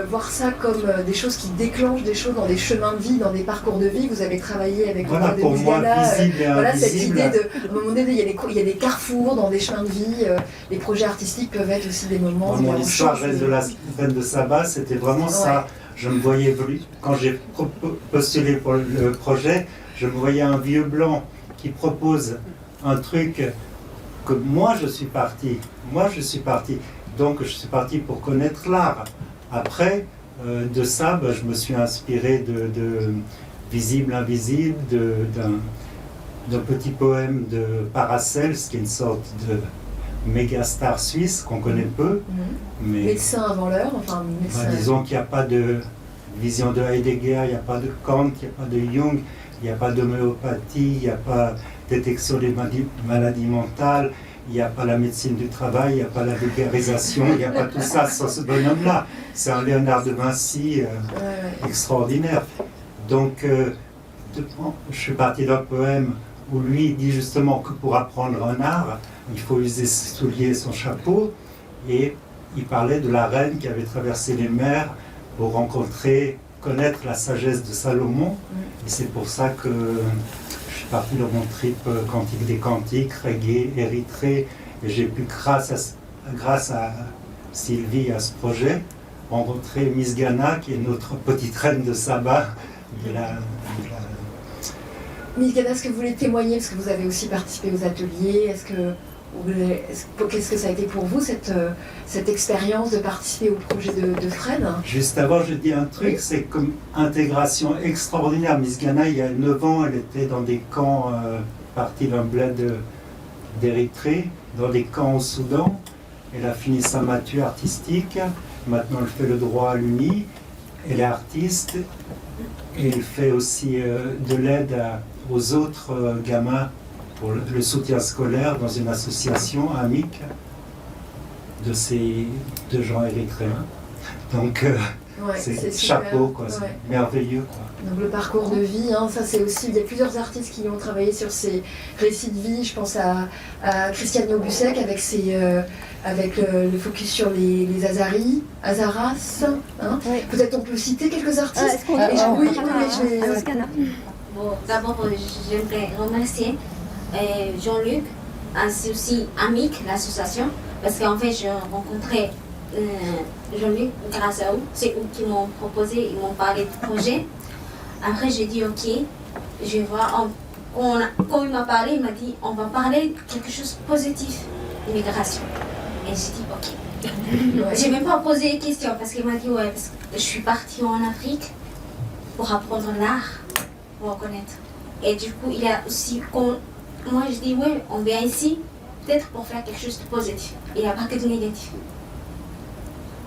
[SPEAKER 1] voir ça comme des choses qui déclenchent des choses dans des chemins de vie, dans des parcours de vie. Vous avez travaillé avec
[SPEAKER 16] voilà, pour moi, visible et
[SPEAKER 1] voilà, cette
[SPEAKER 16] invisible.
[SPEAKER 1] idée de, à un moment donné, il y a des carrefours dans des chemins de vie. Les projets artistiques peuvent être aussi des moments.
[SPEAKER 16] Mon histoire de la reine de Saba, c'était vraiment ça. Je me voyais, quand j'ai postulé pour le projet, je me voyais un vieux blanc qui propose un truc que moi je suis parti. Donc je suis parti pour connaître l'art. Après, de ça, je me suis inspiré de Visible, Invisible, d'un petit poème de Paracels, qui est une sorte de méga star suisse qu'on connaît peu. Mais
[SPEAKER 1] médecin avant l'heure, enfin médecin.
[SPEAKER 16] Disons qu'il n'y a pas de vision de Heidegger, il n'y a pas de Kant, il n'y a pas de Jung, il n'y a pas d'homéopathie, il n'y a pas détection des maladies mentales, il n'y a pas la médecine du travail, il n'y a pas la vulgarisation, il n'y a pas tout ça sans ce bonhomme-là. C'est un Léonard de Vinci extraordinaire. Donc, je suis parti d'un poème où lui dit justement que pour apprendre un art, il faut user ses souliers et son chapeau. Et il parlait de la reine qui avait traversé les mers pour rencontrer connaître la sagesse de Salomon. Et c'est pour ça que je suis parti dans mon trip Cantique des Cantiques, reggae, Érythrée, et j'ai pu, grâce à Sylvie, à ce projet, rencontrer Miss Ghana, qui est notre petite reine de Saba.
[SPEAKER 1] Miss Ghana, est-ce que vous voulez témoigner, parce que vous avez aussi participé aux ateliers, qu'est-ce que ça a été pour vous, cette expérience de participer au projet de Fred?
[SPEAKER 16] Juste avant, je dis un truc, c'est comme intégration extraordinaire. Miss Ghana, il y a 9 ans, elle était dans des camps, partie d'un bled d'Érythrée, dans des camps au Soudan. Elle a fini sa mature artistique. Maintenant, elle fait le droit à l'UNI. Elle est artiste. Et elle fait aussi de l'aide aux autres gamins pour le soutien scolaire dans une association amique de ces deux gens érythréens. Donc, c'est chapeau, quoi, c'est merveilleux, quoi.
[SPEAKER 1] Donc le parcours de vie, hein, ça c'est aussi, il y a plusieurs artistes qui ont travaillé sur ces récits de vie. Je pense à Christiane Busek avec le focus sur les Hazaras. Hein. Peut-être on peut citer quelques artistes.
[SPEAKER 17] Bon, d'abord, j'aimerais remercier Jean-Luc, ainsi aussi Amic, l'association, parce qu'en fait, j'ai rencontré Jean-Luc grâce à eux. C'est eux qui m'ont proposé, ils m'ont parlé du projet. Après, j'ai dit ok, je vais voir. Quand il m'a parlé, il m'a dit on va parler de quelque chose de positif, l'immigration. Et j'ai dit ok. J'ai même pas posé de questions parce qu'il m'a dit ouais, parce que je suis partie en Afrique pour apprendre l'art, pour reconnaître. Et du coup, il a aussi. Moi, je dis ouais, on vient ici peut-être pour faire quelque chose de positif. Il n'y a pas que de négatif.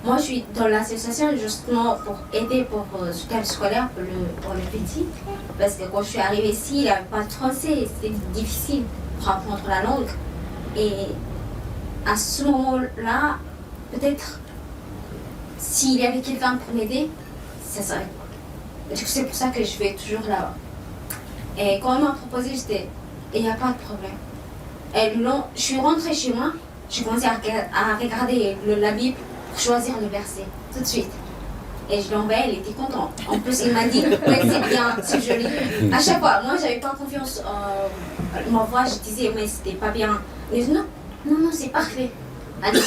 [SPEAKER 17] Moi, je suis dans l'association justement pour aider pour le soutien scolaire pour le petit. Parce que quand je suis arrivée ici, il n'avait pas de français. C'était difficile pour apprendre la langue. Et à ce moment-là, peut-être, s'il y avait quelqu'un pour m'aider, ça serait. C'est pour ça que je vais toujours là-bas. Et quand on m'a proposé, j'étais, il n'y a pas de problème. Et je suis rentrée chez moi, j'ai commencé à regarder la Bible pour choisir le verset, tout de suite. Et je l'ai envoyé, elle était contente. En plus, il m'a dit, ouais, c'est bien, c'est joli. À chaque fois, moi, j'avais pas confiance en ma voix, je disais, mais c'était pas bien. Mais non, c'est parfait. Alors,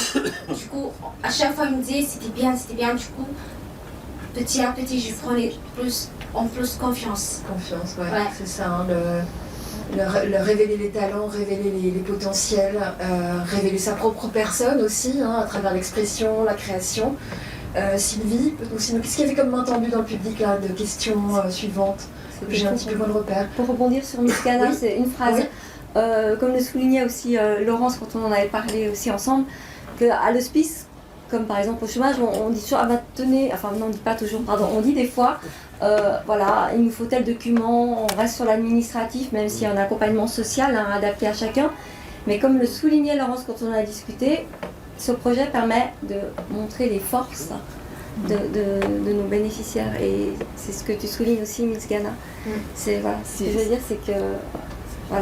[SPEAKER 17] du coup, à chaque fois, il me disait, c'était bien, du coup, petit à petit, je prenais plus confiance.
[SPEAKER 1] Confiance, ouais. C'est ça, hein, le révéler les talents, révéler les potentiels, révéler sa propre personne aussi, hein, à travers l'expression, la création. Sylvie, sinon, qu'est-ce qu'il y avait comme main tendue dans le public là, de questions suivantes? J'ai un petit peu moins de repères.
[SPEAKER 2] Pour rebondir sur Miss Ghana, c'est une phrase, comme le soulignait aussi Laurence quand on en avait parlé aussi ensemble, qu'à l'hospice, comme par exemple au chômage, on dit toujours, tenez, enfin non, on dit pas toujours, pardon, on dit des fois, voilà, il nous faut tel document, on reste sur l'administratif, même s'il y a un accompagnement social adapté à chacun. Mais comme le soulignait Laurence quand on en a discuté, ce projet permet de montrer les forces de nos bénéficiaires. Et c'est ce que tu soulignes aussi, Miss Ghana. Ce que je veux dire, c'est que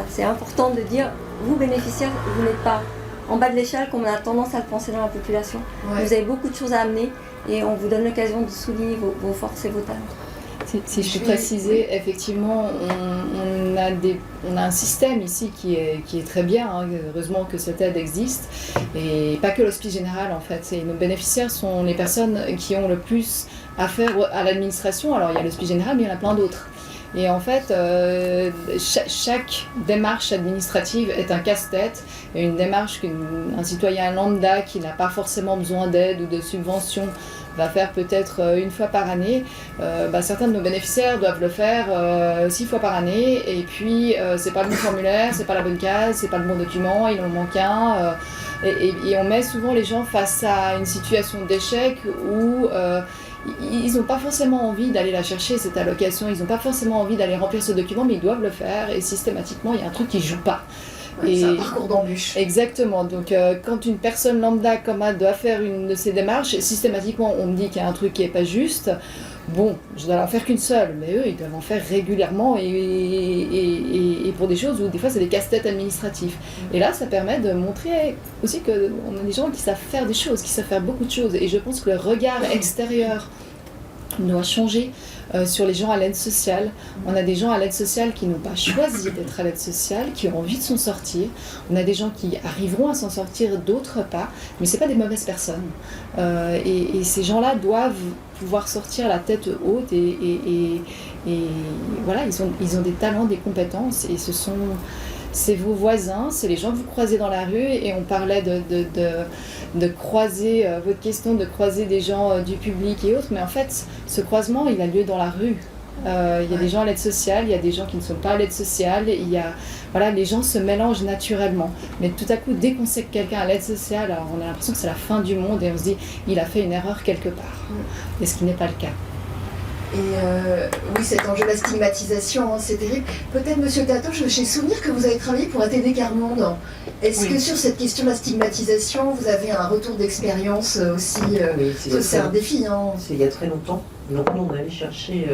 [SPEAKER 2] c'est important de dire, vous bénéficiaires, vous n'êtes pas en bas de l'échelle comme on a tendance à le penser dans la population. Vous avez beaucoup de choses à amener et on vous donne l'occasion de souligner vos forces et vos talents.
[SPEAKER 14] Si je peux préciser, effectivement, on a un système ici qui est très bien, hein, heureusement que cette aide existe, et pas que l'Hospice Général en fait. Nos bénéficiaires sont les personnes qui ont le plus affaire à l'administration. Alors il y a l'Hospice Général, mais il y en a plein d'autres. Et en fait, chaque démarche administrative est un casse-tête. Et une démarche qu'un citoyen lambda qui n'a pas forcément besoin d'aide ou de subvention va faire peut-être une fois par année, certains de nos bénéficiaires doivent le faire 6 fois par année, et puis c'est pas le bon formulaire, c'est pas la bonne case, c'est pas le bon document, il en manque un, et on met souvent les gens face à une situation d'échec où ils n'ont pas forcément envie d'aller la chercher, cette allocation, ils n'ont pas forcément envie d'aller remplir ce document, mais ils doivent le faire, et systématiquement il y a un truc qui ne joue pas.
[SPEAKER 1] C'est un parcours d'embûche.
[SPEAKER 14] Exactement. Donc, quand une personne lambda comme moi doit faire une de ces démarches, systématiquement, on me dit qu'il y a un truc qui n'est pas juste. Bon, je dois en faire qu'une seule, mais eux, ils doivent en faire régulièrement et pour des choses où des fois, c'est des casse-têtes administratifs. Et là, ça permet de montrer aussi qu'on a des gens qui savent faire des choses, qui savent faire beaucoup de choses. Et je pense que le regard extérieur doit changer sur les gens à l'aide sociale. On a des gens à l'aide sociale qui n'ont pas choisi d'être à l'aide sociale, qui ont envie de s'en sortir. On a des gens qui arriveront à s'en sortir, d'autres pas, mais c'est pas des mauvaises personnes. Et ces gens-là doivent pouvoir sortir la tête haute et voilà, ils ont des talents, des compétences, et c'est vos voisins, c'est les gens que vous croisez dans la rue, et on parlait de croiser, votre question de croiser des gens du public et autres, mais en fait, ce croisement, il a lieu dans la rue. Il y a des gens à l'aide sociale, il y a des gens qui ne sont pas à l'aide sociale, voilà, les gens se mélangent naturellement. Mais tout à coup, dès qu'on sait que quelqu'un a l'aide sociale, alors on a l'impression que c'est la fin du monde, et on se dit, il a fait une erreur quelque part. Et ce qui n'est pas le cas.
[SPEAKER 1] Et oui, cet enjeu de la stigmatisation, hein, c'est terrible. Peut-être, Monsieur Tato, j'ai souvenir que vous avez travaillé pour ATD Quart Monde. Est-ce que sur cette question de la stigmatisation, vous avez un retour d'expérience aussi c'est un défi, hein.
[SPEAKER 8] C'est il y a très longtemps. Donc nous, on allait chercher,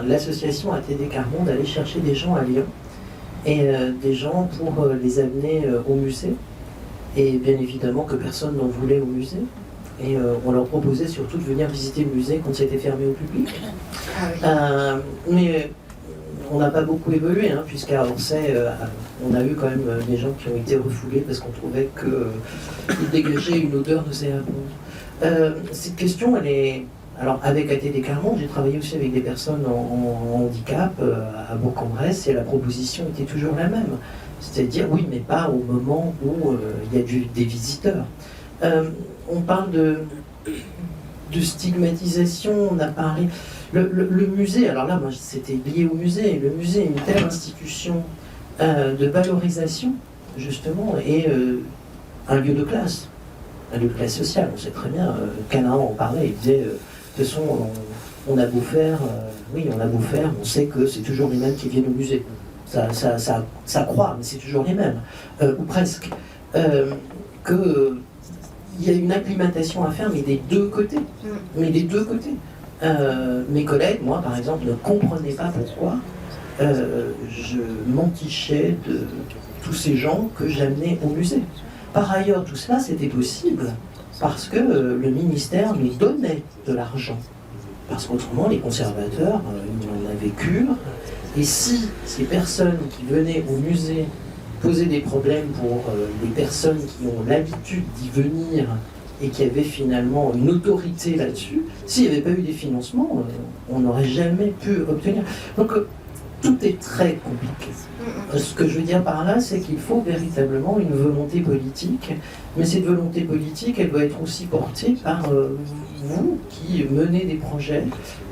[SPEAKER 8] l'association ATD Quart Monde allait chercher des gens à Lyon, et des gens pour les amener au musée. Et bien évidemment que personne n'en voulait au musée. Et on leur proposait surtout de venir visiter le musée quand c'était fermé au public. Mais on n'a pas beaucoup évolué, hein, puisqu'à Orsay, on a eu quand même des gens qui ont été refoulés parce qu'on trouvait qu'ils dégageaient une odeur nauséabonde. Cette question, elle est... Alors, avec ATD Quart Monde, j'ai travaillé aussi avec des personnes en handicap à Bourg-en-Bresse, et la proposition était toujours la même. C'est-à-dire, oui, mais pas au moment où il y a des visiteurs. On parle de stigmatisation, on a parlé... Le musée, alors là, moi, c'était lié au musée. Le musée est une telle institution de valorisation, justement, et un lieu de classe sociale. On sait très bien, Canaan en parlait, il disait, de toute façon, on a beau faire, on sait que c'est toujours les mêmes qui viennent au musée. Ça croît, mais c'est toujours les mêmes, ou presque. Il y a une acclimatation à faire, mais des deux côtés. Mes collègues, moi par exemple, ne comprenaient pas pourquoi je m'entichais de tous ces gens que j'amenais au musée. Par ailleurs, tout cela, c'était possible parce que le ministère nous donnait de l'argent. Parce qu'autrement, les conservateurs, ils en avaient cure. Et si ces personnes qui venaient au musée posaient des problèmes pour les personnes qui ont l'habitude d'y venir et qui avaient finalement une autorité là-dessus, s'il n'y avait pas eu des financements, on n'aurait jamais pu obtenir. Donc tout est très compliqué. Ce que je veux dire par là, c'est qu'il faut véritablement une volonté politique, mais cette volonté politique, elle doit être aussi portée par vous qui menez des projets,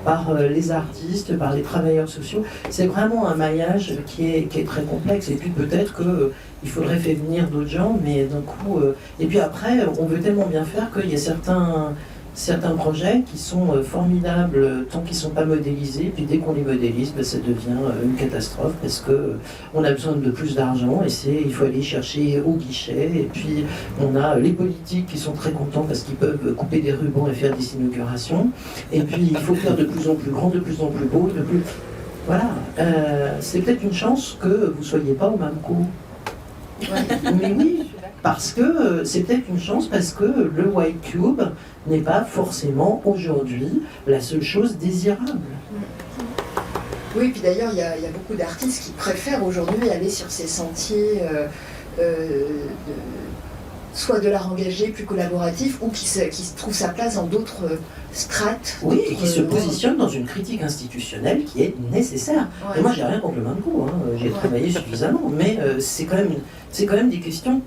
[SPEAKER 8] par les artistes, par les travailleurs sociaux. C'est vraiment un maillage qui est très complexe, et puis peut-être qu'il faudrait faire venir d'autres gens, mais d'un coup... Et puis après, on veut tellement bien faire qu'il y a certains projets qui sont formidables tant qu'ils ne sont pas modélisés, puis dès qu'on les modélise, ça devient une catastrophe parce qu'on a besoin de plus d'argent, et il faut aller chercher au guichet, et puis on a les politiques qui sont très contents parce qu'ils peuvent couper des rubans et faire des inaugurations, et puis il faut faire de plus en plus grand, de plus en plus beau, Voilà, c'est peut-être une chance que vous ne soyez pas au Mamco. Mais oui, parce que c'est peut-être une chance, parce que le White Cube n'est pas forcément aujourd'hui la seule chose désirable.
[SPEAKER 1] Oui, puis d'ailleurs, il y a beaucoup d'artistes qui préfèrent aujourd'hui aller sur ces sentiers soit de l'art engagé, plus collaboratif, ou qui trouve sa place dans d'autres strates.
[SPEAKER 8] Oui, et qui se positionne dans une critique institutionnelle qui est nécessaire. Ouais. Et moi, j'ai rien contre le Mamco, hein. J'ai travaillé suffisamment, mais c'est quand même des questions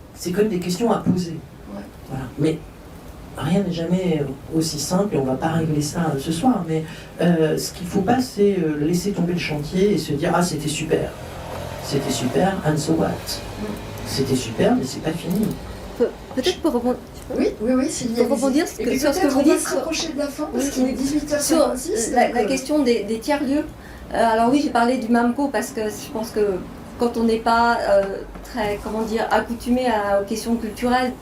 [SPEAKER 8] à poser. Ouais. Voilà. Mais rien n'est jamais aussi simple, et on ne va pas régler ça ce soir, mais ce qu'il ne faut pas, c'est laisser tomber le chantier et se dire « Ah, c'était super, and so what ?» C'était super, mais c'est pas fini.
[SPEAKER 2] Peut-être pour rebondir.
[SPEAKER 1] Oui, Sylvie.
[SPEAKER 2] Pour rebondir sur ce que vous dites.
[SPEAKER 1] On va se rapprocher de la fin parce qu'il est 18h56.
[SPEAKER 2] Sur la question des tiers-lieux. Alors oui, j'ai parlé du Mamco parce que je pense que quand on n'est pas très, accoutumé aux questions culturelles,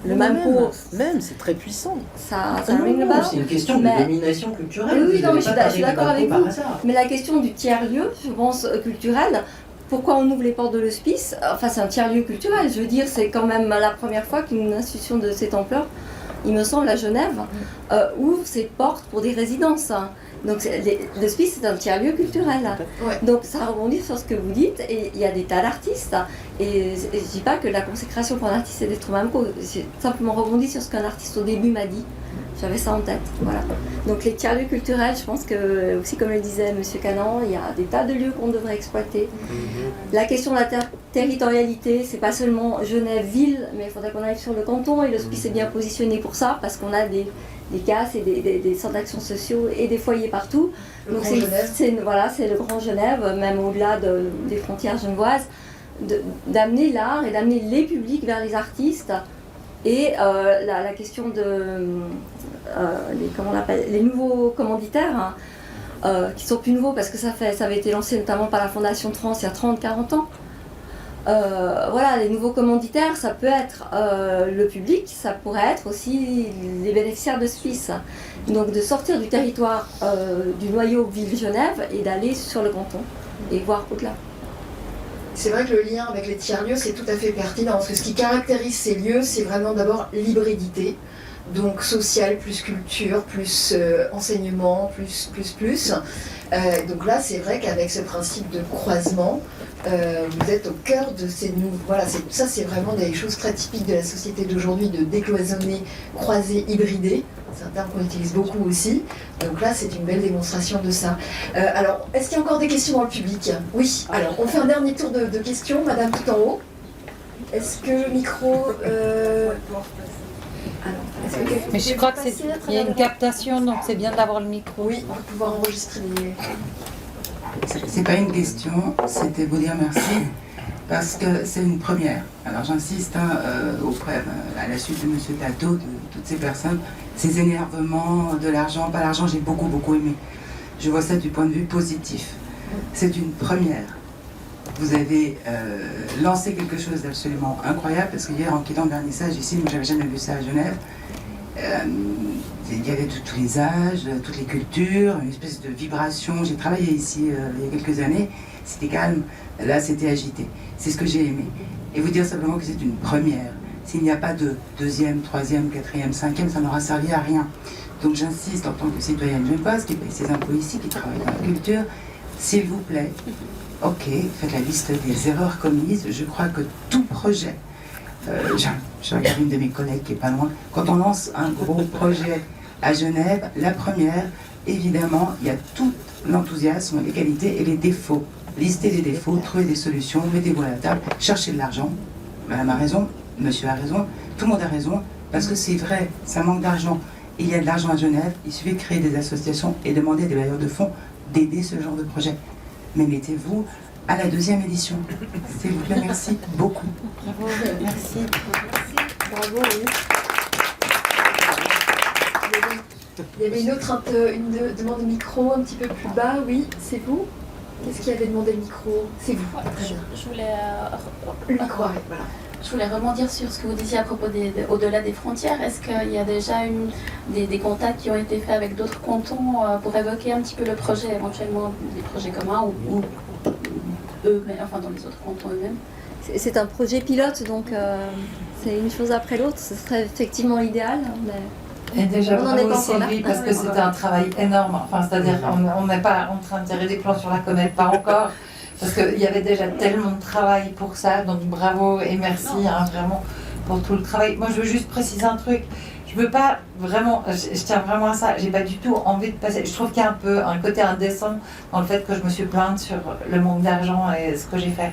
[SPEAKER 2] le Mamco...
[SPEAKER 8] Même, c'est très puissant.
[SPEAKER 2] Ça ring le bell.
[SPEAKER 8] C'est une question de domination culturelle.
[SPEAKER 2] Oui, non, mais je suis d'accord avec vous. Mais la question du tiers-lieu, je pense, culturel... Pourquoi on ouvre les portes de l'hospice? Enfin, c'est un tiers-lieu culturel. Je veux dire, c'est quand même la première fois qu'une institution de cette ampleur, il me semble, à Genève, ouvre ses portes pour des résidences. Donc l'hospice c'est un tiers-lieu culturel.
[SPEAKER 1] Ouais.
[SPEAKER 2] Donc ça rebondit sur ce que vous dites, et il y a des tas d'artistes. Et je ne dis pas que la consécration pour un artiste c'est d'être même cause. J'ai simplement rebondi sur ce qu'un artiste au début m'a dit. J'avais ça en tête. Voilà. Donc les tiers-lieux culturels, je pense que, aussi comme le disait M. Canan, il y a des tas de lieux qu'on devrait exploiter. La question de la territorialité, c'est pas seulement Genève-Ville, mais il faudrait qu'on aille sur le canton, et l'hospice est bien positionné pour ça, parce qu'on a des CAS et des centres d'action sociaux et des foyers partout. Donc c'est le Grand Genève, même au-delà des frontières genevoises, d'amener l'art et d'amener les publics vers les artistes. Et la question de les nouveaux commanditaires, qui sont plus nouveaux parce que ça avait été lancé notamment par la Fondation de France il y a 30-40 ans. Voilà, les nouveaux commanditaires, ça peut être le public, ça pourrait être aussi les bénéficiaires de Suisse. Donc de sortir du territoire du noyau Ville-Genève et d'aller sur le canton et voir au-delà.
[SPEAKER 1] C'est vrai que le lien avec les tiers-lieux, c'est tout à fait pertinent, parce que ce qui caractérise ces lieux, c'est vraiment d'abord l'hybridité, donc social plus culture, plus enseignement, plus. Donc là, c'est vrai qu'avec ce principe de croisement, vous êtes au cœur de ces nouveaux... Voilà, ça c'est vraiment des choses très typiques de la société d'aujourd'hui, de décloisonner, croiser, hybrider. C'est un terme qu'on utilise beaucoup aussi. Donc là, c'est une belle démonstration de ça. Alors, est-ce qu'il y a encore des questions dans le public? Oui. Alors, on fait un dernier tour de questions. Madame tout en haut. Est-ce que le micro...
[SPEAKER 18] Mais je crois qu'il y a une captation, donc c'est bien d'avoir le micro.
[SPEAKER 1] Oui, on va pouvoir enregistrer les...
[SPEAKER 19] C'est pas une question, c'était vous dire merci, parce que c'est une première. Alors j'insiste auprès, à la suite de M. Tato, de toutes ces personnes, ces énervements, de l'argent, pas l'argent, j'ai beaucoup aimé. Je vois ça du point de vue positif. C'est une première. Vous avez lancé quelque chose d'absolument incroyable, parce que hier, en quittant le vernissage ici, moi j'avais jamais vu ça à Genève, il y avait tous les âges, toutes les cultures, une espèce de vibration. J'ai travaillé ici il y a quelques années, c'était calme, là c'était agité. C'est ce que j'ai aimé. Et vous dire simplement que c'est une première. S'il n'y a pas de deuxième, troisième, quatrième, cinquième, ça n'aura servi à rien. Donc j'insiste en tant que citoyenne genevoise qui paye ses impôts ici, qui travaille dans la culture, s'il vous plaît, ok, faites la liste des erreurs commises. Je crois que tout projet, je regarde une de mes collègues qui est pas loin, quand on lance un gros projet à Genève, la première, évidemment, il y a tout l'enthousiasme, les qualités et les défauts. Listez les défauts, trouvez des solutions, mettez-vous à la table, cherchez de l'argent. Madame a raison, monsieur a raison, tout le monde a raison, parce que c'est vrai, ça manque d'argent. Il y a de l'argent à Genève, il suffit de créer des associations et demander à des bailleurs de fonds d'aider ce genre de projet. Mais mettez-vous à la deuxième édition. S'il vous plaît, merci beaucoup.
[SPEAKER 18] Bravo, merci.
[SPEAKER 1] Bravo, oui. Il y avait une autre demande de micro un petit peu plus bas, oui, c'est vous? Qu'est-ce qui avait demandé le micro? C'est vous.
[SPEAKER 13] Je voulais...
[SPEAKER 1] le micro, voilà.
[SPEAKER 13] Je voulais rebondir sur ce que vous disiez à propos au-delà des frontières. Est-ce qu'il y a déjà des contacts qui ont été faits avec d'autres cantons pour évoquer un petit peu le projet, éventuellement des projets communs ou eux, mais enfin dans les autres cantons eux-mêmes?
[SPEAKER 2] C'est un projet pilote, donc c'est une chose après l'autre. Ce serait effectivement idéal. Mais...
[SPEAKER 6] Et déjà,
[SPEAKER 2] on en est
[SPEAKER 6] bravo
[SPEAKER 2] pas encore là.
[SPEAKER 6] Sylvie, parce que c'était un travail énorme. Enfin, c'est-à-dire, on n'est pas en train de tirer des plans sur la comète, pas encore. Parce qu'il y avait déjà tellement de travail pour ça, donc bravo et merci vraiment pour tout le travail. Moi, je veux juste préciser un truc. Je veux pas vraiment, je tiens vraiment à ça, j'ai pas du tout envie de passer. Je trouve qu'il y a un peu un côté indécent dans le fait que je me suis plainte sur le manque d'argent et ce que j'ai fait.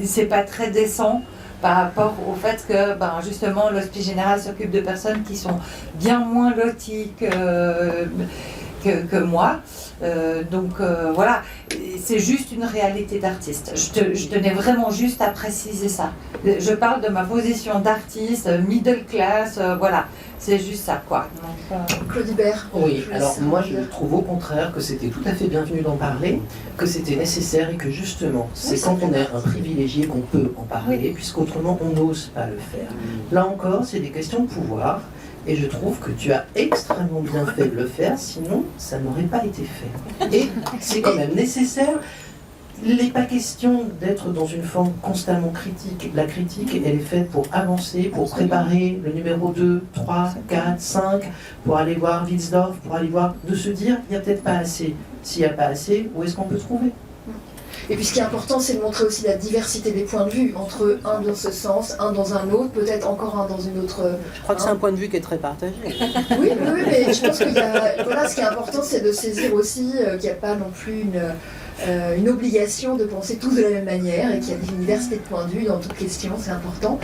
[SPEAKER 6] C'est pas très décent par rapport au fait que justement l'Hospice Général s'occupe de personnes qui sont bien moins loties que moi. Voilà, c'est juste une réalité d'artiste. Je tenais vraiment juste à préciser ça. Je parle de ma position d'artiste, middle class, voilà. C'est juste ça, quoi.
[SPEAKER 1] Claude Hibert.
[SPEAKER 8] Oui, alors moi je trouve au contraire que c'était tout à fait bienvenu d'en parler, que c'était nécessaire et que justement, c'est quand on est un privilégié qu'on peut en parler, puisqu'autrement on n'ose pas le faire. Là encore, c'est des questions de pouvoir. Et je trouve que tu as extrêmement bien fait de le faire, sinon ça n'aurait pas été fait. Et c'est quand même nécessaire. il n'est pas question d'être dans une forme constamment critique. La critique, elle est faite pour avancer, pour préparer le numéro 2, 3, 4, 5, pour aller voir Wilsdorf, pour aller voir, de se dire, il n'y a peut-être pas assez. S'il n'y a pas assez, où est-ce qu'on peut trouver ?
[SPEAKER 1] Et puis ce qui est important, c'est de montrer aussi la diversité des points de vue, entre un dans ce sens, un dans un autre, peut-être encore un dans une autre...
[SPEAKER 20] Je crois que c'est un point de vue qui est très partagé.
[SPEAKER 1] Oui, mais je pense qu'il y a... Voilà, ce qui est important, c'est de saisir aussi qu'il n'y a pas non plus une obligation de penser tous de la même manière et qu'il y a une diversité de points de vue dans toute question, c'est important.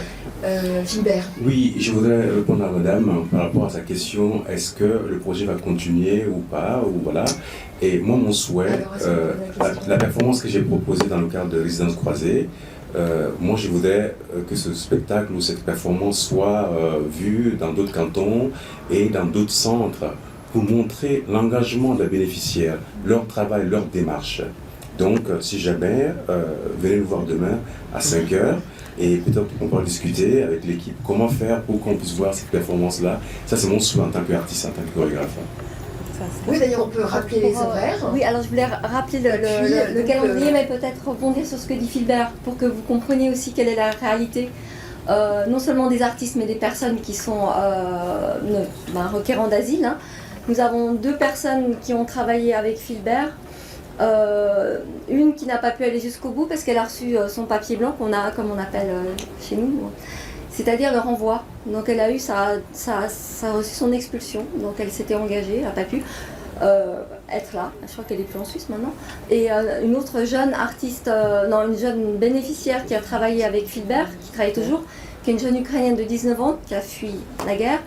[SPEAKER 1] Philbert.
[SPEAKER 5] Oui, je voudrais répondre à madame par rapport à sa question, est-ce que le projet va continuer ou pas, ou voilà. Et moi, mon souhait, la performance que j'ai proposée dans le cadre de Résidence Croisée, moi je voudrais que ce spectacle ou cette performance soit vue dans d'autres cantons et dans d'autres centres pour montrer l'engagement des bénéficiaires, leur travail, leur démarche. Donc, si jamais, venez nous voir demain à 5h et peut-être qu'on pourra discuter avec l'équipe comment faire pour qu'on puisse voir cette performance-là. Ça, c'est mon souhait en tant qu'artiste, en tant que chorégraphe.
[SPEAKER 1] Oui, d'ailleurs, on peut rappeler les horaires.
[SPEAKER 2] Oui, alors je voulais rappeler le calendrier, mais peut-être rebondir sur ce que dit Philbert pour que vous compreniez aussi quelle est la réalité, non seulement des artistes, mais des personnes qui sont requérants d'asile. Hein. Nous avons 2 personnes qui ont travaillé avec Philbert. Une qui n'a pas pu aller jusqu'au bout parce qu'elle a reçu son papier blanc qu'on a, comme on appelle chez nous, c'est-à-dire le renvoi. Donc elle a eu ça a reçu son expulsion, donc elle s'était engagée, elle n'a pas pu être là. Je crois qu'elle est plus en Suisse maintenant. Et une autre jeune artiste, une jeune bénéficiaire qui a travaillé avec Philbert, qui travaille toujours, qui est une jeune Ukrainienne de 19 ans qui a fui la guerre,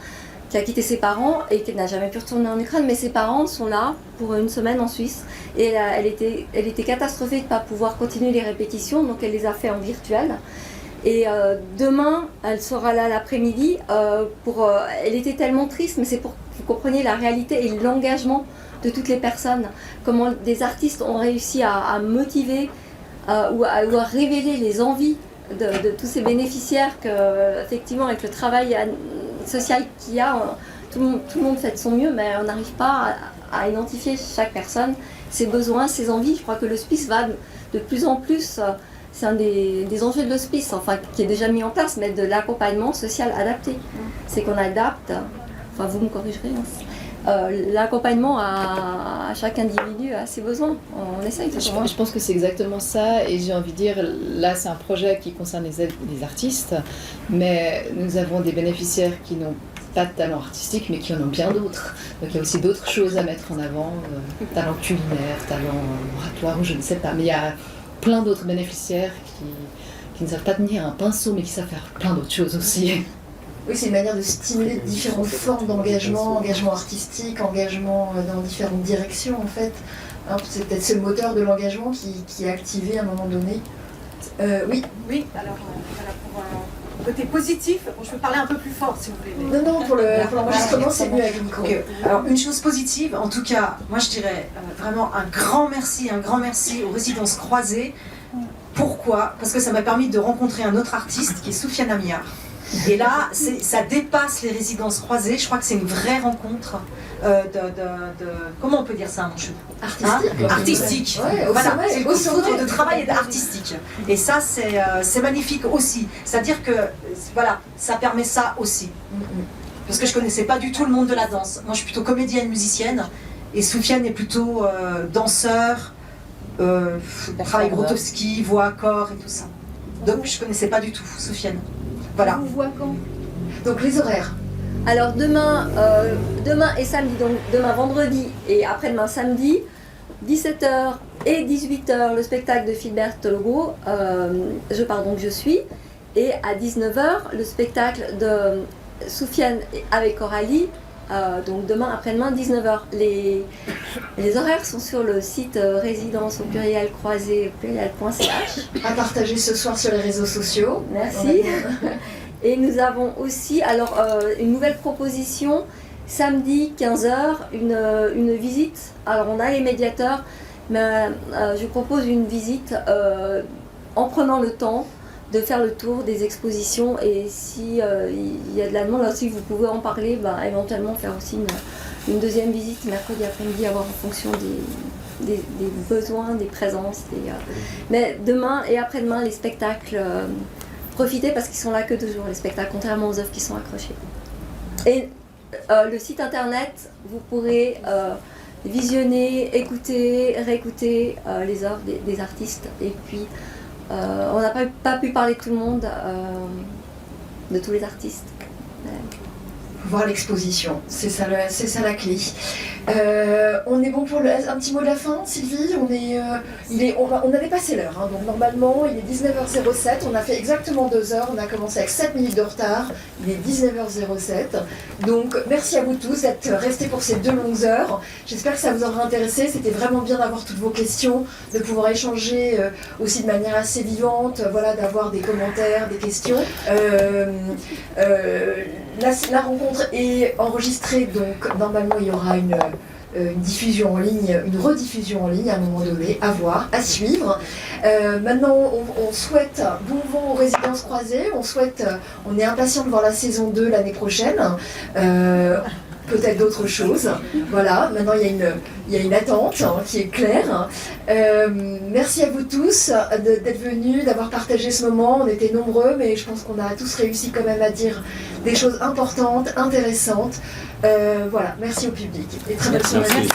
[SPEAKER 2] qui a quitté ses parents et qui n'a jamais pu retourner en Ukraine, mais ses parents sont là pour une semaine en Suisse. Et elle était catastrophée de ne pas pouvoir continuer les répétitions, donc elle les a fait en virtuel. Et demain, elle sera là l'après-midi. Elle était tellement triste, mais c'est pour que vous compreniez la réalité et l'engagement de toutes les personnes. Comment des artistes ont réussi à motiver ou à révéler les envies de tous ces bénéficiaires que, effectivement, avec le travail social qu'il y a, tout le monde fait de son mieux, mais on n'arrive pas à identifier chaque personne, ses besoins, ses envies. Je crois que l'hospice va de plus en plus, c'est un des enjeux de l'hospice, enfin qui est déjà mis en place, mais de l'accompagnement social adapté. C'est qu'on adapte, enfin vous me corrigerez, l'accompagnement à chaque individu, à ses besoins. On essaye de
[SPEAKER 14] je pense que c'est exactement ça, et j'ai envie de dire, là c'est un projet qui concerne les artistes, mais nous avons des bénéficiaires qui n'ont pas de talent artistique, mais qui en ont bien d'autres. Donc il y a aussi d'autres choses à mettre en avant, talent culinaire, talent oratoire, ou je ne sais pas, mais il y a plein d'autres bénéficiaires qui ne savent pas tenir un pinceau, mais qui savent faire plein d'autres choses aussi.
[SPEAKER 1] Oui, c'est une manière de stimuler différentes formes d'engagement, engagement artistique, engagement dans différentes directions en fait. Hein, c'est peut-être ce moteur de l'engagement qui est activé à un moment donné. Oui.
[SPEAKER 10] Oui, alors voilà, pour un côté positif, je peux parler un peu plus fort si vous voulez.
[SPEAKER 1] Non, pour l'enregistrement c'est mieux avec le micro.
[SPEAKER 10] Okay. Alors une chose positive, en tout cas, moi je dirais vraiment un grand merci aux Résidences Croisées. Pourquoi ? Parce que ça m'a permis de rencontrer un autre artiste qui est Soufiane Amiar. Et là, ça dépasse les Résidences Croisées. Je crois que c'est une vraie rencontre comment on peut dire ça, mon chou ? Artistique. Ouais, voilà, c'est le coup de foudre de travail artistique. Et ça, c'est magnifique aussi. C'est-à-dire que, voilà, ça permet ça aussi. Parce que je connaissais pas du tout le monde de la danse. Moi, je suis plutôt comédienne, musicienne. Et Soufiane est plutôt danseur, travail Grotowski, voix, corps et tout ça. Donc, je connaissais pas du tout Soufiane. Voilà.
[SPEAKER 2] On vous voit quand ?
[SPEAKER 1] Donc les horaires.
[SPEAKER 2] Alors demain et samedi, donc demain vendredi et après-demain samedi, 17h et 18h le spectacle de Philbert Tologo, Je pars donc je suis, et à 19h le spectacle de Soufiane avec Coralie, donc demain après-demain 19h. Les horaires sont sur le site résidence au pluriel croisé pluriel.ch.
[SPEAKER 1] À partager ce soir sur les réseaux sociaux.
[SPEAKER 2] Merci. Et nous avons aussi une nouvelle proposition, samedi 15h, une visite. Alors on a les médiateurs, mais je propose une visite en prenant le temps de faire le tour des expositions, et si il y a de la demande, là aussi vous pouvez en parler, éventuellement faire aussi une deuxième visite mercredi après-midi, à voir en fonction besoins, des présences. Mais demain et après-demain, les spectacles, profitez parce qu'ils sont là que 2 jours, les spectacles, contrairement aux œuvres qui sont accrochées. Et le site internet, vous pourrez visionner, écouter, réécouter les œuvres des artistes. Et puis, on n'a pas pu parler de tout le monde, de tous les artistes.
[SPEAKER 1] Voir l'exposition, c'est ça la clé. On est bon pour un petit mot de la fin, Sylvie. On a dépassé l'heure, hein, donc normalement il est 19h07, on a fait exactement 2 heures, on a commencé avec 7 minutes de retard, il est 19h07. Donc merci à vous tous d'être restés pour ces 2 longues heures. J'espère que ça vous aura intéressé, c'était vraiment bien d'avoir toutes vos questions, de pouvoir échanger aussi de manière assez vivante, voilà, d'avoir des commentaires, des questions. La rencontre est enregistrée, donc normalement il y aura une diffusion en ligne, une rediffusion en ligne à un moment donné, à voir, à suivre. Maintenant, on souhaite bon vent aux résidences croisées, on est impatient de voir la saison 2 l'année prochaine. Peut-être d'autres choses. Voilà, maintenant il y a une attente qui est claire. Merci à vous tous d'être venus, d'avoir partagé ce moment. On était nombreux, mais je pense qu'on a tous réussi quand même à dire des choses importantes, intéressantes. Voilà, merci au public. Et très bonne soirée.